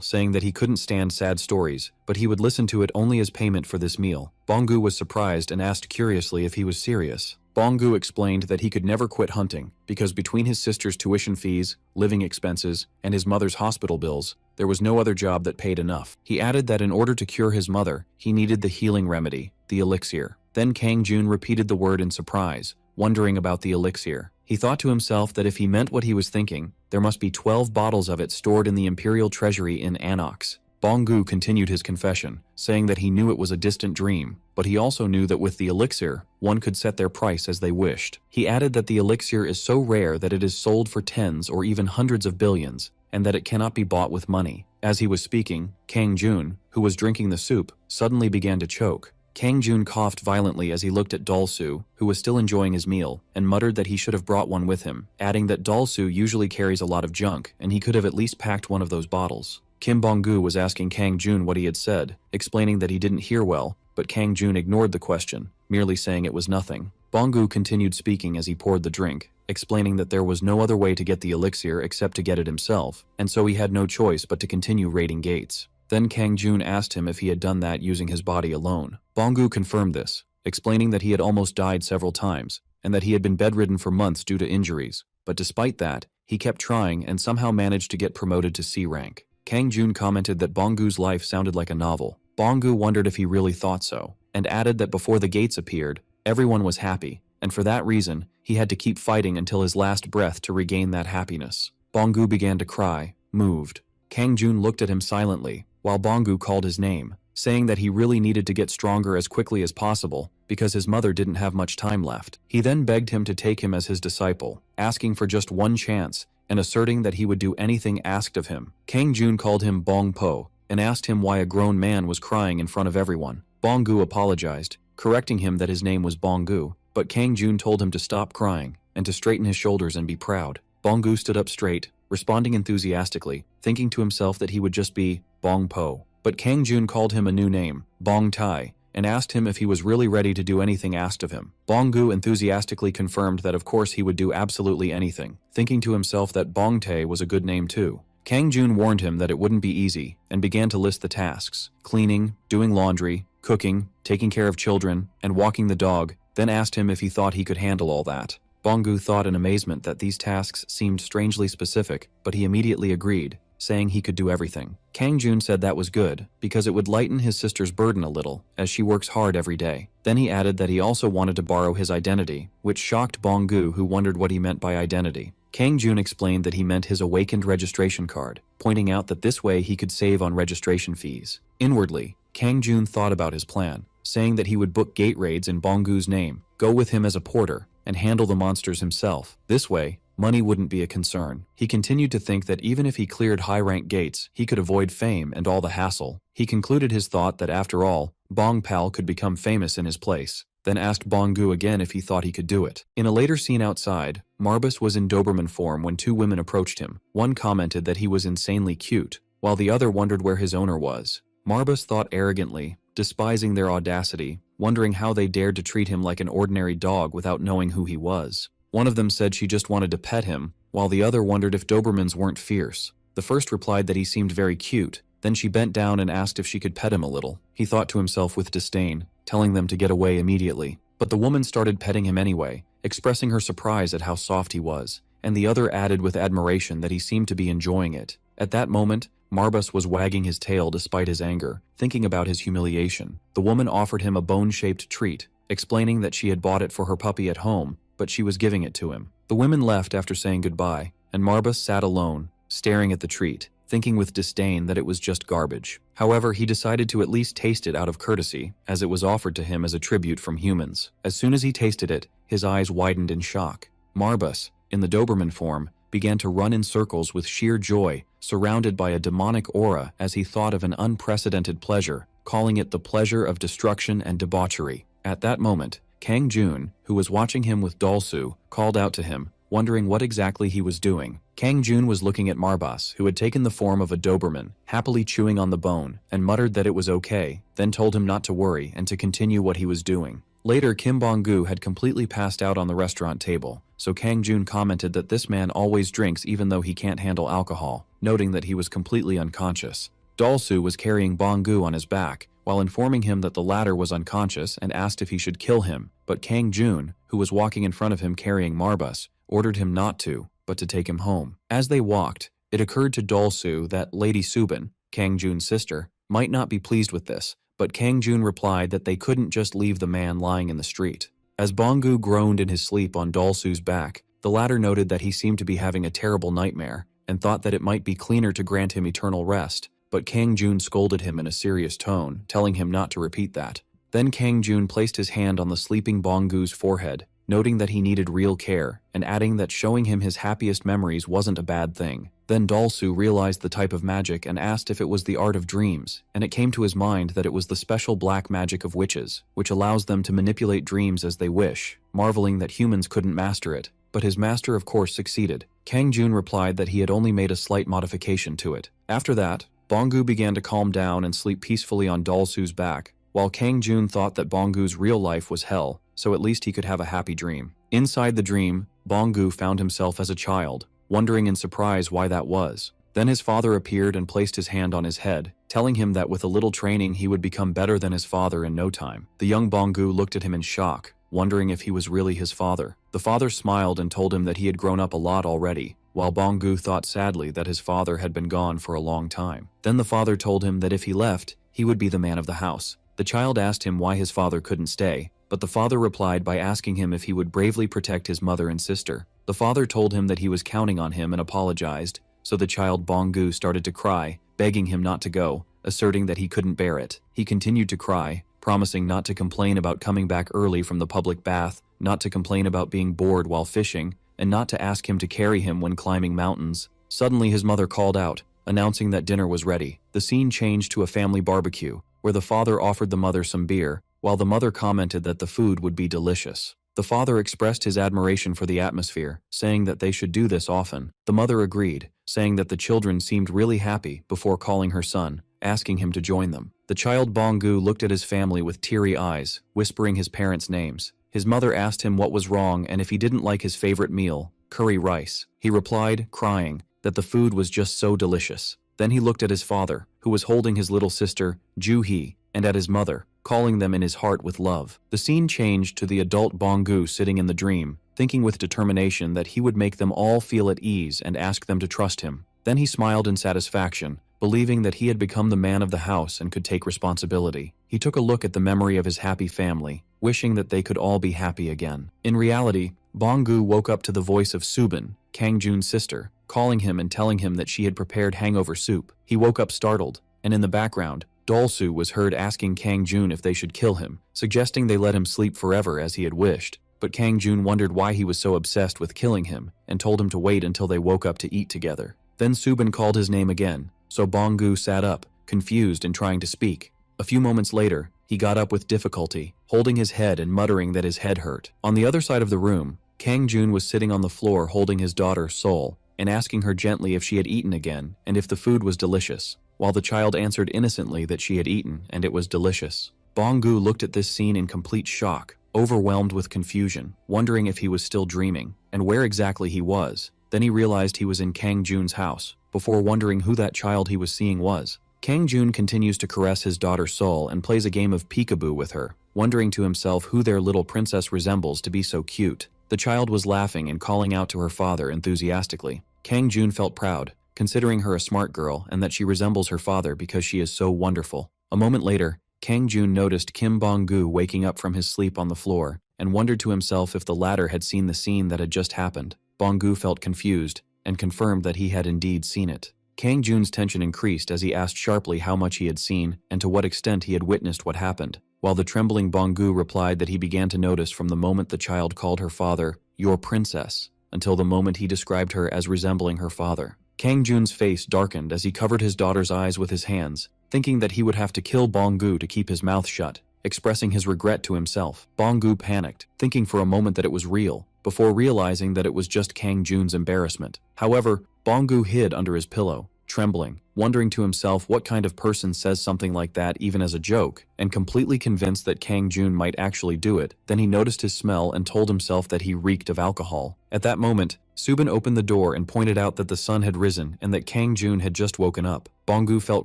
saying that he couldn't stand sad stories, but he would listen to it only as payment for this meal. Bong-gu was surprised and asked curiously if he was serious. Bong-gu explained that he could never quit hunting, because between his sister's tuition fees, living expenses, and his mother's hospital bills, there was no other job that paid enough. He added that in order to cure his mother, he needed the healing remedy, the elixir. Then Kang Jun repeated the word in surprise, wondering about the elixir. He thought to himself that if he meant what he was thinking, there must be 12 bottles of it stored in the imperial treasury in Anox. Bonggu continued his confession, saying that he knew it was a distant dream, but he also knew that with the elixir, one could set their price as they wished. He added that the elixir is so rare that it is sold for tens or even hundreds of billions, and that it cannot be bought with money. As he was speaking, Kang Jun, who was drinking the soup, suddenly began to choke. Kang Jun coughed violently as he looked at Dolsu, who was still enjoying his meal, and muttered that he should have brought one with him, adding that Dolsu usually carries a lot of junk, and he could have at least packed one of those bottles. Kim Bonggu was asking Kang Jun what he had said, explaining that he didn't hear well, but Kang Jun ignored the question, merely saying it was nothing. Bonggu continued speaking as he poured the drink, explaining that there was no other way to get the elixir except to get it himself, and so he had no choice but to continue raiding gates. Then Kang Jun asked him if he had done that using his body alone. Bonggu confirmed this, explaining that he had almost died several times, and that he had been bedridden for months due to injuries, but despite that, he kept trying and somehow managed to get promoted to C rank. Kang Jun commented that Bonggu's life sounded like a novel. Bonggu wondered if he really thought so, and added that before the gates appeared, everyone was happy, and for that reason, he had to keep fighting until his last breath to regain that happiness. Bonggu began to cry, moved. Kang Jun looked at him silently, while Bonggu called his name, saying that he really needed to get stronger as quickly as possible because his mother didn't have much time left. He then begged him to take him as his disciple, asking for just one chance and asserting that he would do anything asked of him. Kang Jun called him Bong Po and asked him why a grown man was crying in front of everyone. Bonggu apologized, correcting him that his name was Bonggu, but Kang Jun told him to stop crying and to straighten his shoulders and be proud. Bonggu stood up straight, responding enthusiastically, thinking to himself that he would just be Bong Po. But Kang Jun called him a new name, Bong Tai, and asked him if he was really ready to do anything asked of him. Bonggu enthusiastically confirmed that of course he would do absolutely anything, thinking to himself that Bong Tai was a good name too. Kang Jun warned him that it wouldn't be easy, and began to list the tasks: cleaning, doing laundry, cooking, taking care of children, and walking the dog, then asked him if he thought he could handle all that. Bonggu thought in amazement that these tasks seemed strangely specific, but he immediately agreed, saying he could do everything. Kang Jun said that was good, because it would lighten his sister's burden a little, as she works hard every day. Then he added that he also wanted to borrow his identity, which shocked Bonggu, who wondered what he meant by identity. Kang Jun explained that he meant his awakened registration card, pointing out that this way he could save on registration fees. Inwardly, Kang Jun thought about his plan, saying that he would book gate raids in Bonggu's name, go with him as a porter, and handle the monsters himself. This way, money wouldn't be a concern. He continued to think that even if he cleared high-rank gates, he could avoid fame and all the hassle. He concluded his thought that after all, Bong Pal could become famous in his place, then asked Bonggu again if he thought he could do it. In a later scene outside, Marbus was in Doberman form when two women approached him. One commented that he was insanely cute, while the other wondered where his owner was. Marbus thought arrogantly, despising their audacity, wondering how they dared to treat him like an ordinary dog without knowing who he was. One of them said she just wanted to pet him, while the other wondered if Dobermans weren't fierce. The first replied that he seemed very cute, then she bent down and asked if she could pet him a little. He thought to himself with disdain, telling them to get away immediately. But the woman started petting him anyway, expressing her surprise at how soft he was, and the other added with admiration that he seemed to be enjoying it. At that moment, Marbus was wagging his tail despite his anger, thinking about his humiliation. The woman offered him a bone-shaped treat, explaining that she had bought it for her puppy at home, but she was giving it to him. The women left after saying goodbye, and Marbus sat alone, staring at the treat, thinking with disdain that it was just garbage. However, he decided to at least taste it out of courtesy, as it was offered to him as a tribute from humans. As soon as he tasted it, his eyes widened in shock. Marbus, in the Doberman form, began to run in circles with sheer joy, surrounded by a demonic aura as he thought of an unprecedented pleasure, calling it the pleasure of destruction and debauchery. At that moment, Kang Jun, who was watching him with Dolsu, called out to him, wondering what exactly he was doing. Kang Jun was looking at Marbus, who had taken the form of a Doberman, happily chewing on the bone, and muttered that it was okay, then told him not to worry and to continue what he was doing. Later, Kim Bong-gu had completely passed out on the restaurant table, so Kang Jun commented that this man always drinks even though he can't handle alcohol, noting that he was completely unconscious. Dolsu was carrying Bong-gu on his back, while informing him that the latter was unconscious and asked if he should kill him, but Kang Jun, who was walking in front of him carrying Marbus, ordered him not to, but to take him home. As they walked, it occurred to Dolsu that Lady Subin, Kang Jun's sister, might not be pleased with this, but Kang Jun replied that they couldn't just leave the man lying in the street. As Bong-gu groaned in his sleep on Dolsu's back, The latter noted that he seemed to be having a terrible nightmare, and thought that it might be cleaner to grant him eternal rest, but Kang Jun scolded him in a serious tone, telling him not to repeat that. Then Kang Jun placed his hand on the sleeping Bonggu's forehead, noting that he needed real care, and adding that showing him his happiest memories wasn't a bad thing. Then Dalsu realized the type of magic and asked if it was the art of dreams, and it came to his mind that it was the special black magic of witches, which allows them to manipulate dreams as they wish, marveling that humans couldn't master it. But his master of course succeeded. Kang Jun replied that he had only made a slight modification to it. After that, Bonggu began to calm down and sleep peacefully on Dalsu's back, while Kang Jun thought that Bonggu's real life was hell, so at least he could have a happy dream. Inside the dream, Bonggu found himself as a child, wondering in surprise why that was. Then his father appeared and placed his hand on his head, telling him that with a little training he would become better than his father in no time. The young Bonggu looked at him in shock, wondering if he was really his father. The father smiled and told him that he had grown up a lot already, while Bonggu thought sadly that his father had been gone for a long time. Then the father told him that if he left, he would be the man of the house. The child asked him why his father couldn't stay, but the father replied by asking him if he would bravely protect his mother and sister. The father told him that he was counting on him and apologized, so the child Bonggu started to cry, begging him not to go, asserting that he couldn't bear it. He continued to cry, promising not to complain about coming back early from the public bath, not to complain about being bored while fishing, and not to ask him to carry him when climbing mountains. Suddenly his mother called out, announcing that dinner was ready. The scene changed to a family barbecue, where the father offered the mother some beer, while the mother commented that the food would be delicious. The father expressed his admiration for the atmosphere, saying that they should do this often. The mother agreed, saying that the children seemed really happy before calling her son, asking him to join them. The child Bonggu looked at his family with teary eyes, whispering his parents' names. His mother asked him what was wrong and if he didn't like his favorite meal, curry rice. He replied, crying, that the food was just so delicious. Then he looked at his father, who was holding his little sister, Ju-hee, and at his mother, calling them in his heart with love. The scene changed to the adult Bonggu sitting in the dream, thinking with determination that he would make them all feel at ease and ask them to trust him. Then he smiled in satisfaction, believing that he had become the man of the house and could take responsibility. He took a look at the memory of his happy family, wishing that they could all be happy again. In reality, Bonggu woke up to the voice of Subin, Kang Jun's sister, calling him and telling him that she had prepared hangover soup. He woke up startled, and in the background, Dalsu was heard asking Kang Jun if they should kill him, suggesting they let him sleep forever as he had wished. But Kang Jun wondered why he was so obsessed with killing him, and told him to wait until they woke up to eat together. Then Subin called his name again, so Bonggu sat up, confused and trying to speak. A few moments later, he got up with difficulty, holding his head and muttering that his head hurt. On the other side of the room, Kang Jun was sitting on the floor holding his daughter Sol, and asking her gently if she had eaten again and if the food was delicious, while the child answered innocently that she had eaten and it was delicious. Bonggu looked at this scene in complete shock, overwhelmed with confusion, wondering if he was still dreaming, and where exactly he was. Then he realized he was in Kang Jun's house, before wondering who that child he was seeing was. Kang Jun continues to caress his daughter Sol and plays a game of peekaboo with her, wondering to himself who their little princess resembles to be so cute. The child was laughing and calling out to her father enthusiastically. Kang Jun felt proud, considering her a smart girl and that she resembles her father because she is so wonderful. A moment later, Kang Jun noticed Kim Bonggu waking up from his sleep on the floor and wondered to himself if the latter had seen the scene that had just happened. Bonggu felt confused and confirmed that he had indeed seen it. Kang Jun's tension increased as he asked sharply how much he had seen and to what extent he had witnessed what happened, while the trembling Bonggu replied that he began to notice from the moment the child called her father, "your princess," until the moment he described her as resembling her father. Kang Jun's face darkened as he covered his daughter's eyes with his hands, thinking that he would have to kill Bonggu to keep his mouth shut, expressing his regret to himself. Bonggu panicked, thinking for a moment that it was real, before realizing that it was just Kang Jun's embarrassment. However, Bonggu hid under his pillow, trembling, wondering to himself what kind of person says something like that even as a joke, and completely convinced that Kang Jun might actually do it. Then he noticed his smell and told himself that he reeked of alcohol. At that moment, Subin opened the door and pointed out that the sun had risen and that Kang Jun had just woken up. Bonggu felt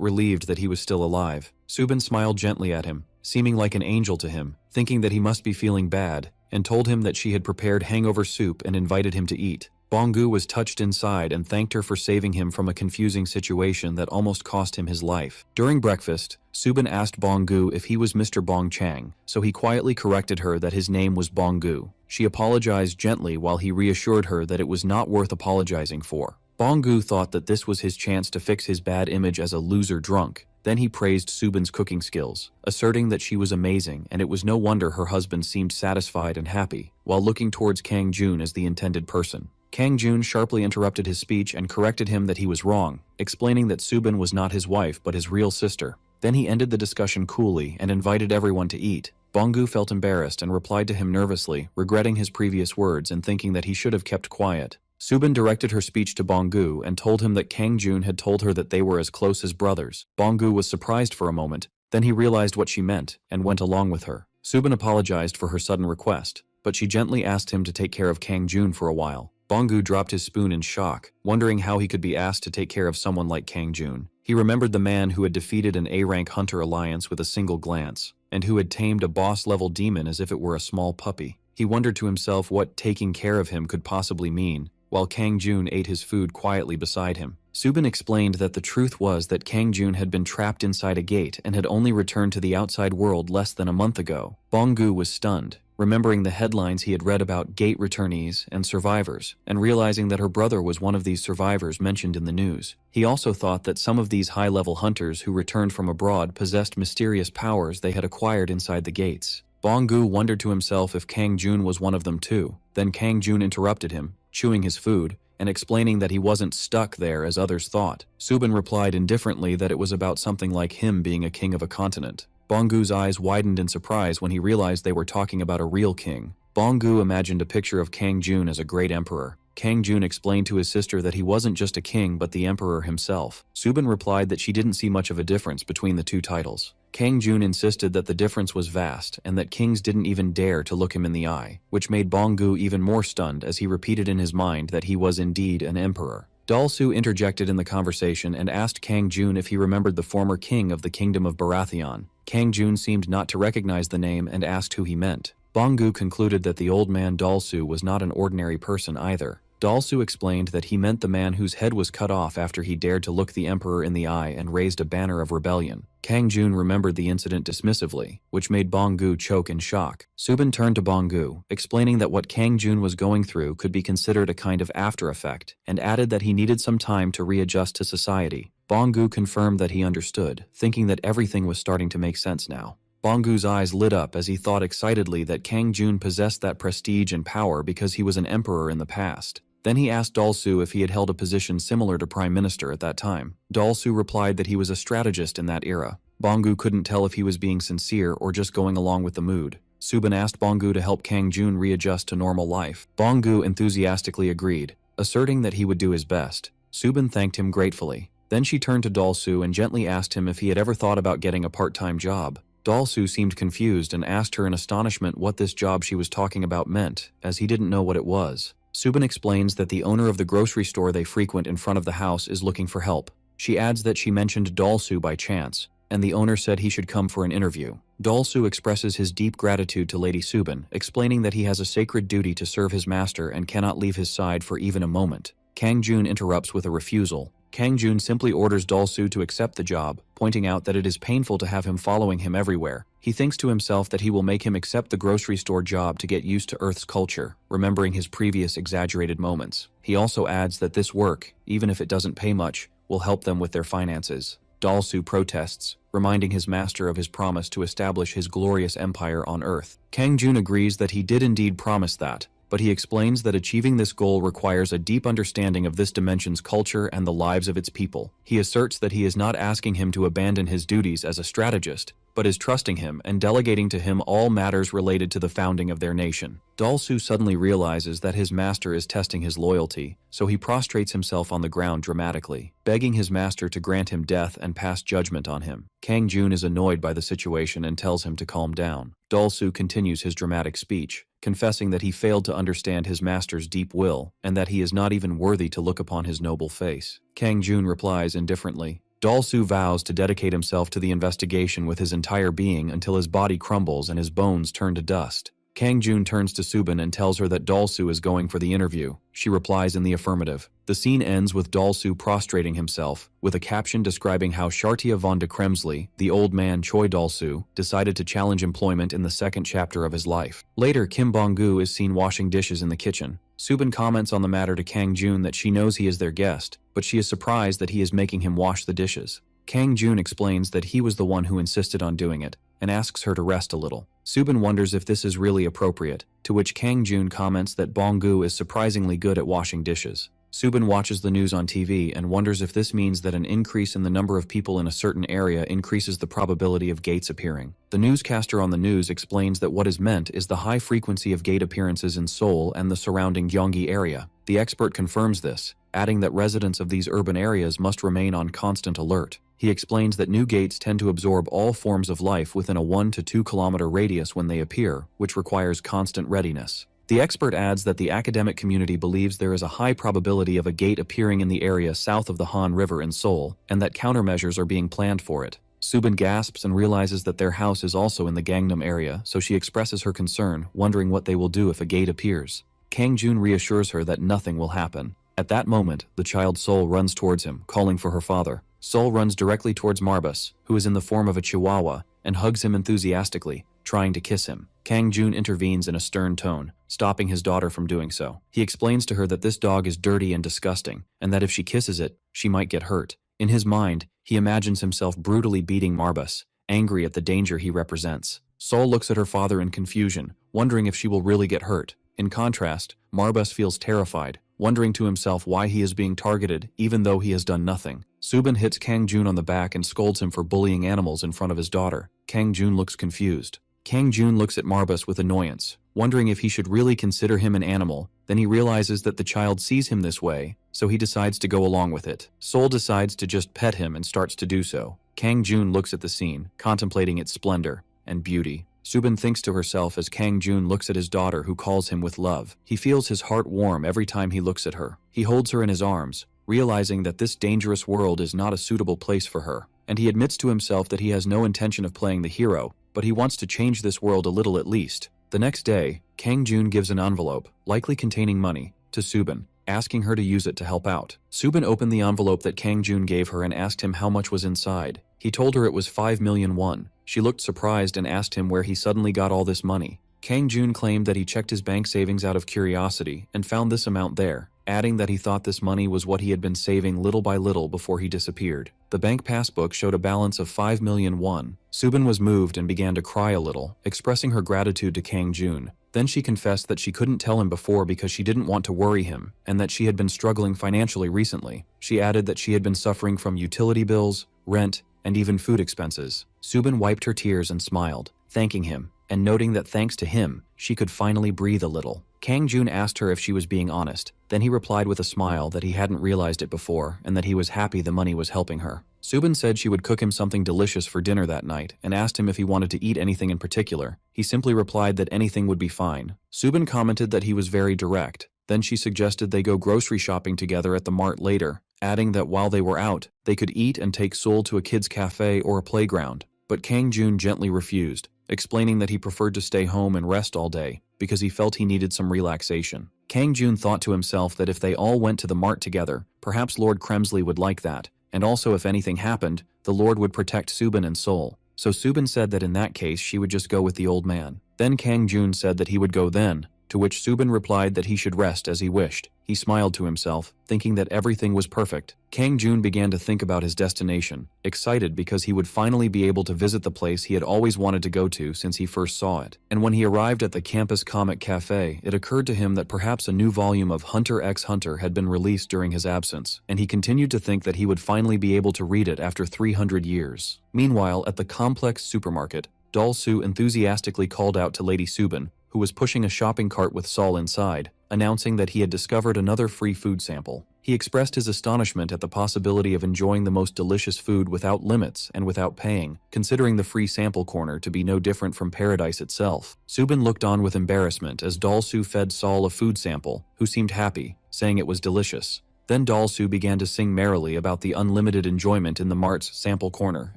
relieved that he was still alive. Subin smiled gently at him, seeming like an angel to him, thinking that he must be feeling bad, and told him that she had prepared hangover soup and invited him to eat. Bonggu was touched inside and thanked her for saving him from a confusing situation that almost cost him his life. During breakfast, Subin asked Bonggu if he was Mr. Bong Chang, so he quietly corrected her that his name was Bonggu. She apologized gently while he reassured her that it was not worth apologizing for. Bonggu thought that this was his chance to fix his bad image as a loser drunk. Then he praised Subin's cooking skills, asserting that she was amazing and it was no wonder her husband seemed satisfied and happy, while looking towards Kang Jun as the intended person. Kang Jun sharply interrupted his speech and corrected him that he was wrong, explaining that Subin was not his wife but his real sister. Then he ended the discussion coolly and invited everyone to eat. Bonggu felt embarrassed and replied to him nervously, regretting his previous words and thinking that he should have kept quiet. Subin directed her speech to Bonggu and told him that Kang Jun had told her that they were as close as brothers. Bonggu was surprised for a moment, then he realized what she meant and went along with her. Subin apologized for her sudden request, but she gently asked him to take care of Kang Jun for a while. Bonggu dropped his spoon in shock, wondering how he could be asked to take care of someone like Kang Jun. He remembered the man who had defeated an A-rank hunter alliance with a single glance, and who had tamed a boss-level demon as if it were a small puppy. He wondered to himself what taking care of him could possibly mean, while Kang Jun ate his food quietly beside him. Subin explained that the truth was that Kang Jun had been trapped inside a gate and had only returned to the outside world less than a month ago. Bonggu was stunned, remembering the headlines he had read about gate returnees and survivors, and realizing that her brother was one of these survivors mentioned in the news. He also thought that some of these high-level hunters who returned from abroad possessed mysterious powers they had acquired inside the gates. Bonggu wondered to himself if Kang Jun was one of them too. Then Kang Jun interrupted him, chewing his food, and explaining that he wasn't stuck there as others thought. Subin replied indifferently that it was about something like him being a king of a continent. Bonggu's eyes widened in surprise when he realized they were talking about a real king. Bonggu imagined a picture of Kang Jun as a great emperor. Kang Jun explained to his sister that he wasn't just a king but the emperor himself. Subin replied that she didn't see much of a difference between the two titles. Kang Jun insisted that the difference was vast and that kings didn't even dare to look him in the eye, which made Bonggu even more stunned as he repeated in his mind that he was indeed an emperor. Dalsu interjected in the conversation and asked Kang Jun if he remembered the former king of the kingdom of Baratheon. Kang Jun seemed not to recognize the name and asked who he meant. Bonggu concluded that the old man Dalsu was not an ordinary person either. Dalsu explained that he meant the man whose head was cut off after he dared to look the emperor in the eye and raised a banner of rebellion. Kang Jun remembered the incident dismissively, which made Bonggu choke in shock. Subin turned to Bonggu, explaining that what Kang Jun was going through could be considered a kind of after effect, and added that he needed some time to readjust to society. Bonggu confirmed that he understood, thinking that everything was starting to make sense now. Bonggu's eyes lit up as he thought excitedly that Kang Jun possessed that prestige and power because he was an emperor in the past. Then he asked Dalsu if he had held a position similar to prime minister at that time. Dalsu replied that he was a strategist in that era. Bonggu couldn't tell if he was being sincere or just going along with the mood. Subin asked Bonggu to help Kang Jun readjust to normal life. Bonggu enthusiastically agreed, asserting that he would do his best. Subin thanked him gratefully. Then she turned to Dalsu and gently asked him if he had ever thought about getting a part-time job. Dalsu seemed confused and asked her in astonishment what this job she was talking about meant, as he didn't know what it was. Subin explains that the owner of the grocery store they frequent in front of the house is looking for help. She adds that she mentioned Dalsu by chance, and the owner said he should come for an interview. Dalsu expresses his deep gratitude to Lady Subin, explaining that he has a sacred duty to serve his master and cannot leave his side for even a moment. Kang Jun interrupts with a refusal. Kang Jun simply orders Dalsu to accept the job, pointing out that it is painful to have him following him everywhere. He thinks to himself that he will make him accept the grocery store job to get used to Earth's culture, remembering his previous exaggerated moments. He also adds that this work, even if it doesn't pay much, will help them with their finances. Dalsu protests, reminding his master of his promise to establish his glorious empire on Earth. Kang Jun agrees that he did indeed promise that, but he explains that achieving this goal requires a deep understanding of this dimension's culture and the lives of its people. He asserts that he is not asking him to abandon his duties as a strategist, but is trusting him and delegating to him all matters related to the founding of their nation. Dalsu suddenly realizes that his master is testing his loyalty, so he prostrates himself on the ground dramatically, begging his master to grant him death and pass judgment on him. Kang Jun is annoyed by the situation and tells him to calm down. Dalsu continues his dramatic speech, confessing that he failed to understand his master's deep will and that he is not even worthy to look upon his noble face. Kang Jun replies indifferently. Dalsu vows to dedicate himself to the investigation with his entire being until his body crumbles and his bones turn to dust. Kang Jun turns to Subin and tells her that Dolsu is going for the interview. She replies in the affirmative. The scene ends with Dolsu prostrating himself, with a caption describing how Shartia von de Kremsley, the old man Choi Dolsu, decided to challenge employment in the second chapter of his life. Later, Kim Bong-gu is seen washing dishes in the kitchen. Subin comments on the matter to Kang Jun that she knows he is their guest, but she is surprised that he is making him wash the dishes. Kang Jun explains that he was the one who insisted on doing it, and asks her to rest a little. Subin wonders if this is really appropriate, to which Kang Jun comments that Bong-gu is surprisingly good at washing dishes. Subin watches the news on TV and wonders if this means that an increase in the number of people in a certain area increases the probability of gates appearing. The newscaster on the news explains that what is meant is the high frequency of gate appearances in Seoul and the surrounding Gyeonggi area. The expert confirms this, adding that residents of these urban areas must remain on constant alert. He explains that new gates tend to absorb all forms of life within a 1 to 2 kilometer radius when they appear, which requires constant readiness. The expert adds that the academic community believes there is a high probability of a gate appearing in the area south of the Han River in Seoul, and that countermeasures are being planned for it. Subin gasps and realizes that their house is also in the Gangnam area, so she expresses her concern, wondering what they will do if a gate appears. Kang Jun reassures her that nothing will happen. At that moment, the child Sol runs towards him, calling for her father. Sol runs directly towards Marbus, who is in the form of a chihuahua, and hugs him enthusiastically, trying to kiss him. Kang Jun intervenes in a stern tone, stopping his daughter from doing so. He explains to her that this dog is dirty and disgusting, and that if she kisses it, she might get hurt. In his mind, he imagines himself brutally beating Marbus, angry at the danger he represents. Sol looks at her father in confusion, wondering if she will really get hurt. In contrast, Marbus feels terrified, wondering to himself why he is being targeted even though he has done nothing. Subin hits Kang Jun on the back and scolds him for bullying animals in front of his daughter. Kang Jun looks confused. Kang Jun looks at Marbus with annoyance, wondering if he should really consider him an animal. Then he realizes that the child sees him this way, so he decides to go along with it. Sol decides to just pet him and starts to do so. Kang Jun looks at the scene, contemplating its splendor and beauty. Subin thinks to herself as Kang Jun looks at his daughter who calls him with love. He feels his heart warm every time he looks at her. He holds her in his arms, realizing that this dangerous world is not a suitable place for her. And he admits to himself that he has no intention of playing the hero, but he wants to change this world a little at least. The next day, Kang Jun gives an envelope, likely containing money, to Subin, asking her to use it to help out. Subin opened the envelope that Kang Jun gave her and asked him how much was inside. He told her it was 5 million won. She looked surprised and asked him where he suddenly got all this money. Kang Jun claimed that he checked his bank savings out of curiosity and found this amount there, adding that he thought this money was what he had been saving little by little before he disappeared. The bank passbook showed a balance of 5 million won. Subin was moved and began to cry a little, expressing her gratitude to Kang Jun. Then she confessed that she couldn't tell him before because she didn't want to worry him, and that she had been struggling financially recently. She added that she had been suffering from utility bills, rent, and even food expenses. Subin wiped her tears and smiled, thanking him, and noting that thanks to him, she could finally breathe a little. Kang Jun asked her if she was being honest. Then he replied with a smile that he hadn't realized it before and that he was happy the money was helping her. Subin said she would cook him something delicious for dinner that night and asked him if he wanted to eat anything in particular. He simply replied that anything would be fine. Subin commented that he was very direct. Then she suggested they go grocery shopping together at the mart later, adding that while they were out, they could eat and take Seoul to a kids' cafe or a playground. But Kang Jun gently refused, explaining that he preferred to stay home and rest all day because he felt he needed some relaxation. Kang Jun thought to himself that if they all went to the mart together, perhaps Lord Kremsley would like that, and also if anything happened, the Lord would protect Subin and Seoul. So Subin said that in that case she would just go with the old man. Then Kang Jun said that he would go then, to which Subin replied that he should rest as he wished. He smiled to himself, thinking that everything was perfect. Kang Jun began to think about his destination, excited because he would finally be able to visit the place he had always wanted to go to since he first saw it. And when he arrived at the campus comic cafe, it occurred to him that perhaps a new volume of Hunter x Hunter had been released during his absence, and he continued to think that he would finally be able to read it after 300 years. Meanwhile, at the complex supermarket, Dolsu enthusiastically called out to Lady Subin, who was pushing a shopping cart with Sol inside, announcing that he had discovered another free food sample. He expressed his astonishment at the possibility of enjoying the most delicious food without limits and without paying, considering the free sample corner to be no different from paradise itself. Subin looked on with embarrassment as Dolsu fed Sol a food sample, who seemed happy, saying it was delicious. Then Dolsu began to sing merrily about the unlimited enjoyment in the mart's sample corner,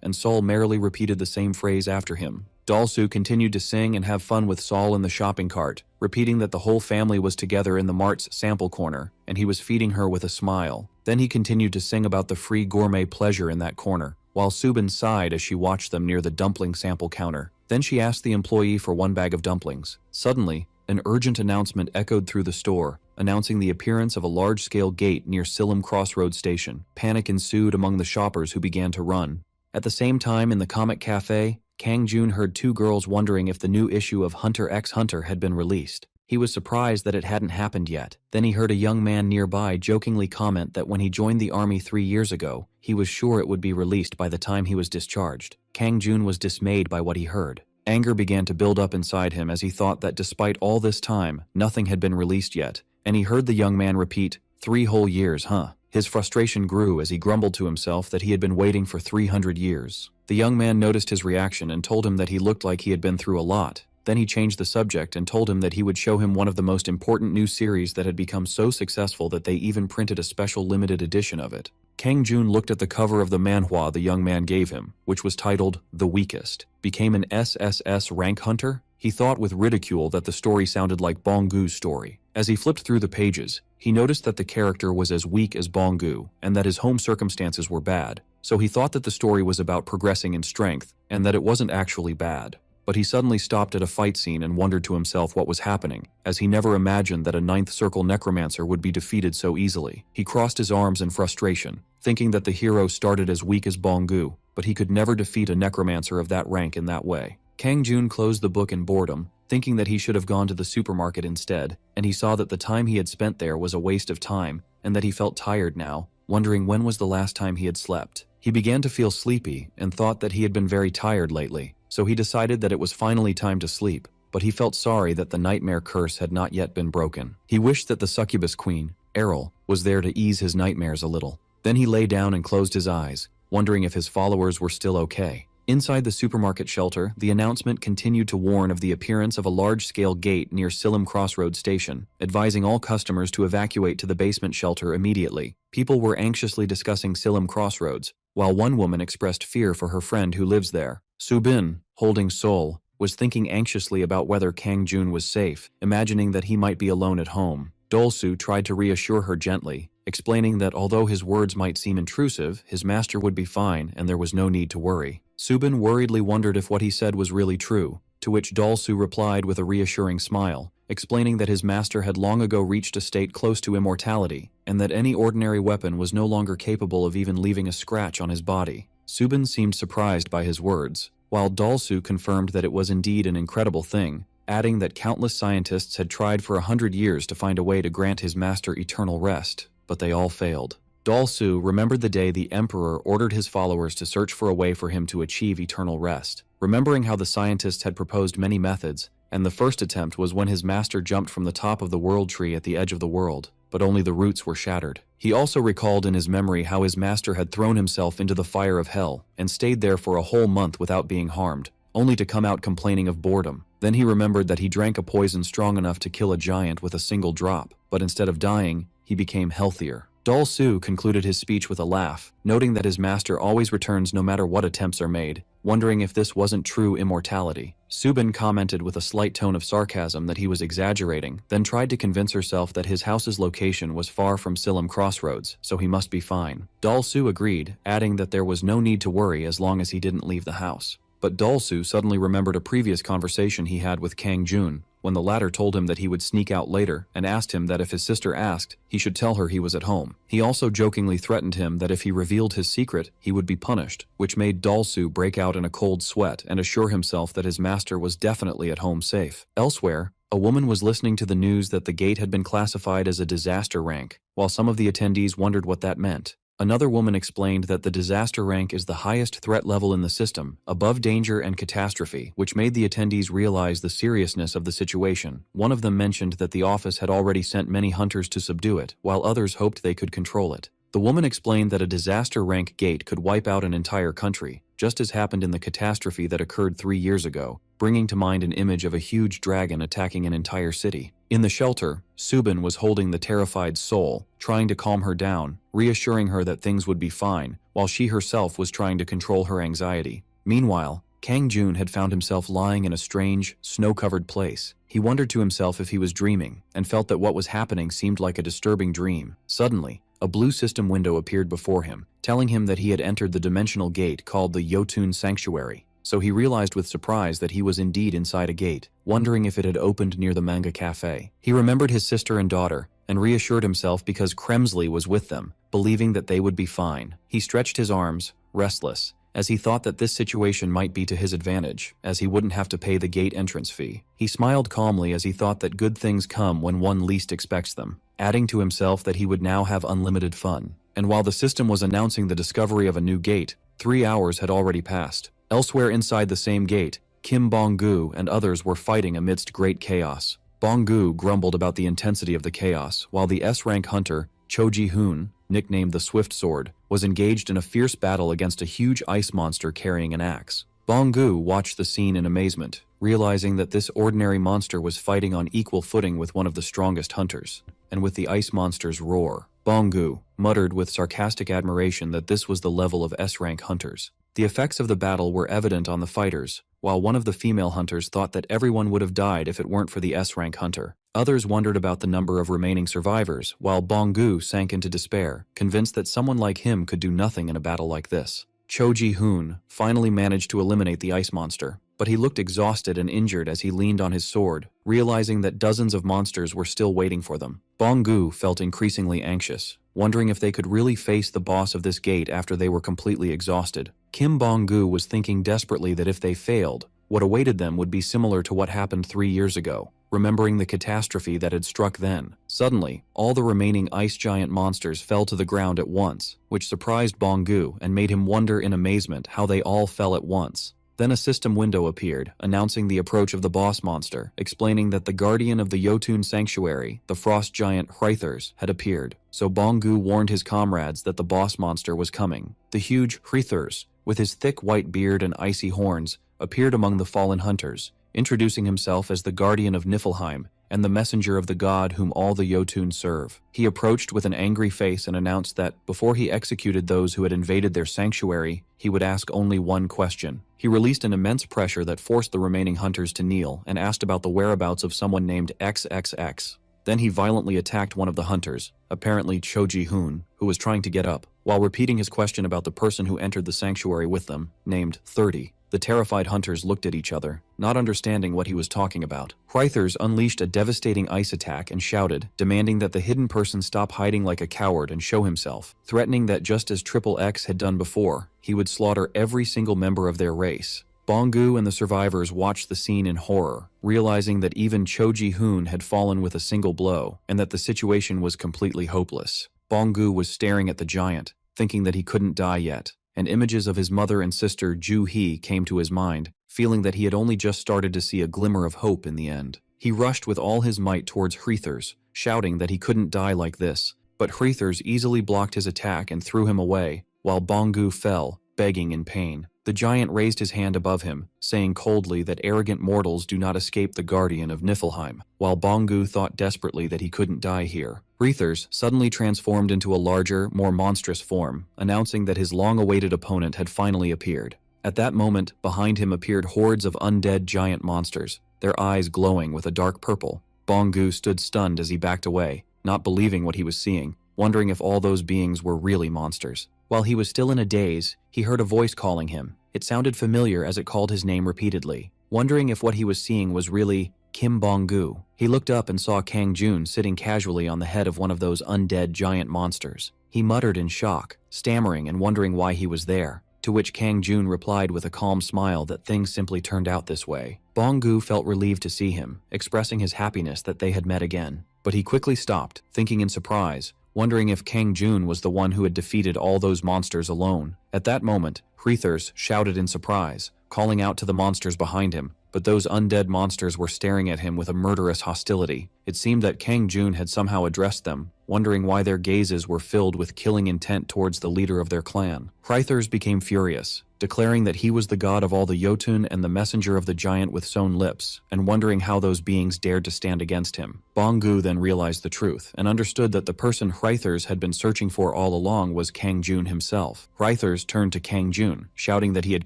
and Sol merrily repeated the same phrase after him. Dalsu continued to sing and have fun with Saul in the shopping cart, repeating that the whole family was together in the mart's sample corner, and he was feeding her with a smile. Then he continued to sing about the free gourmet pleasure in that corner, while Subin sighed as she watched them near the dumpling sample counter. Then she asked the employee for 1 bag of dumplings. Suddenly, an urgent announcement echoed through the store, announcing the appearance of a large-scale gate near Sillam Crossroads Station. Panic ensued among the shoppers who began to run. At the same time, in the comic cafe, Kang Jun heard 2 girls wondering if the new issue of Hunter x Hunter had been released. He was surprised that it hadn't happened yet. Then he heard a young man nearby jokingly comment that when he joined the army 3 years ago, he was sure it would be released by the time he was discharged. Kang Jun was dismayed by what he heard. Anger began to build up inside him as he thought that despite all this time, nothing had been released yet, and he heard the young man repeat, 3 whole years, huh? His frustration grew as he grumbled to himself that he had been waiting for 300 years. The young man noticed his reaction and told him that he looked like he had been through a lot. Then he changed the subject and told him that he would show him one of the most important new series that had become so successful that they even printed a special limited edition of it. Kang Jun looked at the cover of the manhwa the young man gave him, which was titled The Weakest. Became an SSS rank hunter? He thought with ridicule that the story sounded like Bonggu's story. As he flipped through the pages, he noticed that the character was as weak as Bonggu and that his home circumstances were bad, so he thought that the story was about progressing in strength and that it wasn't actually bad. But he suddenly stopped at a fight scene and wondered to himself what was happening, as he never imagined that a 9th Circle necromancer would be defeated so easily. He crossed his arms in frustration, thinking that the hero started as weak as Bonggu, but he could never defeat a necromancer of that rank in that way. Kang Jun closed the book in boredom, thinking that he should have gone to the supermarket instead, and he saw that the time he had spent there was a waste of time, and that he felt tired now, wondering when was the last time he had slept. He began to feel sleepy and thought that he had been very tired lately, so he decided that it was finally time to sleep, but he felt sorry that the nightmare curse had not yet been broken. He wished that the succubus queen, Errol, was there to ease his nightmares a little. Then he lay down and closed his eyes, wondering if his followers were still okay. Inside the supermarket shelter, the announcement continued to warn of the appearance of a large-scale gate near Sillam Crossroads Station, advising all customers to evacuate to the basement shelter immediately. People were anxiously discussing Sillam Crossroads, while one woman expressed fear for her friend who lives there. Subin, holding Sol, was thinking anxiously about whether Kang Jun was safe, imagining that he might be alone at home. Dolsu tried to reassure her gently, explaining that although his words might seem intrusive, his master would be fine and there was no need to worry. Subin worriedly wondered if what he said was really true, to which Dolsu replied with a reassuring smile, explaining that his master had long ago reached a state close to immortality, and that any ordinary weapon was no longer capable of even leaving a scratch on his body. Subin seemed surprised by his words, while Dolsu confirmed that it was indeed an incredible thing, adding that countless scientists had tried for 100 years to find a way to grant his master eternal rest, but they all failed. Dolsu remembered the day the emperor ordered his followers to search for a way for him to achieve eternal rest, remembering how the scientists had proposed many methods, and the first attempt was when his master jumped from the top of the world tree at the edge of the world, but only the roots were shattered. He also recalled in his memory how his master had thrown himself into the fire of hell and stayed there for a whole month without being harmed, only to come out complaining of boredom. Then he remembered that he drank a poison strong enough to kill a giant with a single drop, but instead of dying, he became healthier. Dolsu concluded his speech with a laugh, noting that his master always returns no matter what attempts are made, wondering if this wasn't true immortality. Subin commented with a slight tone of sarcasm that he was exaggerating, then tried to convince herself that his house's location was far from Sillam Crossroads, so he must be fine. Dolsu agreed, adding that there was no need to worry as long as he didn't leave the house. But Dolsu suddenly remembered a previous conversation he had with Kang Jun, when the latter told him that he would sneak out later and asked him that if his sister asked, he should tell her he was at home. He also jokingly threatened him that if he revealed his secret, he would be punished, which made Dolsu break out in a cold sweat and assure himself that his master was definitely at home safe. Elsewhere, a woman was listening to the news that the gate had been classified as a disaster rank, while some of the attendees wondered what that meant. Another woman explained that the disaster rank is the highest threat level in the system, above danger and catastrophe, which made the attendees realize the seriousness of the situation. One of them mentioned that the office had already sent many hunters to subdue it, while others hoped they could control it. The woman explained that a disaster rank gate could wipe out an entire country, just as happened in the catastrophe that occurred 3 years ago, bringing to mind an image of a huge dragon attacking an entire city. In the shelter, Subin was holding the terrified Soul, trying to calm her down, reassuring her that things would be fine, while she herself was trying to control her anxiety. Meanwhile, Kang Jun had found himself lying in a strange, snow-covered place. He wondered to himself if he was dreaming, and felt that what was happening seemed like a disturbing dream. Suddenly, a blue system window appeared before him, telling him that he had entered the dimensional gate called the Yotun Sanctuary. So he realized with surprise that he was indeed inside a gate, wondering if it had opened near the manga cafe. He remembered his sister and daughter, and reassured himself because Kremsley was with them, believing that they would be fine. He stretched his arms, restless, as he thought that this situation might be to his advantage, as he wouldn't have to pay the gate entrance fee. He smiled calmly as he thought that good things come when one least expects them, adding to himself that he would now have unlimited fun. And while the system was announcing the discovery of a new gate, 3 hours had already passed. Elsewhere inside the same gate, Kim Bong-gu and others were fighting amidst great chaos. Bong-gu grumbled about the intensity of the chaos, while the S-rank hunter, Cho Ji-hoon, nicknamed the Swift Sword, was engaged in a fierce battle against a huge ice monster carrying an axe. Bong-gu watched the scene in amazement, realizing that this ordinary monster was fighting on equal footing with one of the strongest hunters, and with the ice monster's roar. Bong-gu muttered with sarcastic admiration that this was the level of S-rank hunters. The effects of the battle were evident on the fighters, while one of the female hunters thought that everyone would have died if it weren't for the S-rank hunter. Others wondered about the number of remaining survivors, while Bong-gu sank into despair, convinced that someone like him could do nothing in a battle like this. Cho Ji-hoon finally managed to eliminate the ice monster, but he looked exhausted and injured as he leaned on his sword, realizing that dozens of monsters were still waiting for them. Bong-gu felt increasingly anxious, wondering if they could really face the boss of this gate after they were completely exhausted. Kim Bong-gu was thinking desperately that if they failed, what awaited them would be similar to what happened 3 years ago, remembering the catastrophe that had struck then. Suddenly, all the remaining ice giant monsters fell to the ground at once, which surprised Bong-gu and made him wonder in amazement how they all fell at once. Then a system window appeared, announcing the approach of the boss monster, explaining that the guardian of the Yotun Sanctuary, the frost giant Hrithers, had appeared. So Bong-gu warned his comrades that the boss monster was coming. The huge Hrithers, with his thick white beard and icy horns, appeared among the fallen hunters, introducing himself as the guardian of Niflheim and the messenger of the god whom all the Jotun serve. He approached with an angry face and announced that, before he executed those who had invaded their sanctuary, he would ask only one question. He released an immense pressure that forced the remaining hunters to kneel and asked about the whereabouts of someone named XXX. Then he violently attacked one of the hunters, apparently Cho Ji-hoon, who was trying to get up, while repeating his question about the person who entered the sanctuary with them, named 30. The terrified hunters looked at each other, not understanding what he was talking about. Hrithers unleashed a devastating ice attack and shouted, demanding that the hidden person stop hiding like a coward and show himself, threatening that just as Triple X had done before, he would slaughter every single member of their race. Bong-gu and the survivors watched the scene in horror, realizing that even Cho Ji-hoon had fallen with a single blow, and that the situation was completely hopeless. Bong-gu was staring at the giant, thinking that he couldn't die yet, and images of his mother and sister Ju-hee came to his mind, feeling that he had only just started to see a glimmer of hope in the end. He rushed with all his might towards Hrithers, shouting that he couldn't die like this, but Hrithers easily blocked his attack and threw him away, while Bong-gu fell, begging in pain. The giant raised his hand above him, saying coldly that arrogant mortals do not escape the guardian of Niflheim, while Bong-gu thought desperately that he couldn't die here. Hrithers suddenly transformed into a larger, more monstrous form, announcing that his long-awaited opponent had finally appeared. At that moment, behind him appeared hordes of undead giant monsters, their eyes glowing with a dark purple. Bong-gu stood stunned as he backed away, not believing what he was seeing, wondering if all those beings were really monsters. While he was still in a daze, he heard a voice calling him. It sounded familiar as it called his name repeatedly. Wondering if what he was seeing was really Kim Bong-gu, he looked up and saw Kang Jun sitting casually on the head of one of those undead giant monsters. He muttered in shock, stammering and wondering why he was there, to which Kang Jun replied with a calm smile that things simply turned out this way. Bong-gu felt relieved to see him, expressing his happiness that they had met again. But he quickly stopped, thinking in surprise, wondering if Kang Jun was the one who had defeated all those monsters alone. At that moment, Hrithers shouted in surprise, calling out to the monsters behind him, but those undead monsters were staring at him with a murderous hostility. It seemed that Kang Jun had somehow addressed them, wondering why their gazes were filled with killing intent towards the leader of their clan. Hrythurs became furious, declaring that he was the god of all the Jotun and the messenger of the giant with sewn lips, and wondering how those beings dared to stand against him. Bong-gu then realized the truth, and understood that the person Hrythurs had been searching for all along was Kang Jun himself. Hrythurs turned to Kang Jun, shouting that he had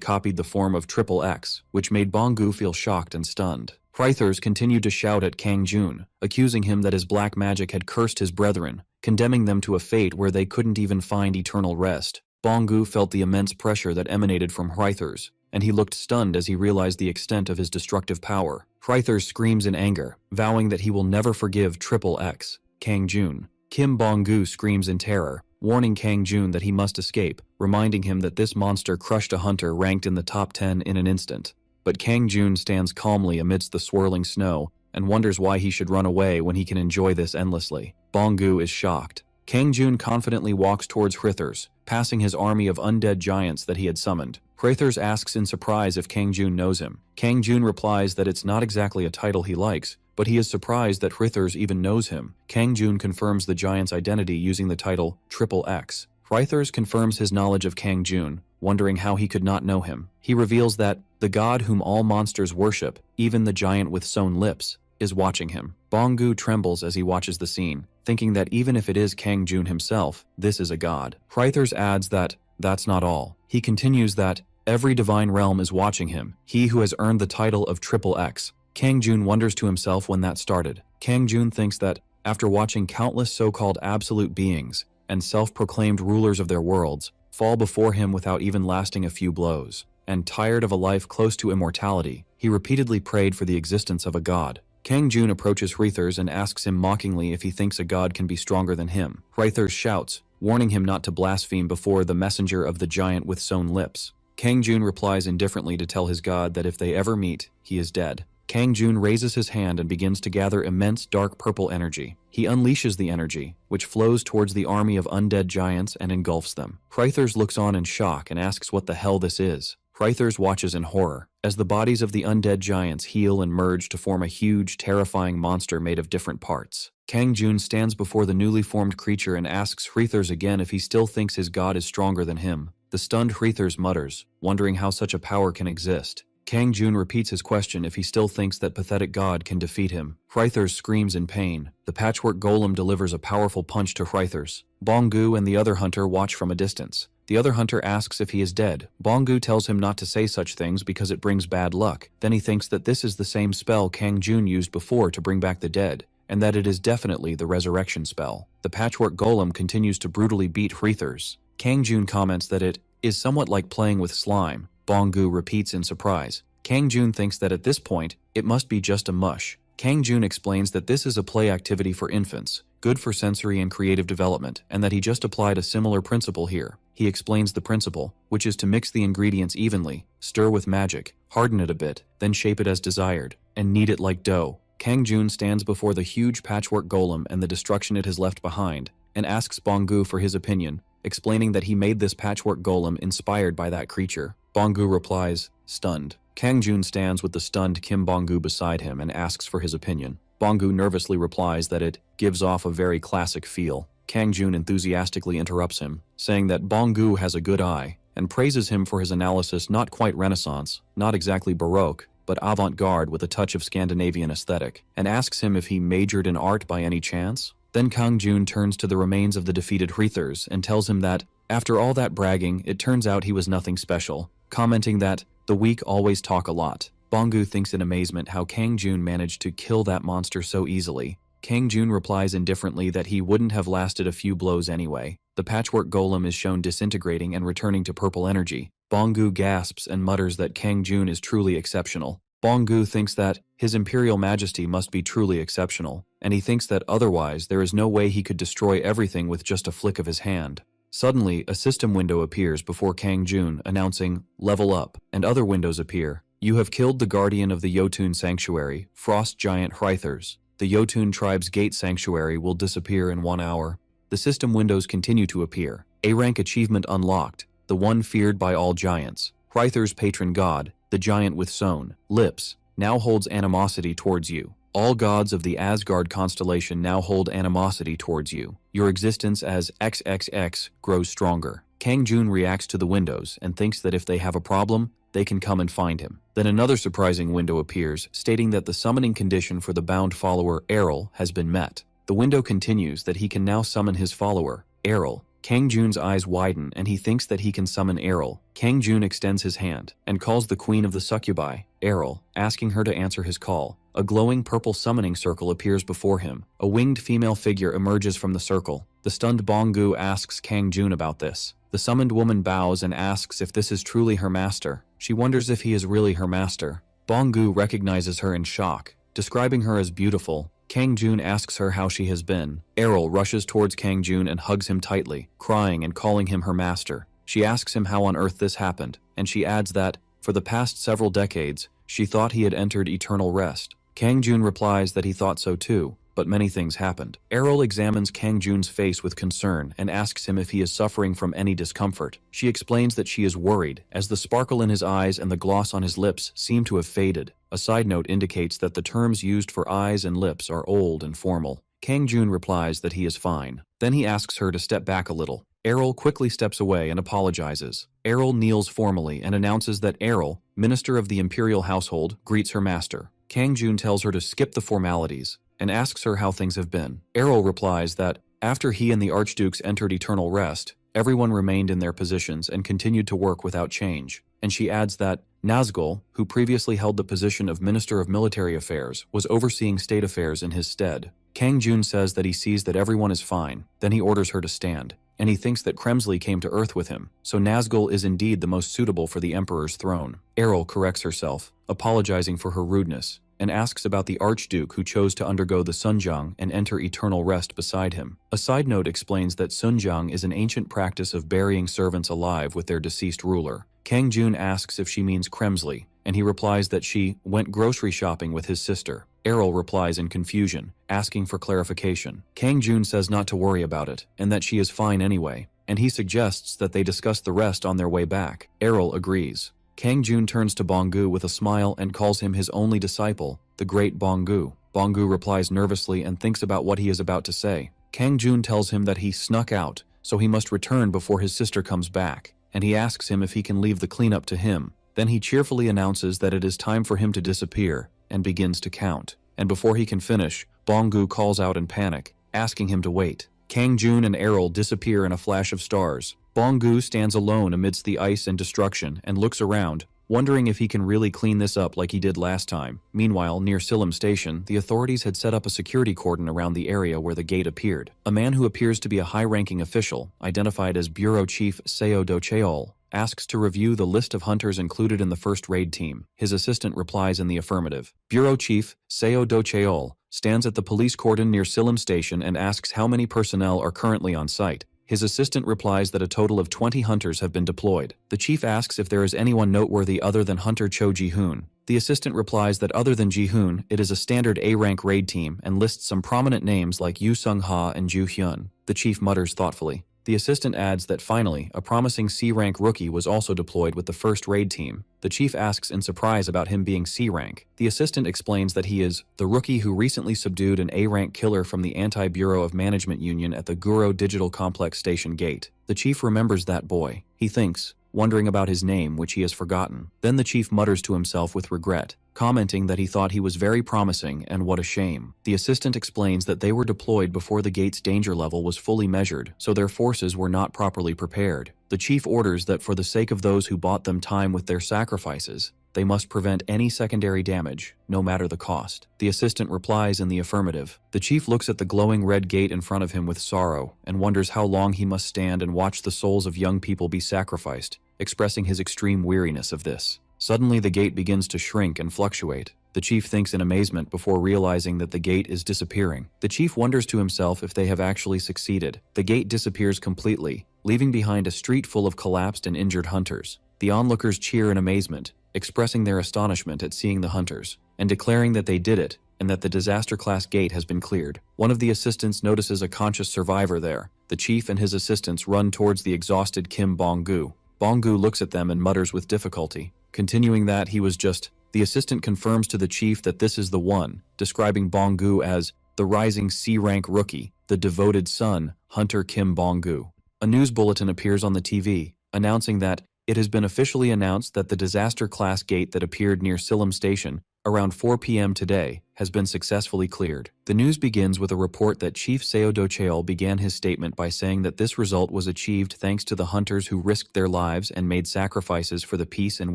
copied the form of Triple X, which made Bong-gu feel shocked and stunned. Hrythurs continued to shout at Kang Jun, accusing him that his black magic had cursed his brethren, condemning them to a fate where they couldn't even find eternal rest. Bong-gu felt the immense pressure that emanated from Hrythurs, and he looked stunned as he realized the extent of his destructive power. Hrythurs screams in anger, vowing that he will never forgive Triple X, Kang Jun. Kim Bong-gu screams in terror, warning Kang Jun that he must escape, reminding him that this monster crushed a hunter ranked in the top 10 in an instant. But Kang Jun stands calmly amidst the swirling snow and wonders why he should run away when he can enjoy this endlessly. Bong-gu is shocked. Kang Jun confidently walks towards Hrythurs, passing his army of undead giants that he had summoned. Hrythurs asks in surprise if Kang Jun knows him. Kang Jun replies that it's not exactly a title he likes, but he is surprised that Hrythurs even knows him. Kang Jun confirms the giant's identity using the title Triple X. Hrythurs confirms his knowledge of Kang Jun, wondering how he could not know him. He reveals that the god whom all monsters worship, even the giant with sewn lips, is watching him. Bong-gu trembles as he watches the scene, thinking that even if it is Kang Jun himself, this is a god. Hrythurs adds that that's not all. He continues that every divine realm is watching him, he who has earned the title of Triple X. Kang Jun wonders to himself when that started. Kang Jun thinks that after watching countless so-called absolute beings and self-proclaimed rulers of their worlds fall before him without even lasting a few blows, and tired of a life close to immortality, he repeatedly prayed for the existence of a god. Kang Jun approaches Hrythurs and asks him mockingly if he thinks a god can be stronger than him. Hrythurs shouts, warning him not to blaspheme before the messenger of the giant with sewn lips. Kang Jun replies indifferently to tell his god that if they ever meet, he is dead. Kang Jun raises his hand and begins to gather immense dark purple energy. He unleashes the energy, which flows towards the army of undead giants and engulfs them. Hrythurs looks on in shock and asks what the hell this is. Hrythurs watches in horror, as the bodies of the undead giants heal and merge to form a huge, terrifying monster made of different parts. Kang Jun stands before the newly formed creature and asks Hrythurs again if he still thinks his god is stronger than him. The stunned Hrythurs mutters, wondering how such a power can exist. Kang Jun repeats his question if he still thinks that pathetic god can defeat him. Hrythurs screams in pain. The patchwork golem delivers a powerful punch to Hrythurs. Bong-gu and the other hunter watch from a distance. The other hunter asks if he is dead. Bong-gu tells him not to say such things because it brings bad luck. Then he thinks that this is the same spell Kang Jun used before to bring back the dead, and that it is definitely the resurrection spell. The patchwork golem continues to brutally beat Hrythurs. Kang Jun comments that it is somewhat like playing with slime. Bong-gu repeats in surprise. Kang Jun thinks that at this point, it must be just a mush. Kang Jun explains that this is a play activity for infants, good for sensory and creative development, and that he just applied a similar principle here. He explains the principle, which is to mix the ingredients evenly, stir with magic, harden it a bit, then shape it as desired, and knead it like dough. Kang Jun stands before the huge patchwork golem and the destruction it has left behind, and asks Bong-gu for his opinion, explaining that he made this patchwork golem inspired by that creature. Bong-gu replies, stunned. Kang Jun stands with the stunned Kim Bong-gu beside him and asks for his opinion. Bong-gu nervously replies that it gives off a very classic feel. Kang Jun enthusiastically interrupts him, saying that Bong-gu has a good eye, and praises him for his analysis not quite Renaissance, not exactly Baroque, but avant-garde with a touch of Scandinavian aesthetic, and asks him if he majored in art by any chance. Then Kang Jun turns to the remains of the defeated Hrythurs and tells him that, after all that bragging, it turns out he was nothing special, commenting that the weak always talk a lot. Bong-gu thinks in amazement how Kang Jun managed to kill that monster so easily. Kang Jun replies indifferently that he wouldn't have lasted a few blows anyway. The patchwork golem is shown disintegrating and returning to purple energy. Bong-gu gasps and mutters that Kang Jun is truly exceptional. Bong-gu thinks that his Imperial Majesty must be truly exceptional, and he thinks that otherwise there is no way he could destroy everything with just a flick of his hand. Suddenly, a system window appears before Kang Jun, announcing, "Level up," and other windows appear. You have killed the guardian of the Jotun Sanctuary, Frost Giant Hrythurs. The Jotun tribe's gate sanctuary will disappear in 1 hour. The system windows continue to appear. A-rank achievement unlocked, the one feared by all giants. Hrythurs' patron god, the giant with sewn lips. now holds animosity towards you. All gods of the Asgard constellation now hold animosity towards you. Your existence as XXX grows stronger. Kang Jun reacts to the windows and thinks that if they have a problem, they can come and find him. Then another surprising window appears, stating that the summoning condition for the bound follower, Errol, has been met. The window continues that he can now summon his follower, Errol. Kang Jun's eyes widen and he thinks that he can summon Errol. Kang Jun extends his hand and calls the queen of the succubi, Errol, asking her to answer his call. A glowing purple summoning circle appears before him. A winged female figure emerges from the circle. The stunned Bonggu asks Kang Jun about this. The summoned woman bows and asks if this is truly her master. She wonders if he is really her master. Bonggu recognizes her in shock, describing her as beautiful. Kang Jun asks her how she has been. Errol rushes towards Kang Jun and hugs him tightly, crying and calling him her master. She asks him how on earth this happened, and she adds that, for the past several decades, she thought he had entered eternal rest. Kang Jun replies that he thought so too, but many things happened. Errol examines Kang Jun's face with concern and asks him if he is suffering from any discomfort. She explains that she is worried, as the sparkle in his eyes and the gloss on his lips seem to have faded. A side note indicates that the terms used for eyes and lips are old and formal. Kang Jun replies that he is fine. Then he asks her to step back a little. Errol quickly steps away and apologizes. Errol kneels formally and announces that Errol, minister of the imperial household, greets her master. Kang Jun tells her to skip the formalities and asks her how things have been. Errol replies that, after he and the archdukes entered eternal rest, everyone remained in their positions and continued to work without change. And she adds that Nazgul, who previously held the position of Minister of Military Affairs, was overseeing state affairs in his stead. Kang Jun says that he sees that everyone is fine, then he orders her to stand, and he thinks that Kremsley came to Earth with him, so Nazgul is indeed the most suitable for the Emperor's throne. Errol corrects herself, apologizing for her rudeness, and asks about the Archduke who chose to undergo the Sunjang and enter eternal rest beside him. A side note explains that Sunjang is an ancient practice of burying servants alive with their deceased ruler. Kang Jun asks if she means Kremsley, and he replies that she went grocery shopping with his sister. Errol replies in confusion, asking for clarification. Kang Jun says not to worry about it, and that she is fine anyway, and he suggests that they discuss the rest on their way back. Errol agrees. Kang Jun turns to Bonggu with a smile and calls him his only disciple, the great Bonggu. Bonggu replies nervously and thinks about what he is about to say. Kang Jun tells him that he snuck out, so he must return before his sister comes back, and he asks him if he can leave the cleanup to him. Then he cheerfully announces that it is time for him to disappear, and begins to count. And before he can finish, Bonggu calls out in panic, asking him to wait. Kang Jun and Errol disappear in a flash of stars. Bonggu stands alone amidst the ice and destruction and looks around, wondering if he can really clean this up like he did last time. Meanwhile, near Silum Station, the authorities had set up a security cordon around the area where the gate appeared. A man who appears to be a high-ranking official, identified as Bureau Chief Seo Do-cheol, asks to review the list of hunters included in the first raid team. His assistant replies in the affirmative. Bureau Chief Seo Do-cheol stands at the police cordon near Silum Station and asks how many personnel are currently on site. His assistant replies that a total of 20 hunters have been deployed. The chief asks if there is anyone noteworthy other than Hunter Cho Ji-hoon. The assistant replies that other than Ji-hoon, it is a standard A-rank raid team and lists some prominent names like Yu Sung-ha and Ju Hyun. The chief mutters thoughtfully. The assistant adds that finally, a promising C-rank rookie was also deployed with the first raid team. The chief asks in surprise about him being C-rank. The assistant explains that he is the rookie who recently subdued an A-rank killer from the Anti-Bureau of Management Union at the Guro Digital Complex Station Gate. The chief remembers that boy. He thinks, wondering about his name, which he has forgotten. Then the chief mutters to himself with regret, commenting that he thought he was very promising and what a shame. The assistant explains that they were deployed before the gate's danger level was fully measured, so their forces were not properly prepared. The chief orders that for the sake of those who bought them time with their sacrifices, they must prevent any secondary damage, no matter the cost. The assistant replies in the affirmative. The chief looks at the glowing red gate in front of him with sorrow and wonders how long he must stand and watch the souls of young people be sacrificed, expressing his extreme weariness of this. Suddenly the gate begins to shrink and fluctuate. The chief thinks in amazement before realizing that the gate is disappearing. The chief wonders to himself if they have actually succeeded. The gate disappears completely, leaving behind a street full of collapsed and injured hunters. The onlookers cheer in amazement, expressing their astonishment at seeing the hunters, and declaring that they did it, and that the disaster-class gate has been cleared. One of the assistants notices a conscious survivor there. The chief and his assistants run towards the exhausted Kim Bong-gu. Bonggu looks at them and mutters with difficulty, continuing that he was just. The assistant confirms to the chief that this is the one, describing Bonggu as the rising C-rank rookie, the devoted son, Hunter Kim Bonggu. A news bulletin appears on the TV, announcing that it has been officially announced that the disaster class gate that appeared near Silom Station around 4 p.m. today has been successfully cleared. The news begins with a report that Chief Seo Do-cheol began his statement by saying that this result was achieved thanks to the hunters who risked their lives and made sacrifices for the peace and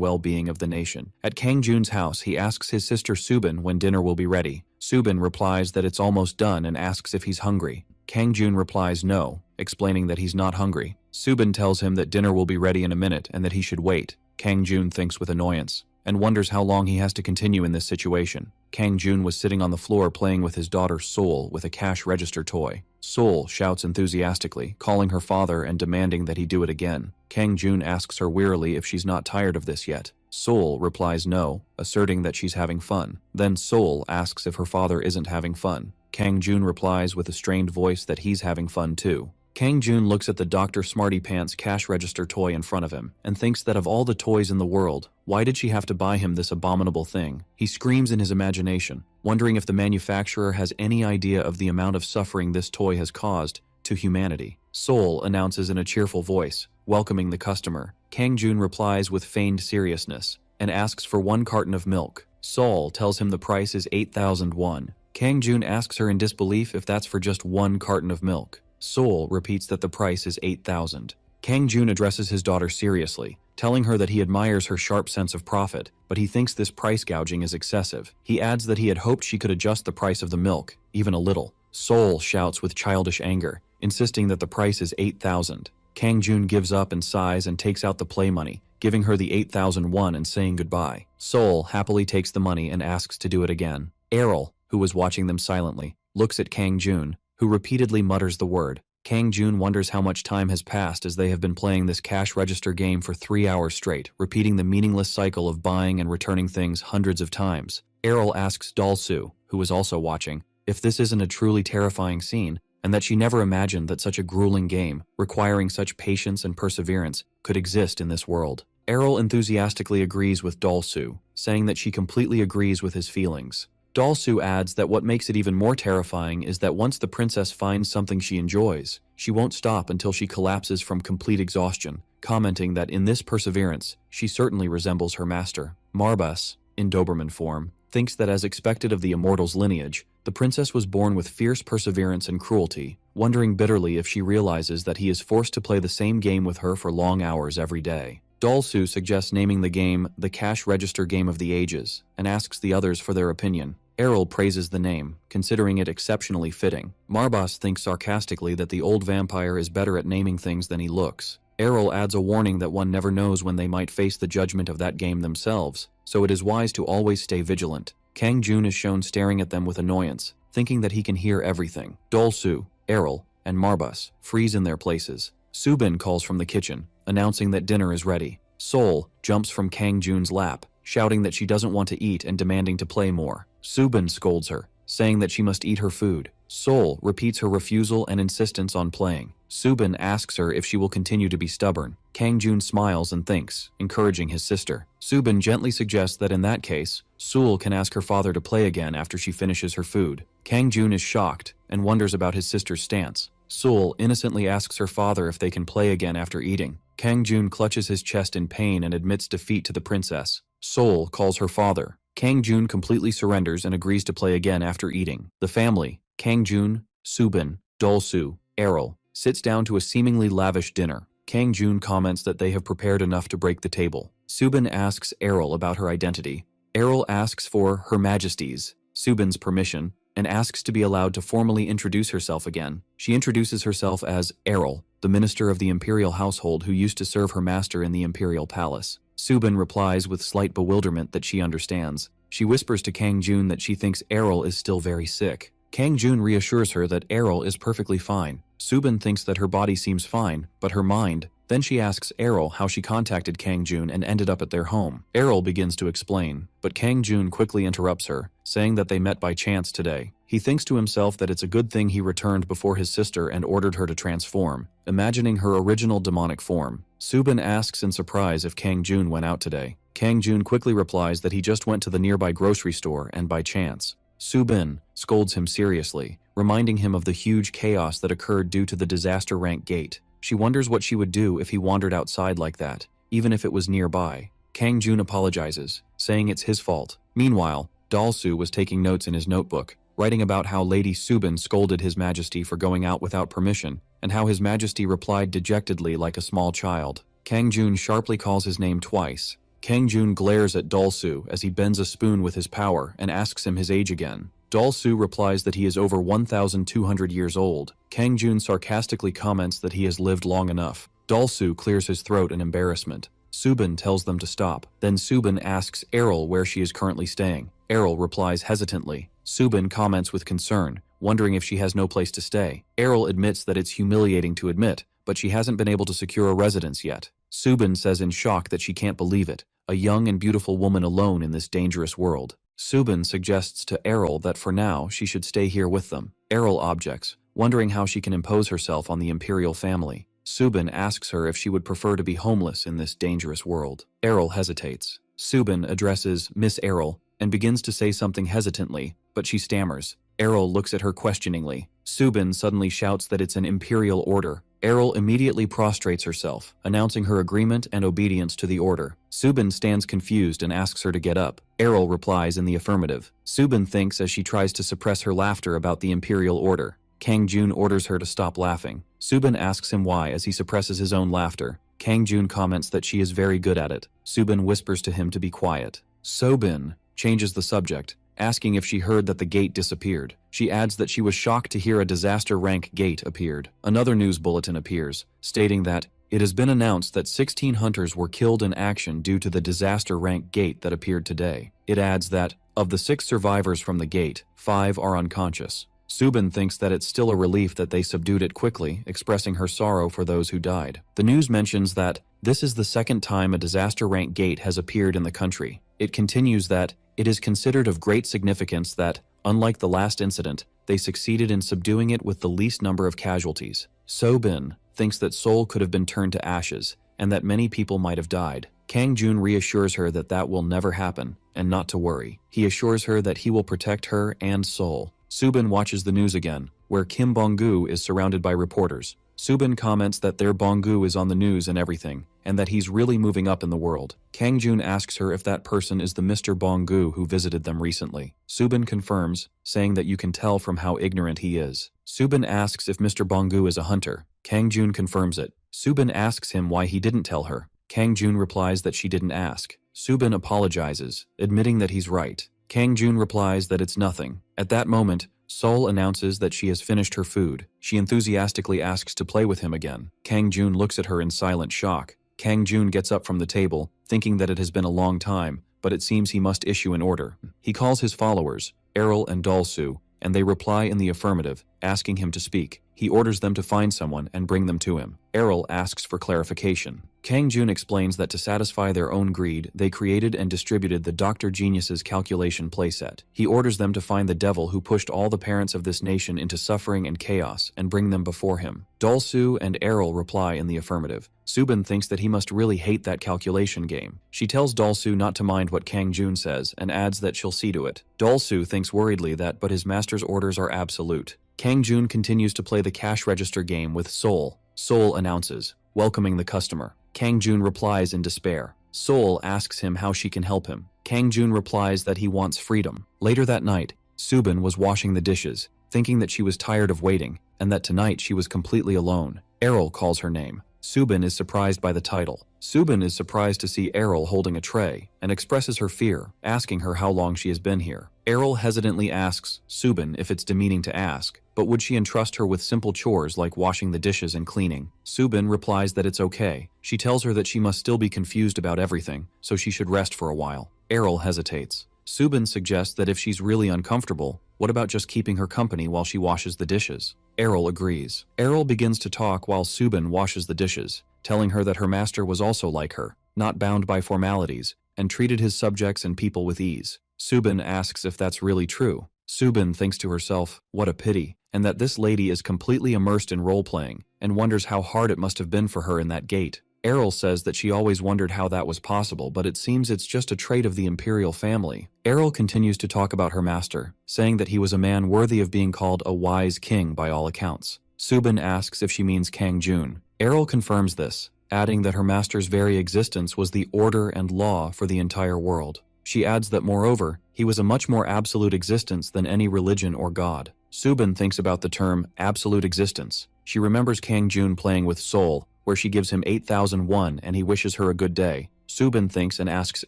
well-being of the nation. At Kang Jun's house, he asks his sister Subin when dinner will be ready. Subin replies that it's almost done and asks if he's hungry. Kang Jun replies no, explaining that he's not hungry. Subin tells him that dinner will be ready in a minute and that he should wait. Kang Jun thinks with annoyance and wonders how long he has to continue in this situation. Kang Jun was sitting on the floor playing with his daughter Sol with a cash register toy. Sol shouts enthusiastically, calling her father and demanding that he do it again. Kang Jun asks her wearily if she's not tired of this yet. Sol replies no, asserting that she's having fun. Then Sol asks if her father isn't having fun. Kang Jun replies with a strained voice that he's having fun too. Kang Jun looks at the Dr. Smarty Pants cash register toy in front of him and thinks that of all the toys in the world, why did she have to buy him this abominable thing? He screams in his imagination, wondering if the manufacturer has any idea of the amount of suffering this toy has caused to humanity. Sol announces in a cheerful voice, welcoming the customer. Kang Jun replies with feigned seriousness and asks for 1 carton of milk. Sol tells him the price is 8,000 won. Kang Jun asks her in disbelief if that's for just 1 carton of milk. Sol repeats that the price is 8,000. Kang Jun addresses his daughter seriously, telling her that he admires her sharp sense of profit, but he thinks this price gouging is excessive. He adds that he had hoped she could adjust the price of the milk, even a little. Sol shouts with childish anger, insisting that the price is 8,000. Kang Jun gives up and sighs and takes out the play money, giving her the 8,000 won and saying goodbye. Sol happily takes the money and asks to do it again. Errol, who was watching them silently, looks at Kang Jun, who repeatedly mutters the word. Kang Jun wonders how much time has passed as they have been playing this cash register game for 3 hours straight, repeating the meaningless cycle of buying and returning things hundreds of times. Errol asks Dalsu, who was also watching, if this isn't a truly terrifying scene, and that she never imagined that such a grueling game, requiring such patience and perseverance, could exist in this world. Errol enthusiastically agrees with Dalsu, saying that she completely agrees with his feelings. Dalsu adds that what makes it even more terrifying is that once the princess finds something she enjoys, she won't stop until she collapses from complete exhaustion, commenting that in this perseverance, she certainly resembles her master. Marbas, in Doberman form, thinks that as expected of the immortal's lineage, the princess was born with fierce perseverance and cruelty, wondering bitterly if she realizes that he is forced to play the same game with her for long hours every day. Dalsu suggests naming the game the Cash Register Game of the Ages, and asks the others for their opinion. Errol praises the name, considering it exceptionally fitting. Marbas thinks sarcastically that the old vampire is better at naming things than he looks. Errol adds a warning that one never knows when they might face the judgment of that game themselves, so it is wise to always stay vigilant. Kang Jun is shown staring at them with annoyance, thinking that he can hear everything. Dalsu, Errol, and Marbas freeze in their places. Subin calls from the kitchen, announcing that dinner is ready. Sol jumps from Kang Jun's lap, shouting that she doesn't want to eat and demanding to play more. Subin scolds her, saying that she must eat her food. Sol repeats her refusal and insistence on playing. Subin asks her if she will continue to be stubborn. Kang Jun smiles and thinks, encouraging his sister. Subin gently suggests that in that case, Sul can ask her father to play again after she finishes her food. Kang Jun is shocked and wonders about his sister's stance. Sul innocently asks her father if they can play again after eating. Kang Jun clutches his chest in pain and admits defeat to the princess. Sol calls her father. Kang Jun completely surrenders and agrees to play again after eating. The family, Kang Jun, Subin, Dalsu, Errol, sits down to a seemingly lavish dinner. Kang Jun comments that they have prepared enough to break the table. Subin asks Errol about her identity. Errol asks for Her Majesty's, Subin's permission, and asks to be allowed to formally introduce herself again. She introduces herself as Errol, the minister of the imperial household who used to serve her master in the imperial palace. Subin replies with slight bewilderment that she understands. She whispers to Kang Jun that she thinks Errol is still very sick. Kang Jun reassures her that Errol is perfectly fine. Subin thinks that her body seems fine, but her mind. Then she asks Errol how she contacted Kang Jun and ended up at their home. Errol begins to explain, but Kang Jun quickly interrupts her, saying that they met by chance today. He thinks to himself that it's a good thing he returned before his sister and ordered her to transform, imagining her original demonic form. Subin asks in surprise if Kang Jun went out today. Kang Jun quickly replies that he just went to the nearby grocery store and by chance. Subin scolds him seriously, reminding him of the huge chaos that occurred due to the disaster rank gate. She wonders what she would do if he wandered outside like that, even if it was nearby. Kang Jun apologizes, saying it's his fault. Meanwhile, Dalsu was taking notes in his notebook, writing about how Lady Subin scolded His Majesty for going out without permission, and how His Majesty replied dejectedly like a small child. Kang Jun sharply calls his name twice. Kang Jun glares at Dalsu as he bends a spoon with his power and asks him his age again. Dalsu replies that he is over 1,200 years old. Kang Jun sarcastically comments that he has lived long enough. Dalsu clears his throat in embarrassment. Subin tells them to stop. Then Subin asks Errol where she is currently staying. Errol replies hesitantly. Subin comments with concern, wondering if she has no place to stay. Errol admits that it's humiliating to admit, but she hasn't been able to secure a residence yet. Subin says in shock that she can't believe it, a young and beautiful woman alone in this dangerous world. Subin suggests to Errol that for now she should stay here with them. Errol objects, wondering how she can impose herself on the imperial family. Subin asks her if she would prefer to be homeless in this dangerous world. Errol hesitates. Subin addresses Miss Errol and begins to say something hesitantly, but she stammers. Errol looks at her questioningly. Subin suddenly shouts that it's an imperial order. Errol immediately prostrates herself, announcing her agreement and obedience to the order. Subin stands confused and asks her to get up. Errol replies in the affirmative. Subin thinks as she tries to suppress her laughter about the imperial order. Kang Jun orders her to stop laughing. Subin asks him why as he suppresses his own laughter. Kang Jun comments that she is very good at it. Subin whispers to him to be quiet. Subin changes the subject, asking if she heard that the gate disappeared. She adds that she was shocked to hear a disaster rank gate appeared. Another news bulletin appears, stating that it has been announced that 16 hunters were killed in action due to the disaster rank gate that appeared today. It adds that, of the 6 survivors from the gate, 5 are unconscious. Subin thinks that it's still a relief that they subdued it quickly, expressing her sorrow for those who died. The news mentions that this is the second time a disaster rank gate has appeared in the country. It continues that it is considered of great significance that, unlike the last incident, they succeeded in subduing it with the least number of casualties. Subin thinks that Seoul could have been turned to ashes, and that many people might have died. Kang Jun reassures her that that will never happen, and not to worry. He assures her that he will protect her and Seoul. Subin watches the news again, where Kim Bong-gu is surrounded by reporters. Subin comments that their Bong-gu is on the news and everything, and that he's really moving up in the world. Kang Jun asks her if that person is the Mr. Bong-gu who visited them recently. Subin confirms, saying that you can tell from how ignorant he is. Subin asks if Mr. Bong-gu is a hunter. Kang Jun confirms it. Subin asks him why he didn't tell her. Kang Jun replies that she didn't ask. Subin apologizes, admitting that he's right. Kang Jun replies that it's nothing. At that moment, Seoul announces that she has finished her food. She enthusiastically asks to play with him again. Kang Jun looks at her in silent shock. Kang Jun gets up from the table, thinking that it has been a long time, but it seems he must issue an order. He calls his followers, Errol and Dalsu, and they reply in the affirmative, asking him to speak. He orders them to find someone and bring them to him. Errol asks for clarification. Kang Jun explains that to satisfy their own greed, they created and distributed the Dr. Genius's calculation playset. He orders them to find the devil who pushed all the parents of this nation into suffering and chaos and bring them before him. Dalsu and Errol reply in the affirmative. Subin thinks that he must really hate that calculation game. She tells Dalsu not to mind what Kang Jun says and adds that she'll see to it. Dalsu thinks worriedly that but his master's orders are absolute. Kang Jun continues to play the cash register game with Seoul. Seoul announces, welcoming the customer. Kang Jun replies in despair. Seoul asks him how she can help him. Kang Jun replies that he wants freedom. Later that night, Subin was washing the dishes, thinking that she was tired of waiting, and that tonight she was completely alone. Errol calls her name. Subin is surprised by the title. Subin is surprised to see Errol holding a tray, and expresses her fear, asking her how long she has been here. Errol hesitantly asks Subin if it's demeaning to ask, but would she entrust her with simple chores like washing the dishes and cleaning? Subin replies that it's okay. She tells her that she must still be confused about everything, so she should rest for a while. Errol hesitates. Subin suggests that if she's really uncomfortable, what about just keeping her company while she washes the dishes? Errol agrees. Errol begins to talk while Subin washes the dishes, telling her that her master was also like her, not bound by formalities, and treated his subjects and people with ease. Subin asks if that's really true. Subin thinks to herself, what a pity, and that this lady is completely immersed in role-playing, and wonders how hard it must have been for her in that gate. Errol says that she always wondered how that was possible, but it seems it's just a trait of the imperial family. Errol continues to talk about her master, saying that he was a man worthy of being called a wise king by all accounts. Subin asks if she means Kang Jun. Errol confirms this, adding that her master's very existence was the order and law for the entire world. She adds that moreover, he was a much more absolute existence than any religion or god. Subin thinks about the term absolute existence. She remembers Kang Jun playing with Sol, where she gives him 8,001 and he wishes her a good day. Subin thinks and asks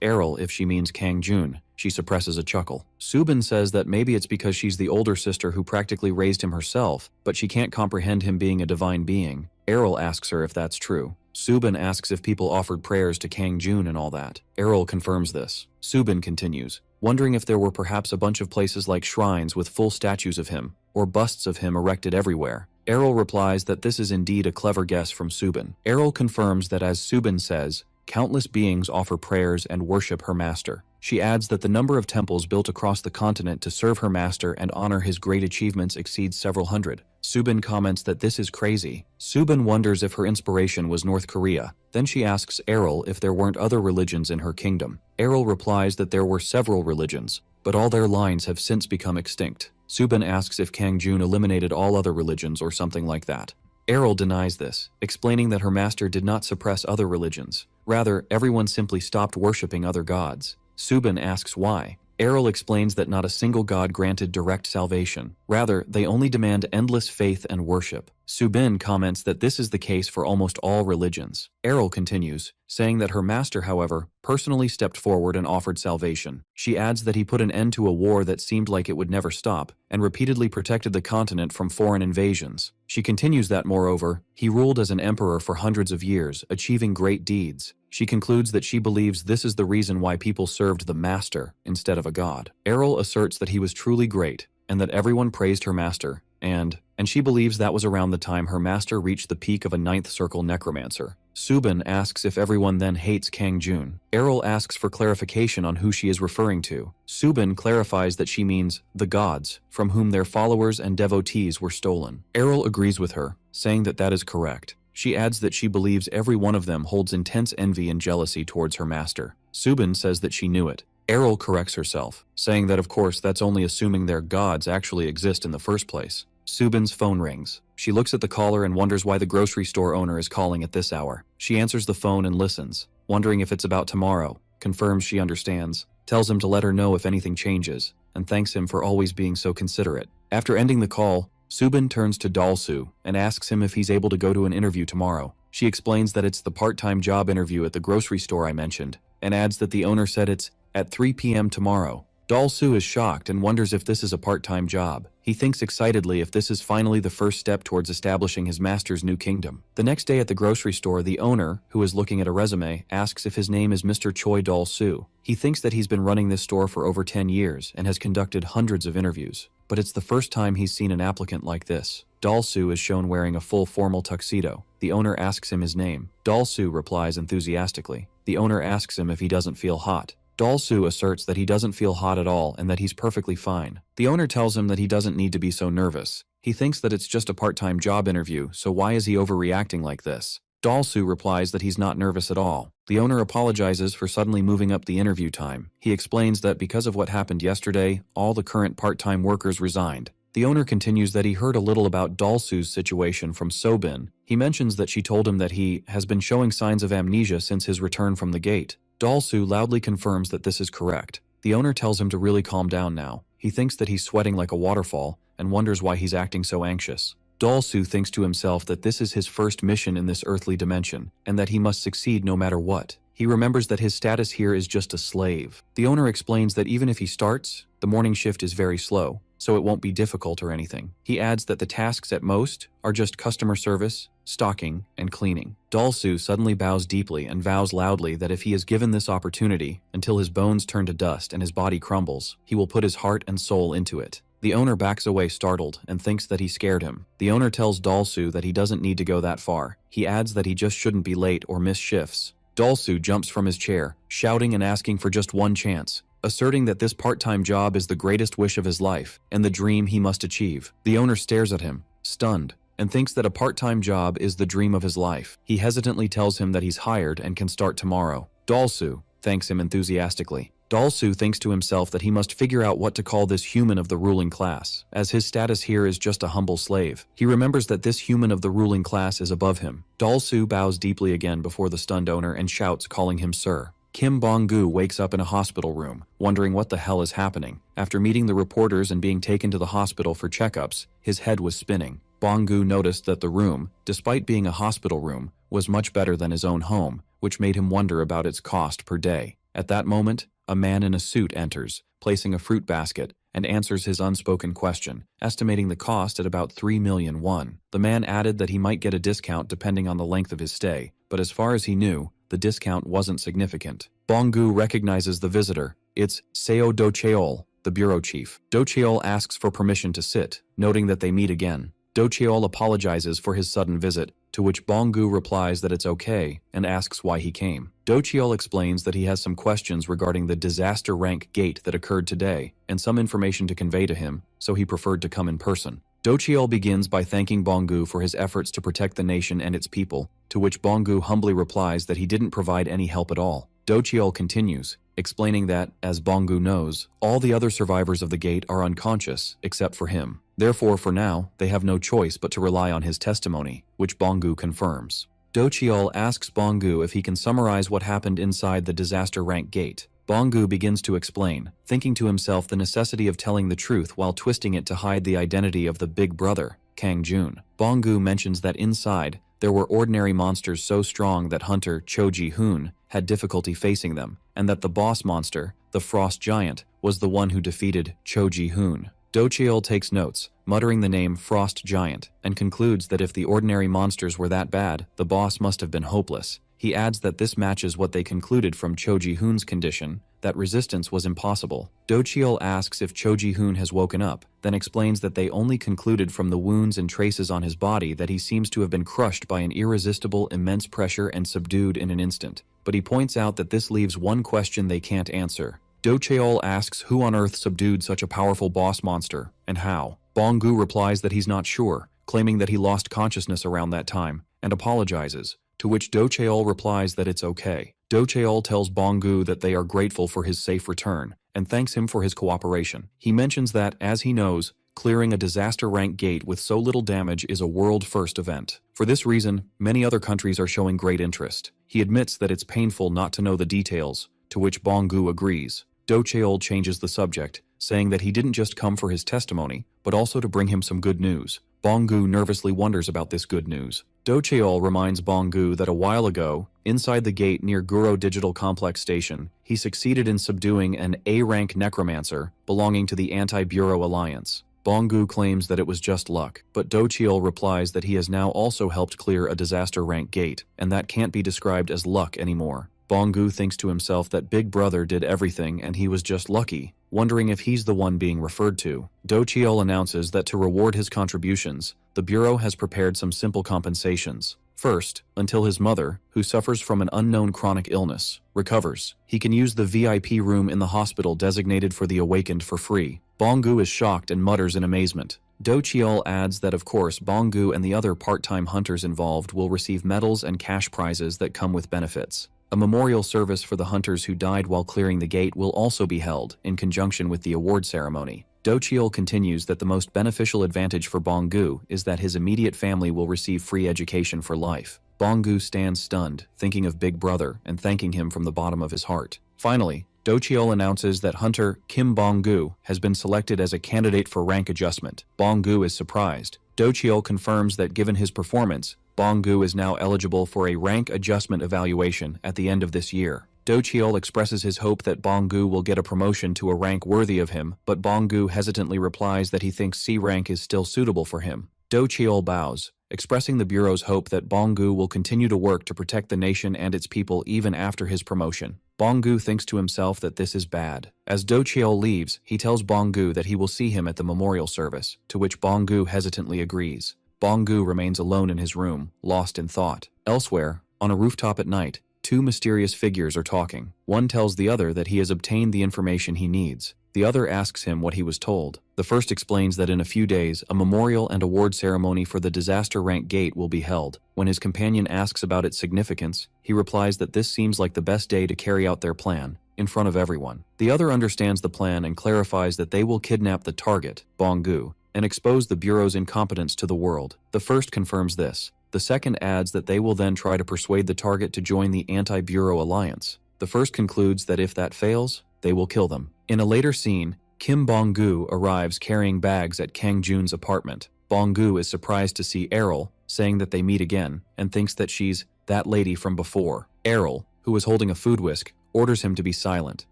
Errol if she means Kang Jun. She suppresses a chuckle. Subin says that maybe it's because she's the older sister who practically raised him herself, but she can't comprehend him being a divine being. Errol asks her if that's true. Subin asks if people offered prayers to Kang Jun and all that. Errol confirms this. Subin continues, wondering if there were perhaps a bunch of places like shrines with full statues of him, or busts of him erected everywhere. Errol replies that this is indeed a clever guess from Subin. Errol confirms that as Subin says, countless beings offer prayers and worship her master. She adds that the number of temples built across the continent to serve her master and honor his great achievements exceeds several hundred. Subin comments that this is crazy. Subin wonders if her inspiration was North Korea. Then she asks Errol if there weren't other religions in her kingdom. Errol replies that there were several religions, but all their lines have since become extinct. Subin asks if Kang Jun eliminated all other religions or something like that. Errol denies this, explaining that her master did not suppress other religions. Rather, everyone simply stopped worshipping other gods. Subin asks why. Errol explains that not a single god granted direct salvation. Rather, they only demand endless faith and worship. Subin comments that this is the case for almost all religions. Errol continues, saying that her master, however, personally stepped forward and offered salvation. She adds that he put an end to a war that seemed like it would never stop, and repeatedly protected the continent from foreign invasions. She continues that, moreover, he ruled as an emperor for hundreds of years, achieving great deeds. She concludes that she believes this is the reason why people served the master instead of a god. Errol asserts that he was truly great, and that everyone praised her master, and she believes that was around the time her master reached the peak of a ninth circle necromancer. Subin asks if everyone then hates Kang Jun. Errol asks for clarification on who she is referring to. Subin clarifies that she means the gods, from whom their followers and devotees were stolen. Errol agrees with her, saying that that is correct. She adds that she believes every one of them holds intense envy and jealousy towards her master. Subin says that she knew it. Errol corrects herself, saying that of course that's only assuming their gods actually exist in the first place. Subin's phone rings. She looks at the caller and wonders why the grocery store owner is calling at this hour. She answers the phone and listens, wondering if it's about tomorrow, confirms she understands, tells him to let her know if anything changes, and thanks him for always being so considerate. After ending the call, Subin turns to Dalsu and asks him if he's able to go to an interview tomorrow. She explains that it's the part-time job interview at the grocery store I mentioned, and adds that the owner said it's at 3 p.m. tomorrow. Dalsu is shocked and wonders if this is a part-time job. He thinks excitedly if this is finally the first step towards establishing his master's new kingdom. The next day at the grocery store, the owner, who is looking at a resume, asks if his name is Mr. Choi Dalsu. He thinks that he's been running this store for over 10 years and has conducted hundreds of interviews, but it's the first time he's seen an applicant like this. Dalsu is shown wearing a full formal tuxedo. The owner asks him his name. Dalsu replies enthusiastically. The owner asks him if he doesn't feel hot. Dalsu asserts that he doesn't feel hot at all and that he's perfectly fine. The owner tells him that he doesn't need to be so nervous. He thinks that it's just a part-time job interview, so why is he overreacting like this? Dalsu replies that he's not nervous at all. The owner apologizes for suddenly moving up the interview time. He explains that because of what happened yesterday, all the current part-time workers resigned. The owner continues that he heard a little about Dalsu's situation from Sobin. He mentions that she told him that he has been showing signs of amnesia since his return from the gate. Dalsu loudly confirms that this is correct. The owner tells him to really calm down now. He thinks that he's sweating like a waterfall and wonders why he's acting so anxious. Dalsu thinks to himself that this is his first mission in this earthly dimension and that he must succeed no matter what. He remembers that his status here is just a slave. The owner explains that even if he starts, the morning shift is very slow, so it won't be difficult or anything. He adds that the tasks at most are just customer service, stocking, and cleaning. Dalsu suddenly bows deeply and vows loudly that if he is given this opportunity, until his bones turn to dust and his body crumbles, he will put his heart and soul into it. The owner backs away startled and thinks that he scared him. The owner tells Dalsu that he doesn't need to go that far. He adds that he just shouldn't be late or miss shifts. Dalsu jumps from his chair, shouting and asking for just one chance, asserting that this part-time job is the greatest wish of his life and the dream he must achieve. The owner stares at him, stunned. and thinks that a part-time job is the dream of his life. He hesitantly tells him that he's hired and can start tomorrow. Dalsu thanks him enthusiastically. Dalsu thinks to himself that he must figure out what to call this human of the ruling class, as his status here is just a humble slave. He remembers that this human of the ruling class is above him. Dalsu bows deeply again before the stunned owner and shouts, calling him sir. Kim Bong-gu wakes up in a hospital room, wondering what the hell is happening. After meeting the reporters and being taken to the hospital for checkups, his head was spinning. Bong-gu noticed that the room, despite being a hospital room, was much better than his own home, which made him wonder about its cost per day. At that moment, a man in a suit enters, placing a fruit basket, and answers his unspoken question, estimating the cost at about 3 million won. The man added that he might get a discount depending on the length of his stay, but as far as he knew, the discount wasn't significant. Bong-gu recognizes the visitor. It's Seo Do-cheol, the bureau chief. Do-cheol asks for permission to sit, noting that they meet again. Do-cheol apologizes for his sudden visit, to which Bong-gu replies that it's okay and asks why he came. Do-cheol explains that he has some questions regarding the disaster rank gate that occurred today and some information to convey to him, so he preferred to come in person. Do-cheol begins by thanking Bong-gu for his efforts to protect the nation and its people, to which Bong-gu humbly replies that he didn't provide any help at all. Do-cheol continues, explaining that, as Bong-gu knows, all the other survivors of the gate are unconscious except for him. Therefore, for now, they have no choice but to rely on his testimony, which Bong-gu confirms. Do-cheol asks Bong-gu if he can summarize what happened inside the disaster rank gate. Bong-gu begins to explain, thinking to himself the necessity of telling the truth while twisting it to hide the identity of the big brother, Kang Jun. Bong-gu mentions that inside, there were ordinary monsters so strong that hunter Cho Ji-hoon had difficulty facing them, and that the boss monster, the Frost Giant, was the one who defeated Cho Ji-hoon. Do-cheol takes notes, muttering the name Frost Giant, and concludes that if the ordinary monsters were that bad, the boss must have been hopeless. He adds that this matches what they concluded from Cho Ji-hoon's condition, that resistance was impossible. Do-cheol asks if Cho Ji-hoon has woken up, then explains that they only concluded from the wounds and traces on his body that he seems to have been crushed by an irresistible immense pressure and subdued in an instant. But he points out that this leaves one question they can't answer. Do-cheol asks who on earth subdued such a powerful boss monster, and how. Bong-gu replies that he's not sure, claiming that he lost consciousness around that time, and apologizes, to which Do-cheol replies that it's okay. Do-cheol tells Bong-gu that they are grateful for his safe return, and thanks him for his cooperation. He mentions that, as he knows, clearing a disaster rank gate with so little damage is a world-first event. For this reason, many other countries are showing great interest. He admits that it's painful not to know the details, to which Bong-gu agrees. Do-cheol changes the subject, saying that he didn't just come for his testimony, but also to bring him some good news. Bong-gu nervously wonders about this good news. Do-cheol reminds Bong-gu that a while ago, inside the gate near Guro Digital Complex Station, he succeeded in subduing an A-rank necromancer belonging to the Anti-Bureau Alliance. Bong-gu claims that it was just luck, but Do-cheol replies that he has now also helped clear a disaster rank gate, and that can't be described as luck anymore. Bong-gu thinks to himself that Big Brother did everything and he was just lucky, wondering if he's the one being referred to. Do-cheol announces that to reward his contributions, the Bureau has prepared some simple compensations. First, until his mother, who suffers from an unknown chronic illness, recovers, he can use the VIP room in the hospital designated for the awakened for free. Bong-gu is shocked and mutters in amazement. Do-cheol adds that of course Bong-gu and the other part-time hunters involved will receive medals and cash prizes that come with benefits. A memorial service for the hunters who died while clearing the gate will also be held, in conjunction with the award ceremony. Do-cheol continues that the most beneficial advantage for Bong-gu is that his immediate family will receive free education for life. Bong-gu stands stunned, thinking of Big Brother and thanking him from the bottom of his heart. Finally, Do-cheol announces that hunter Kim Bong-gu has been selected as a candidate for rank adjustment. Bong-gu is surprised. Do-cheol confirms that given his performance, Bong-gu is now eligible for a rank adjustment evaluation at the end of this year. Do-cheol expresses his hope that Bong-gu will get a promotion to a rank worthy of him, but Bong-gu hesitantly replies that he thinks C rank is still suitable for him. Do-cheol bows, expressing the Bureau's hope that Bong-gu will continue to work to protect the nation and its people even after his promotion. Bong-gu thinks to himself that this is bad. As Do-cheol leaves, he tells Bong-gu that he will see him at the memorial service, to which Bong-gu hesitantly agrees. Bong-gu remains alone in his room, lost in thought. Elsewhere, on a rooftop at night, two mysterious figures are talking. One tells the other that he has obtained the information he needs. The other asks him what he was told. The first explains that in a few days, a memorial and award ceremony for the disaster rank gate will be held. When his companion asks about its significance, he replies that this seems like the best day to carry out their plan, in front of everyone. The other understands the plan and clarifies that they will kidnap the target, Bonggu, and expose the Bureau's incompetence to the world. The first confirms this. The second adds that they will then try to persuade the target to join the anti-Bureau alliance. The first concludes that if that fails, they will kill them. In a later scene, Kim Bong-gu arrives carrying bags at Kang Jun's apartment. Bong-gu is surprised to see Errol, saying that they meet again, and thinks that she's that lady from before. Errol, who is holding a food whisk, orders him to be silent.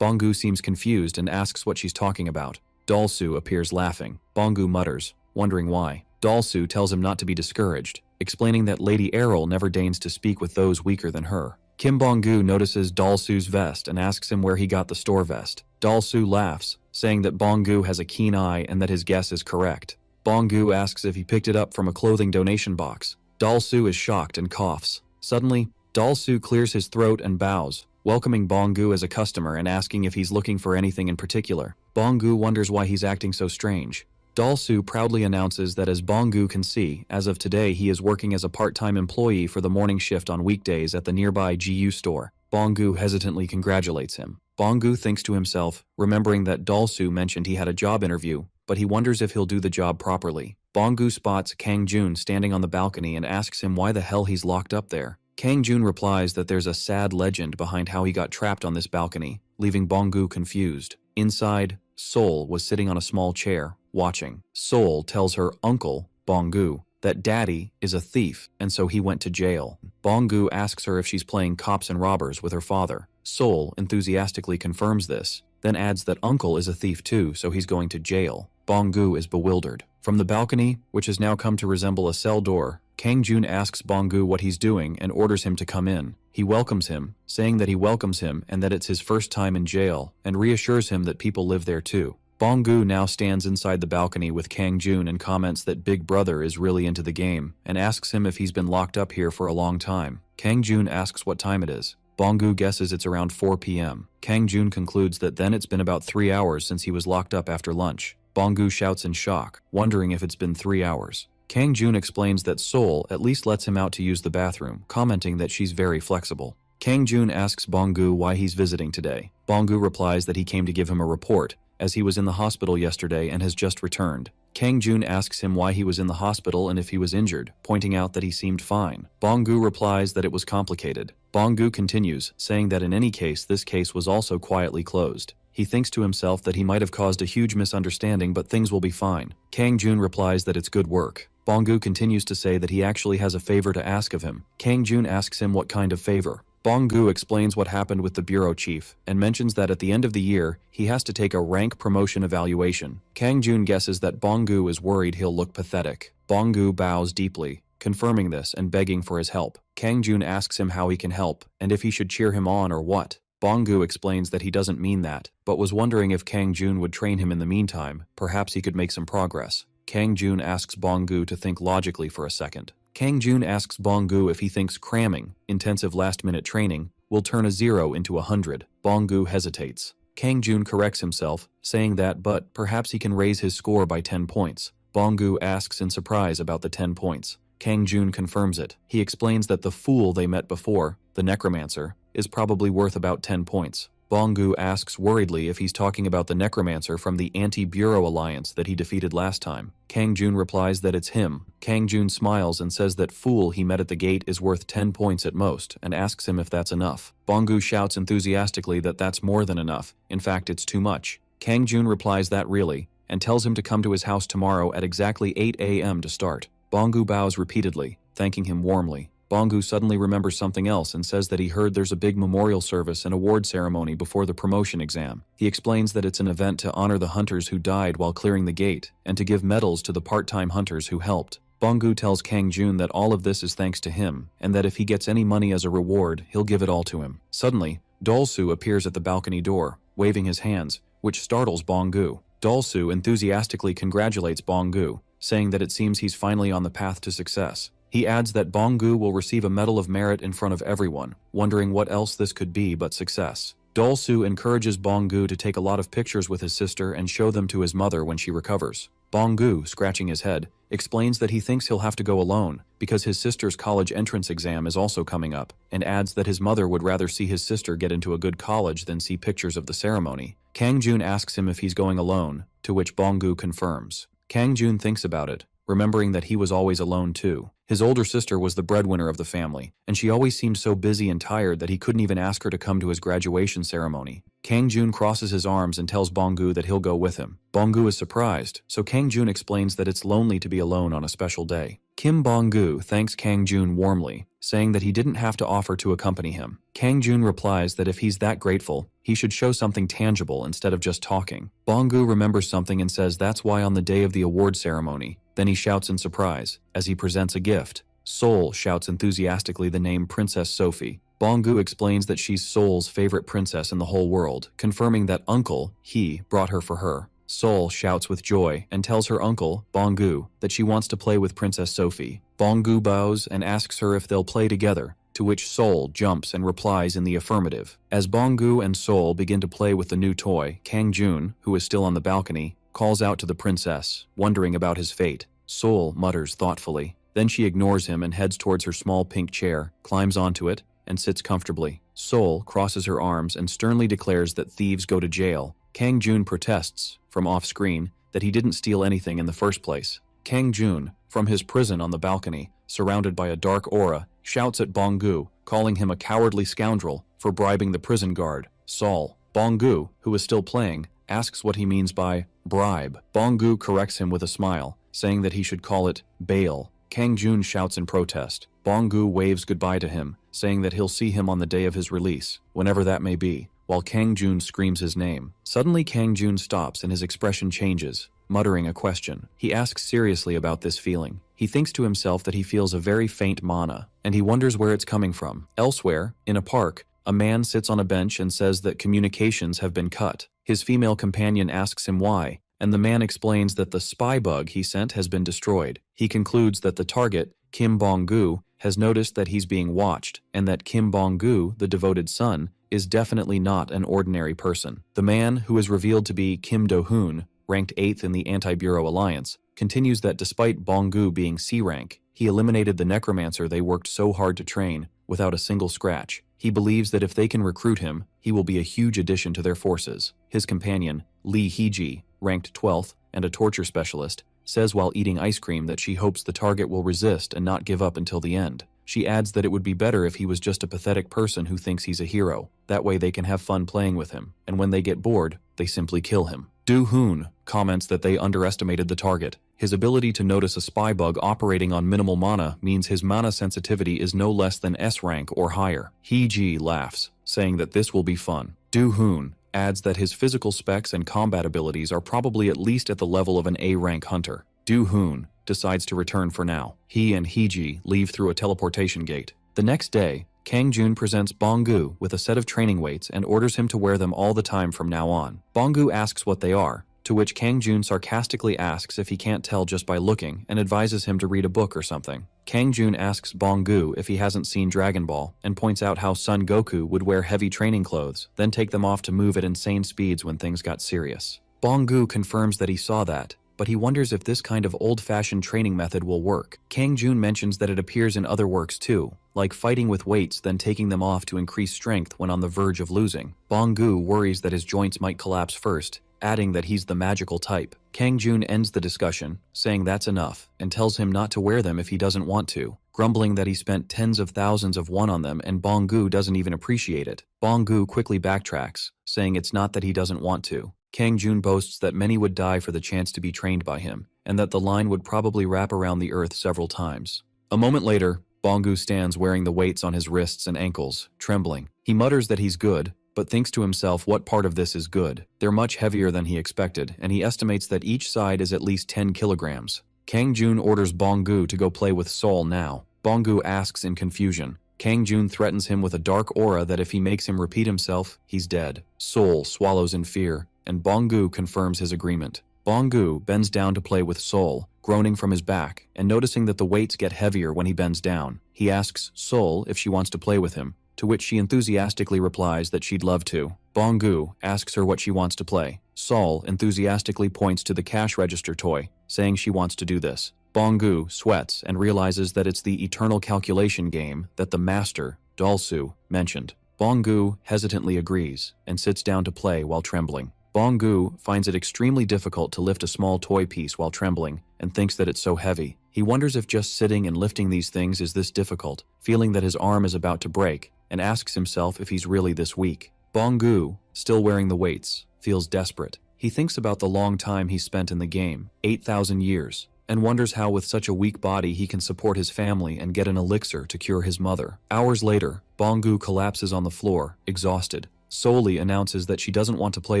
Bong-gu seems confused and asks what she's talking about. Dol-su appears laughing. Bong-gu mutters, wondering why. Dol-su tells him not to be discouraged, explaining that Lady Errol never deigns to speak with those weaker than her. Kim Bong-gu notices Dol-su's vest and asks him where he got the store vest. Dol-su laughs, saying that Bong-gu has a keen eye and that his guess is correct. Bong-gu asks if he picked it up from a clothing donation box. Dol-su is shocked and coughs. Suddenly, Dol-su clears his throat and bows, welcoming Bong-gu as a customer and asking if he's looking for anything in particular. Bong-gu wonders why he's acting so strange. Dol-su proudly announces that as Bong-gu can see, as of today he is working as a part-time employee for the morning shift on weekdays at the nearby GU store. Bong-gu hesitantly congratulates him. Bong-gu thinks to himself, remembering that Dol-su mentioned he had a job interview, but he wonders if he'll do the job properly. Bong-gu spots Kang Jun standing on the balcony and asks him why the hell he's locked up there. Kang Jun replies that there's a sad legend behind how he got trapped on this balcony, leaving Bong-gu confused. Inside, Sol was sitting on a small chair, watching. Sol tells her uncle, Bong-gu, that daddy is a thief and so he went to jail. Bong-gu asks her if she's playing cops and robbers with her father. Sol enthusiastically confirms this, then adds that uncle is a thief too, so he's going to jail. Bong-gu is bewildered. From the balcony, which has now come to resemble a cell door, Kang Jun asks Bong-gu what he's doing and orders him to come in. He welcomes him, saying that he welcomes him and that it's his first time in jail, and reassures him that people live there too. Bong-gu now stands inside the balcony with Kang Jun and comments that Big Brother is really into the game, and asks him if he's been locked up here for a long time. Kang Jun asks what time it is. Bong-gu guesses it's around 4 p.m. Kang Jun concludes that then it's been about 3 hours since he was locked up after lunch. Bong-gu shouts in shock, wondering if it's been 3 hours. Kang Jun explains that Sol at least lets him out to use the bathroom, commenting that she's very flexible. Kang Jun asks Bong-gu why he's visiting today. Bong-gu replies that he came to give him a report, as he was in the hospital yesterday and has just returned. Kang Jun asks him why he was in the hospital and if he was injured, pointing out that he seemed fine. Bong-gu replies that it was complicated. Bong-gu continues, saying that in any case this case was also quietly closed. He thinks to himself that he might have caused a huge misunderstanding, but things will be fine. Kang Jun replies that it's good work. Bong-gu continues to say that he actually has a favor to ask of him. Kang Jun asks him what kind of favor. Bong-gu explains what happened with the bureau chief, and mentions that at the end of the year, he has to take a rank promotion evaluation. Kang Jun guesses that Bong-gu is worried he'll look pathetic. Bong-gu bows deeply, confirming this and begging for his help. Kang Jun asks him how he can help, and if he should cheer him on or what. Bong-gu explains that he doesn't mean that, but was wondering if Kang Jun would train him in the meantime, perhaps he could make some progress. Kang Jun asks Bong-gu to think logically for a second. Kang Jun asks Bong-gu if he thinks cramming, intensive last-minute training, will turn a 0 into 100. Bong-gu hesitates. Kang Jun corrects himself, saying that but perhaps he can raise his score by 10 points. Bong-gu asks in surprise about the 10 points. Kang Jun confirms it. He explains that the fool they met before, the necromancer, is probably worth about 10 points. Bong-gu asks worriedly if he's talking about the necromancer from the anti-Bureau alliance that he defeated last time. Kang Jun replies that it's him. Kang Jun smiles and says that fool he met at the gate is worth 10 points at most, and asks him if that's enough. Bong-gu shouts enthusiastically that that's more than enough. In fact, it's too much. Kang Jun replies that really, and tells him to come to his house tomorrow at exactly 8 a.m. to start. Bong-gu bows repeatedly, thanking him warmly. Bong-gu suddenly remembers something else and says that he heard there's a big memorial service and award ceremony before the promotion exam. He explains that it's an event to honor the hunters who died while clearing the gate, and to give medals to the part-time hunters who helped. Bong-gu tells Kang Jun that all of this is thanks to him, and that if he gets any money as a reward, he'll give it all to him. Suddenly, Dol-su appears at the balcony door, waving his hands, which startles Bong-gu. Dol-su enthusiastically congratulates Bong-gu, saying that it seems he's finally on the path to success. He adds that Bong-gu will receive a Medal of Merit in front of everyone, wondering what else this could be but success. Dolsu encourages Bonggu to take a lot of pictures with his sister and show them to his mother when she recovers. Bonggu, scratching his head, explains that he thinks he'll have to go alone because his sister's college entrance exam is also coming up, and adds that his mother would rather see his sister get into a good college than see pictures of the ceremony. Kang Jun asks him if he's going alone, to which Bonggu confirms. Kang Jun thinks about it, remembering that he was always alone too. His older sister was the breadwinner of the family, and she always seemed so busy and tired that he couldn't even ask her to come to his graduation ceremony. Kang Jun crosses his arms and tells Bonggu that he'll go with him. Bonggu is surprised, so Kang Jun explains that it's lonely to be alone on a special day. Kim Bonggu thanks Kang Jun warmly, saying that he didn't have to offer to accompany him. Kang Jun replies that if he's that grateful, he should show something tangible instead of just talking. Bonggu remembers something and says that's why on the day of the award ceremony. Then he shouts in surprise, as he presents a gift. Sol shouts enthusiastically the name Princess Sophie. Bonggu explains that she's Sol's favorite princess in the whole world, confirming that uncle, he, brought her for her. Sol shouts with joy and tells her uncle, Bonggu, that she wants to play with Princess Sophie. Bonggu bows and asks her if they'll play together, to which Sol jumps and replies in the affirmative. As Bonggu and Sol begin to play with the new toy, Kang Jun, who is still on the balcony, calls out to the princess, wondering about his fate. Sol mutters thoughtfully. Then she ignores him and heads towards her small pink chair, climbs onto it, and sits comfortably. Sol crosses her arms and sternly declares that thieves go to jail. Kang Jun protests, from off-screen, that he didn't steal anything in the first place. Kang Jun, from his prison on the balcony, surrounded by a dark aura, shouts at Bonggu, calling him a cowardly scoundrel for bribing the prison guard, Sol. Bonggu, who is still playing, asks what he means by bribe. Bonggu corrects him with a smile, saying that he should call it bail. Kang Jun shouts in protest. Bonggu waves goodbye to him, saying that he'll see him on the day of his release, whenever that may be, while Kang Jun screams his name. Suddenly Kang Jun stops and his expression changes, muttering a question. He asks seriously about this feeling. He thinks to himself that he feels a very faint mana, and he wonders where it's coming from. Elsewhere, in a park, a man sits on a bench and says that communications have been cut. His female companion asks him why, and the man explains that the spy bug he sent has been destroyed. He concludes that the target, Kim Bonggu, has noticed that he's being watched, and that Kim Bonggu, the devoted son, is definitely not an ordinary person. The man, who is revealed to be Kim Do-hoon, ranked 8th in the Anti-Bureau Alliance, continues that despite Bonggu being C rank, he eliminated the necromancer they worked so hard to train without a single scratch. He believes that if they can recruit him, he will be a huge addition to their forces. His companion, Lee Heeji, ranked 12th and a torture specialist, says while eating ice cream that she hopes the target will resist and not give up until the end. She adds that it would be better if he was just a pathetic person who thinks he's a hero. That way they can have fun playing with him, and when they get bored, they simply kill him. Do-hoon comments that they underestimated the target. His ability to notice a spy bug operating on minimal mana means his mana sensitivity is no less than S rank or higher. Heeji laughs, saying that this will be fun. Do-hoon adds that his physical specs and combat abilities are probably at least at the level of an A-rank hunter. Do-hoon decides to return for now. He and Heeji leave through a teleportation gate. The next day, Kang Jun presents Bonggu with a set of training weights and orders him to wear them all the time from now on. Bonggu asks what they are, to which Kang Jun sarcastically asks if he can't tell just by looking and advises him to read a book or something. Kang Jun asks Bonggu if he hasn't seen Dragon Ball and points out how Son Goku would wear heavy training clothes, then take them off to move at insane speeds when things got serious. Bonggu confirms that he saw that, but he wonders if this kind of old-fashioned training method will work. Kang Jun mentions that it appears in other works too, like fighting with weights then taking them off to increase strength when on the verge of losing. Bonggu worries that his joints might collapse first, adding that he's the magical type. Kang Jun ends the discussion, saying that's enough, and tells him not to wear them if he doesn't want to, grumbling that he spent tens of thousands of won on them and Bonggu doesn't even appreciate it. Bonggu quickly backtracks, saying it's not that he doesn't want to. Kang Jun boasts that many would die for the chance to be trained by him, and that the line would probably wrap around the earth several times. A moment later, Bonggu stands wearing the weights on his wrists and ankles, trembling. He mutters that he's good, but thinks to himself what part of this is good. They're much heavier than he expected, and he estimates that each side is at least 10 kilograms. Kang Jun orders Bonggu to go play with Sol now. Bonggu asks in confusion. Kang Jun threatens him with a dark aura that if he makes him repeat himself, he's dead. Sol swallows in fear, and Bonggu confirms his agreement. Bonggu bends down to play with Sol, groaning from his back, and noticing that the weights get heavier when he bends down. He asks Sol if she wants to play with him, to which she enthusiastically replies that she'd love to. Bong-gu asks her what she wants to play. Sol enthusiastically points to the cash register toy, saying she wants to do this. Bong-gu sweats and realizes that it's the eternal calculation game that the master, Dalsu, mentioned. Bong-gu hesitantly agrees and sits down to play while trembling. Bong-gu finds it extremely difficult to lift a small toy piece while trembling and thinks that it's so heavy. He wonders if just sitting and lifting these things is this difficult, feeling that his arm is about to break, and asks himself if he's really this weak. Bong-gu, still wearing the weights, feels desperate. He thinks about the long time he spent in the game, 8,000 years, and wonders how with such a weak body he can support his family and get an elixir to cure his mother. Hours later, Bong-gu collapses on the floor, exhausted. Soli announces that she doesn't want to play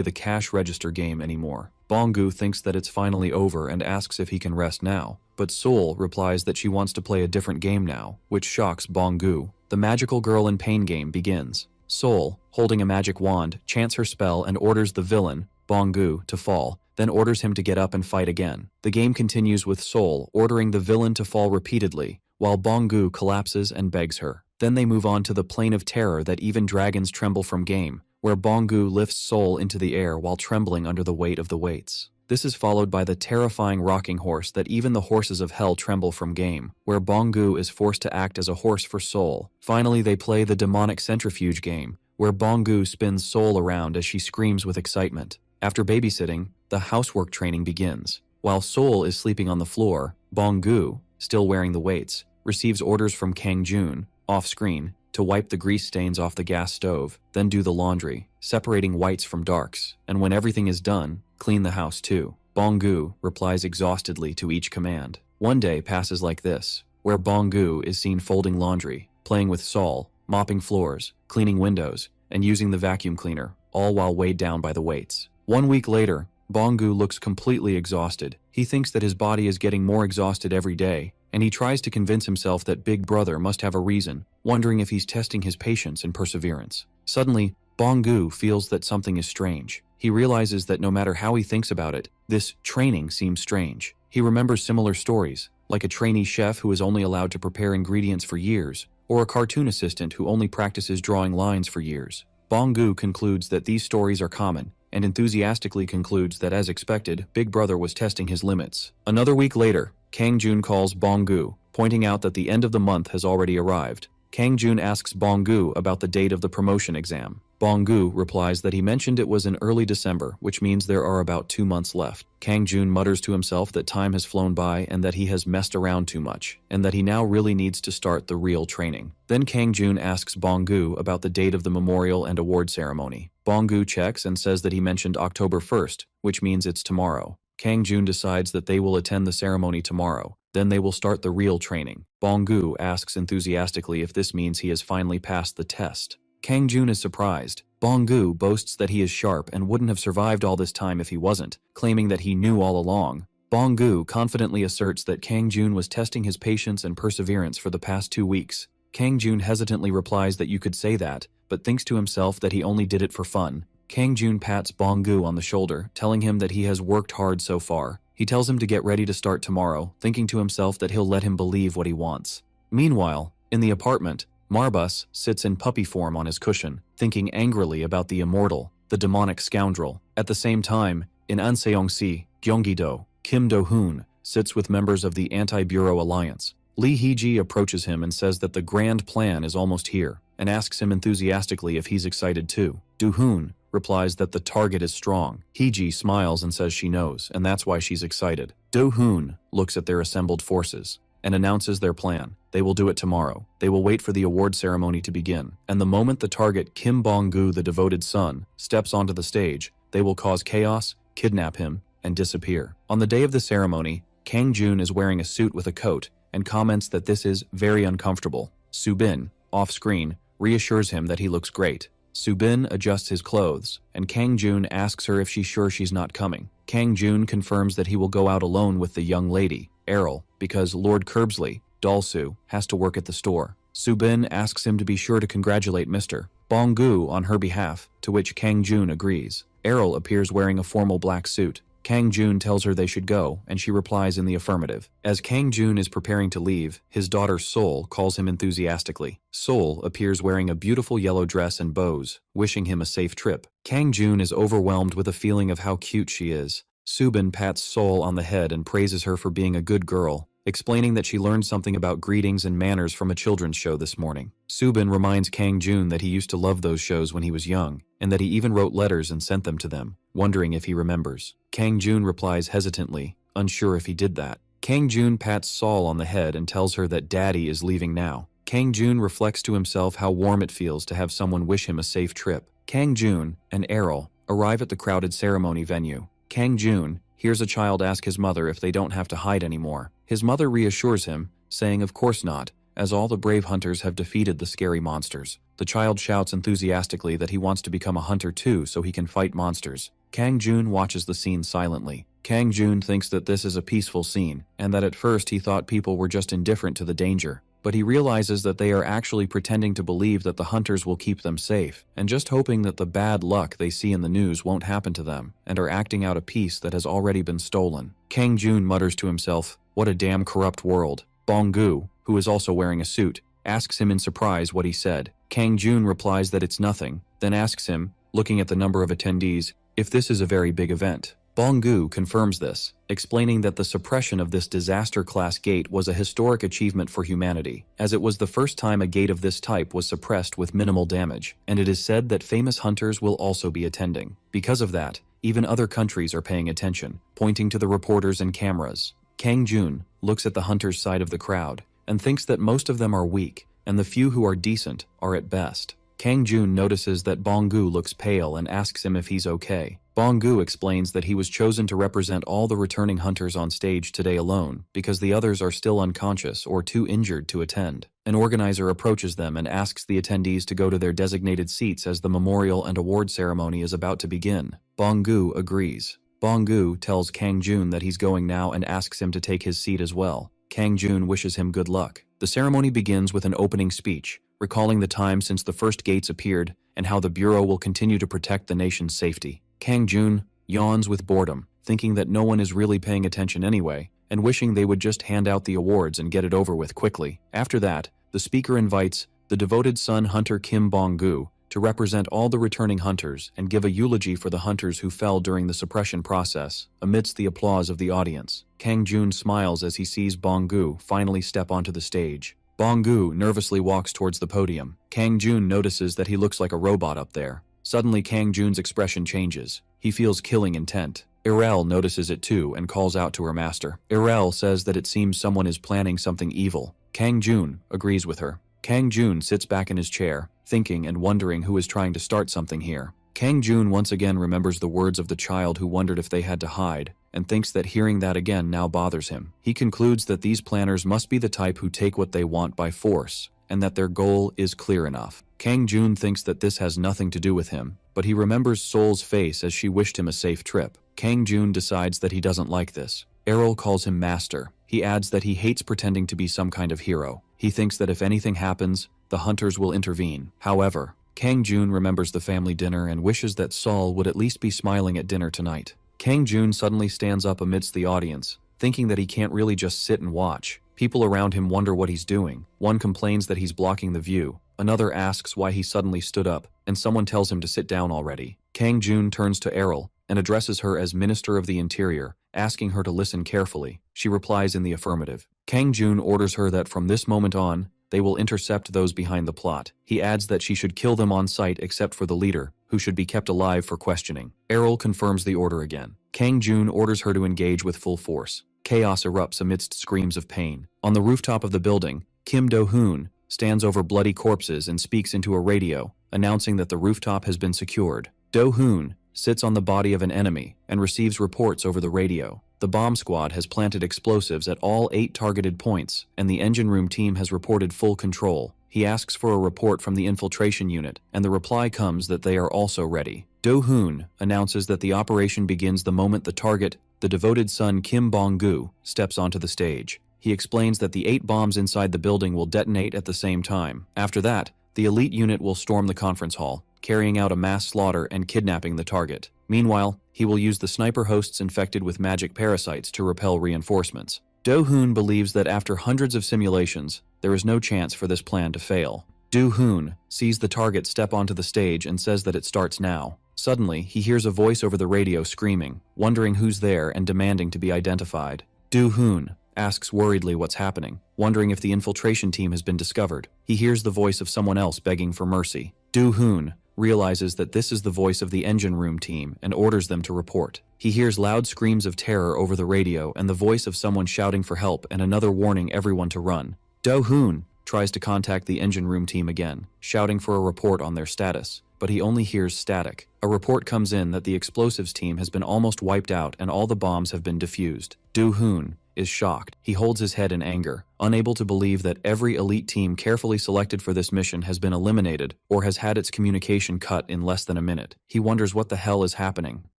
the cash register game anymore. Bong-gu thinks that it's finally over and asks if he can rest now, but Sol replies that she wants to play a different game now, which shocks Bong-gu. The magical girl in pain game begins. Sol, holding a magic wand, chants her spell and orders the villain, Bong-gu, to fall, then orders him to get up and fight again. The game continues with Sol ordering the villain to fall repeatedly, while Bong-gu collapses and begs her. Then they move on to the plane of terror that even dragons tremble from game, where Bong-gu lifts Sol into the air while trembling under the weight of the weights. This is followed by the terrifying rocking horse that even the horses of hell tremble from game, where Bong-gu is forced to act as a horse for Sol. Finally, they play the demonic centrifuge game, where Bong-gu spins Sol around as she screams with excitement. After babysitting, the housework training begins. While Sol is sleeping on the floor, Bong-gu, still wearing the weights, receives orders from Kang-jun, off-screen, to wipe the grease stains off the gas stove, then do the laundry, separating whites from darks, and when everything is done, clean the house too. Bong-gu replies exhaustedly to each command. One day passes like this, where Bong-gu is seen folding laundry, playing with Sol, mopping floors, cleaning windows, and using the vacuum cleaner, all while weighed down by the weights. 1 week later, Bong-gu looks completely exhausted. He thinks that his body is getting more exhausted every day, and he tries to convince himself that Big Brother must have a reason, wondering if he's testing his patience and perseverance. Suddenly, Bong-gu feels that something is strange. He realizes that no matter how he thinks about it, this training seems strange. He remembers similar stories, like a trainee chef who is only allowed to prepare ingredients for years, or a cartoon assistant who only practices drawing lines for years. Bong-gu concludes that these stories are common, and enthusiastically concludes that, as expected, Big Brother was testing his limits. Another week later, Kang-jun calls Bong-gu, pointing out that the end of the month has already arrived. Kang-jun asks Bong-gu about the date of the promotion exam. Bong-gu replies that he mentioned it was in early December, which means there are about 2 months left. Kang-jun mutters to himself that time has flown by and that he has messed around too much, and that he now really needs to start the real training. Then Kang-jun asks Bong-gu about the date of the memorial and award ceremony. Bong-gu checks and says that he mentioned October 1st, which means it's tomorrow. Kang-jun decides that they will attend the ceremony tomorrow. Then they will start the real training. Bong-gu asks enthusiastically if this means he has finally passed the test. Kang-jun is surprised. Bong-gu boasts that he is sharp and wouldn't have survived all this time if he wasn't, claiming that he knew all along. Bong-gu confidently asserts that Kang-jun was testing his patience and perseverance for the past 2 weeks. Kang-jun hesitantly replies that you could say that, but thinks to himself that he only did it for fun. Kang-jun pats Bong-gu on the shoulder, telling him that he has worked hard so far. He tells him to get ready to start tomorrow, thinking to himself that he'll let him believe what he wants. Meanwhile, in the apartment, Marbus sits in puppy form on his cushion, thinking angrily about the immortal, the demonic scoundrel. At the same time, in Anseong-si, Gyeonggi-do, Kim Do-hoon sits with members of the Anti-Bureau Alliance. Lee Hee-ji approaches him and says that the grand plan is almost here, and asks him enthusiastically if he's excited too. Do-hoon replies that the target is strong. Hee-ji smiles and says she knows, and that's why she's excited. Do-hoon looks at their assembled forces and announces their plan. They will do it tomorrow. They will wait for the award ceremony to begin, and the moment the target Kim Bong-gu, the devoted son, steps onto the stage, they will cause chaos, kidnap him, and disappear. On the day of the ceremony, Kang-jun is wearing a suit with a coat and comments that this is very uncomfortable. Subin, off-screen, reassures him that he looks great. Subin adjusts his clothes, and Kang-jun asks her if she's sure she's not coming. Kang-jun confirms that he will go out alone with the young lady, Errol, because Lord Curbsley, Dalsu, has to work at the store. Subin asks him to be sure to congratulate Mr. Bong-gu on her behalf, to which Kang-jun agrees. Errol appears wearing a formal black suit. Kang Jun tells her they should go, and she replies in the affirmative. As Kang Jun is preparing to leave, his daughter Sol calls him enthusiastically. Sol appears wearing a beautiful yellow dress and bows, wishing him a safe trip. Kang Jun is overwhelmed with a feeling of how cute she is. Subin pats Sol on the head and praises her for being a good girl, explaining that she learned something about greetings and manners from a children's show this morning. Subin reminds Kang Jun that he used to love those shows when he was young, and that he even wrote letters and sent them to them, wondering if he remembers. Kang Jun replies hesitantly, unsure if he did that. Kang Jun pats Sol on the head and tells her that Daddy is leaving now. Kang Jun reflects to himself how warm it feels to have someone wish him a safe trip. Kang Jun and Errol arrive at the crowded ceremony venue. Kang Jun hears a child ask his mother if they don't have to hide anymore. His mother reassures him, saying of course not, as all the brave hunters have defeated the scary monsters. The child shouts enthusiastically that he wants to become a hunter too so he can fight monsters. Kang Jun watches the scene silently. Kang Jun thinks that this is a peaceful scene, and that at first he thought people were just indifferent to the danger. But he realizes that they are actually pretending to believe that the hunters will keep them safe, and just hoping that the bad luck they see in the news won't happen to them, and are acting out a peace that has already been stolen. Kang Jun mutters to himself, "What a damn corrupt world." Bong-gu, who is also wearing a suit, asks him in surprise what he said. Kang Jun replies that it's nothing, then asks him, looking at the number of attendees, if this is a very big event. Bong-gu confirms this, explaining that the suppression of this disaster-class gate was a historic achievement for humanity, as it was the first time a gate of this type was suppressed with minimal damage, and it is said that famous hunters will also be attending. Because of that, even other countries are paying attention, pointing to the reporters and cameras. Kang Jun looks at the hunters' side of the crowd, and thinks that most of them are weak, and the few who are decent are at best. Kang Jun notices that Bong-gu looks pale and asks him if he's okay. Bong-gu explains that he was chosen to represent all the returning hunters on stage today alone because the others are still unconscious or too injured to attend. An organizer approaches them and asks the attendees to go to their designated seats as the memorial and award ceremony is about to begin. Bong-gu agrees. Bong-gu tells Kang Jun that he's going now and asks him to take his seat as well. Kang Jun wishes him good luck. The ceremony begins with an opening speech, recalling the time since the first gates appeared and how the Bureau will continue to protect the nation's safety. Kang Jun yawns with boredom, thinking that no one is really paying attention anyway, and wishing they would just hand out the awards and get it over with quickly. After that, the speaker invites the devoted son hunter Kim Bong-gu to represent all the returning hunters and give a eulogy for the hunters who fell during the suppression process, amidst the applause of the audience. Kang Jun smiles as he sees Bong-gu finally step onto the stage. Bong-gu nervously walks towards the podium. Kang Jun notices that he looks like a robot up there. Suddenly, Kang Jun's expression changes. He feels killing intent. Irel notices it too and calls out to her master. Irel says that it seems someone is planning something evil. Kang Jun agrees with her. Kang Jun sits back in his chair, thinking and wondering who is trying to start something here. Kang Jun once again remembers the words of the child who wondered if they had to hide, and thinks that hearing that again now bothers him. He concludes that these planners must be the type who take what they want by force, and that their goal is clear enough. Kang Jun thinks that this has nothing to do with him, but he remembers Sol's face as she wished him a safe trip. Kang Jun decides that he doesn't like this. Errol calls him master. He adds that he hates pretending to be some kind of hero. He thinks that if anything happens, the hunters will intervene. However, Kang Jun remembers the family dinner and wishes that Sol would at least be smiling at dinner tonight. Kang Jun suddenly stands up amidst the audience, thinking that he can't really just sit and watch. People around him wonder what he's doing. One complains that he's blocking the view. Another asks why he suddenly stood up, and someone tells him to sit down already. Kang Jun turns to Errol and addresses her as Minister of the Interior, asking her to listen carefully. She replies in the affirmative. Kang Jun orders her that from this moment on, they will intercept those behind the plot. He adds that she should kill them on sight except for the leader, who should be kept alive for questioning. Errol confirms the order again. Kang Jun orders her to engage with full force. Chaos erupts amidst screams of pain. On the rooftop of the building, Kim Do-hoon stands over bloody corpses and speaks into a radio, announcing that the rooftop has been secured. Do-hoon sits on the body of an enemy and receives reports over the radio. The bomb squad has planted explosives at all 8 targeted points, and the engine room team has reported full control. He asks for a report from the infiltration unit, and the reply comes that they are also ready. Do-hoon announces that the operation begins the moment the target, the devoted son Kim Bong-gu, steps onto the stage. He explains that the 8 bombs inside the building will detonate at the same time. After that, the elite unit will storm the conference hall, carrying out a mass slaughter and kidnapping the target. Meanwhile, He will use the sniper hosts infected with magic parasites to repel reinforcements. Do-hoon believes that after hundreds of simulations, there is no chance for this plan to fail. Do-hoon sees the target step onto the stage and says that it starts now. Suddenly, he hears a voice over the radio screaming, wondering who's there and demanding to be identified. Do-hoon asks worriedly what's happening, wondering if the infiltration team has been discovered. He hears the voice of someone else begging for mercy. Do-hoon realizes that this is the voice of the engine room team and orders them to report. He hears loud screams of terror over the radio and the voice of someone shouting for help and another warning everyone to run. Do-hoon tries to contact the engine room team again, shouting for a report on their status, but he only hears static. A report comes in that the explosives team has been almost wiped out and all the bombs have been defused. Do-hoon is shocked. He holds his head in anger, unable to believe that every elite team carefully selected for this mission has been eliminated or has had its communication cut in less than a minute. He wonders what the hell is happening.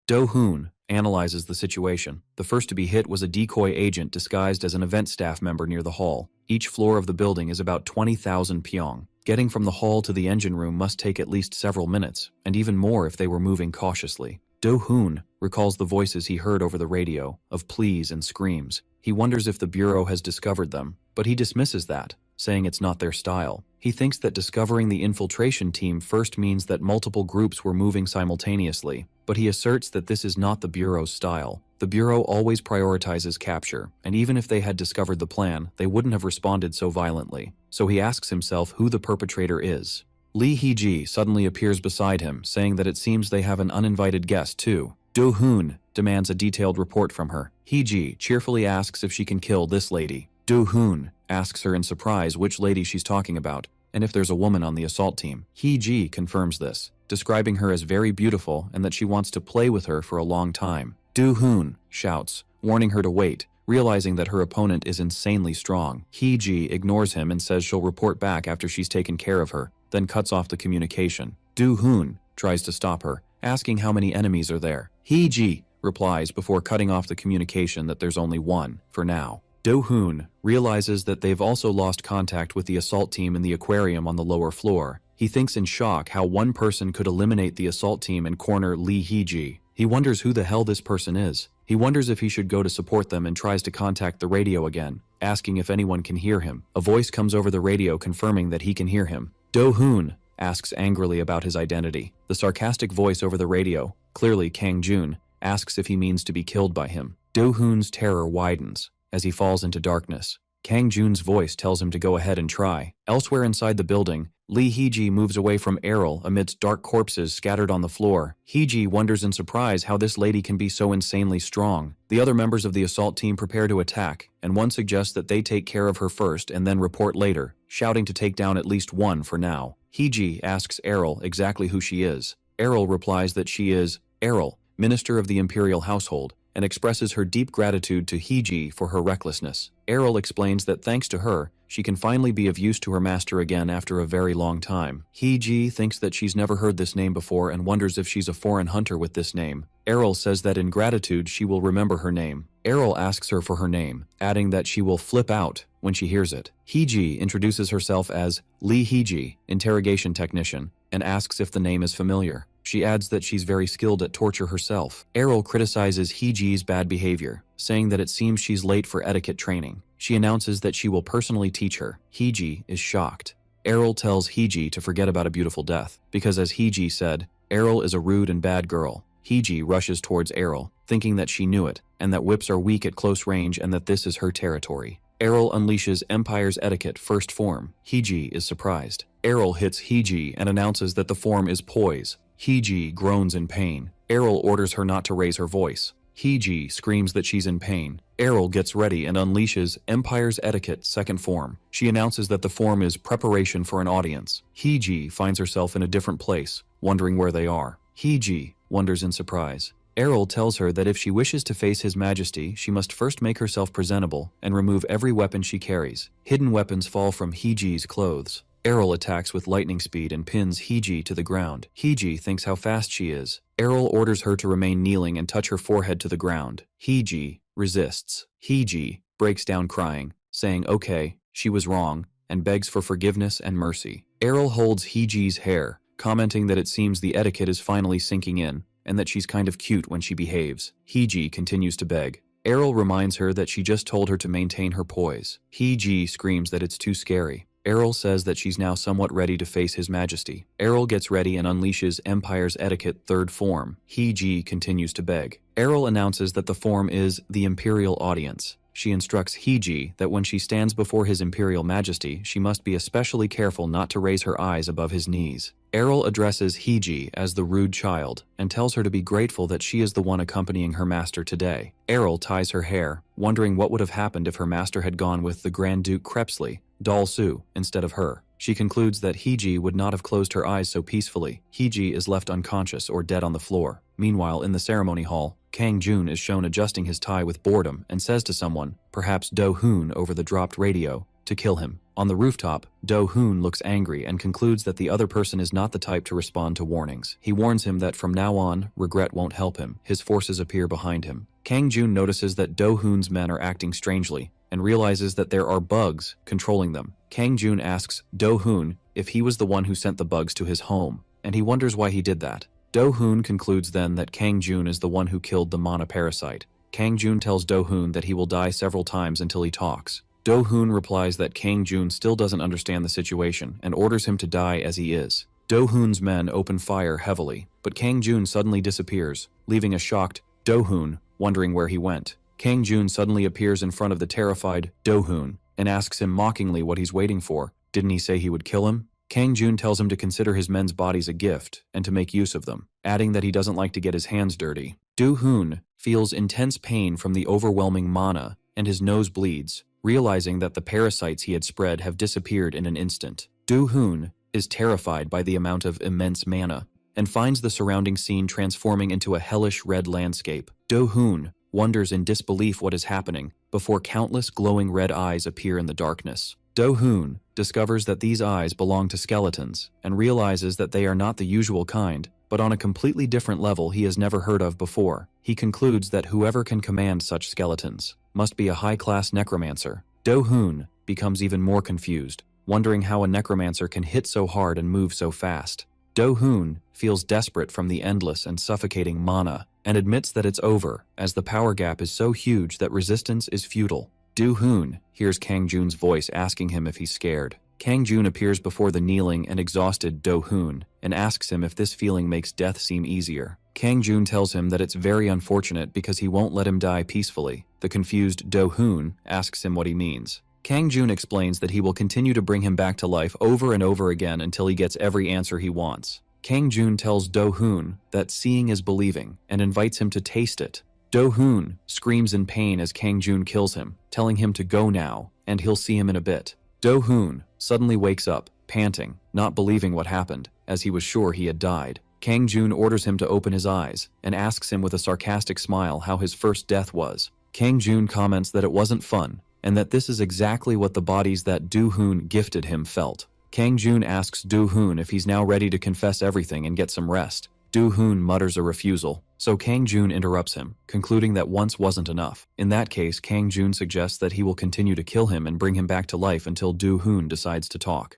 Do-hoon analyzes the situation. The first to be hit was a decoy agent disguised as an event staff member near the hall. Each floor of the building is about 20,000 pyong. Getting from the hall to the engine room must take at least several minutes, and even more if they were moving cautiously. Do-hoon recalls the voices he heard over the radio, of pleas and screams. He wonders if the Bureau has discovered them, but he dismisses that, saying it's not their style. He thinks that discovering the infiltration team first means that multiple groups were moving simultaneously, but he asserts that this is not the Bureau's style. The Bureau always prioritizes capture, and even if they had discovered the plan, they wouldn't have responded so violently. So he asks himself who the perpetrator is. Lee Hee-ji suddenly appears beside him, saying that it seems they have an uninvited guest too. Do-hoon demands a detailed report from her. Hee-ji cheerfully asks if she can kill this lady. Do-hoon asks her in surprise which lady she's talking about, and if there's a woman on the assault team. Hee-ji confirms this, describing her as very beautiful and that she wants to play with her for a long time. Do-hoon shouts, warning her to wait, realizing that her opponent is insanely strong. Hee-ji ignores him and says she'll report back after she's taken care of her, then cuts off the communication. Do-hoon tries to stop her, asking how many enemies are there. Hee-ji replies before cutting off the communication that there's only one, for now. Do-hoon realizes that they've also lost contact with the assault team in the aquarium on the lower floor. He thinks in shock how one person could eliminate the assault team and corner Lee Hee-ji. He wonders who the hell this person is. He wonders if he should go to support them and tries to contact the radio again, asking if anyone can hear him. A voice comes over the radio confirming that he can hear him. Do-hoon asks angrily about his identity. The sarcastic voice over the radio, clearly Kang Jun, asks if he means to be killed by him. Do-hoon's terror widens as he falls into darkness. Kang Jun's voice tells him to go ahead and try. Elsewhere inside the building, Lee Hee-ji moves away from Errol amidst dark corpses scattered on the floor. Hee-ji wonders in surprise how this lady can be so insanely strong. The other members of the assault team prepare to attack, and one suggests that they take care of her first and then report later, shouting to take down at least one for now. Hee-ji asks Errol exactly who she is. Errol replies that she is Errol, Minister of the Imperial Household, and expresses her deep gratitude to Hee-ji for her recklessness. Errol explains that thanks to her, she can finally be of use to her master again after a very long time. Hee-ji thinks that she's never heard this name before and wonders if she's a foreign hunter with this name. Errol says that in gratitude she will remember her name. Errol asks her for her name, adding that she will flip out when she hears it. Hee-ji introduces herself as Lee Hee-ji, interrogation technician, and asks if the name is familiar. She adds that she's very skilled at torture herself. Errol criticizes Hee-ji's bad behavior, saying that it seems she's late for etiquette training. She announces that she will personally teach her. Hee-ji is shocked. Errol tells Hee-ji to forget about a beautiful death, because as Hee-ji said, Errol is a rude and bad girl. Hee-ji rushes towards Errol, thinking that she knew it, and that whips are weak at close range and that this is her territory. Errol unleashes Empire's etiquette first form. Hee-ji is surprised. Errol hits Hee-ji and announces that the form is poise. Hee-ji groans in pain. Errol orders her not to raise her voice. Hee-ji screams that she's in pain. Errol gets ready and unleashes Empire's etiquette second form. She announces that the form is preparation for an audience. Hee-ji finds herself in a different place, wondering where they are. Hee-ji wonders in surprise. Errol tells her that if she wishes to face His Majesty, she must first make herself presentable and remove every weapon she carries. Hidden weapons fall from Hee-ji's clothes. Errol attacks with lightning speed and pins Hee-ji to the ground. Hee-ji thinks how fast she is. Errol orders her to remain kneeling and touch her forehead to the ground. Hee-ji resists. Hee-ji breaks down crying, saying okay, she was wrong, and begs for forgiveness and mercy. Errol holds Hee-ji's hair, commenting that it seems the etiquette is finally sinking in, and that she's kind of cute when she behaves. Hee-ji continues to beg. Errol reminds her that she just told her to maintain her poise. Hee-ji screams that it's too scary. Errol says that she's now somewhat ready to face His Majesty. Errol gets ready and unleashes Empire's Etiquette third form. Hee-ji continues to beg. Errol announces that the form is the Imperial Audience. She instructs Hee-ji that when she stands before His Imperial Majesty, she must be especially careful not to raise her eyes above his knees. Errol addresses Hee-ji as the rude child and tells her to be grateful that she is the one accompanying her master today. Errol ties her hair, wondering what would have happened if her master had gone with the Grand Duke Crepsley, Dal-su, instead of her. She concludes that Hee-ji would not have closed her eyes so peacefully. Hee-ji is left unconscious or dead on the floor. Meanwhile, in the ceremony hall, Kang-jun is shown adjusting his tie with boredom and says to someone, perhaps Do-hoon over the dropped radio, to kill him. On the rooftop, Do-hoon looks angry and concludes that the other person is not the type to respond to warnings. He warns him that from now on, regret won't help him. His forces appear behind him. Kang-jun notices that Do-hoon's men are acting strangely and realizes that there are bugs controlling them. Kang-jun asks Do-hoon if he was the one who sent the bugs to his home, and he wonders why he did that. Do-hoon concludes then that Kang-jun is the one who killed the mana parasite. Kang-jun tells Do-hoon that he will die several times until he talks. Do-hoon replies that Kang-jun still doesn't understand the situation and orders him to die as he is. Do-hoon's men open fire heavily, but Kang-jun suddenly disappears, leaving a shocked Do-hoon wondering where he went. Kang-jun suddenly appears in front of the terrified Do-hoon and asks him mockingly what he's waiting for. Didn't he say he would kill him? Kang-jun tells him to consider his men's bodies a gift and to make use of them, adding that he doesn't like to get his hands dirty. Do-hoon feels intense pain from the overwhelming mana and his nose bleeds, realizing that the parasites he had spread have disappeared in an instant. Do-hoon is terrified by the amount of immense mana and finds the surrounding scene transforming into a hellish red landscape. Do-hoon wonders in disbelief what is happening before countless glowing red eyes appear in the darkness. Do-hoon discovers that these eyes belong to skeletons and realizes that they are not the usual kind, but on a completely different level he has never heard of before. He concludes that whoever can command such skeletons must be a high-class necromancer. Do-hoon becomes even more confused, wondering how a necromancer can hit so hard and move so fast. Do-hoon feels desperate from the endless and suffocating mana and admits that it's over, as the power gap is so huge that resistance is futile. Do-hoon hears Kang-jun's voice asking him if he's scared. Kang-jun appears before the kneeling and exhausted Do-hoon and asks him if this feeling makes death seem easier. Kang-jun tells him that it's very unfortunate because he won't let him die peacefully. The confused Do-hoon asks him what he means. Kang-jun explains that he will continue to bring him back to life over and over again until he gets every answer he wants. Kang-jun tells Do-hoon that seeing is believing and invites him to taste it. Do-hoon screams in pain as Kang-jun kills him, telling him to go now and he'll see him in a bit. Do-hoon suddenly wakes up, panting, not believing what happened, as he was sure he had died. Kang-jun orders him to open his eyes and asks him with a sarcastic smile how his first death was. Kang-jun comments that it wasn't fun and that this is exactly what the bodies that Do-hoon gifted him felt. Kang-jun asks Do-hoon if he's now ready to confess everything and get some rest. Do-hoon mutters a refusal, so Kang-jun interrupts him, concluding that once wasn't enough. In that case, Kang-jun suggests that he will continue to kill him and bring him back to life until Do-hoon decides to talk.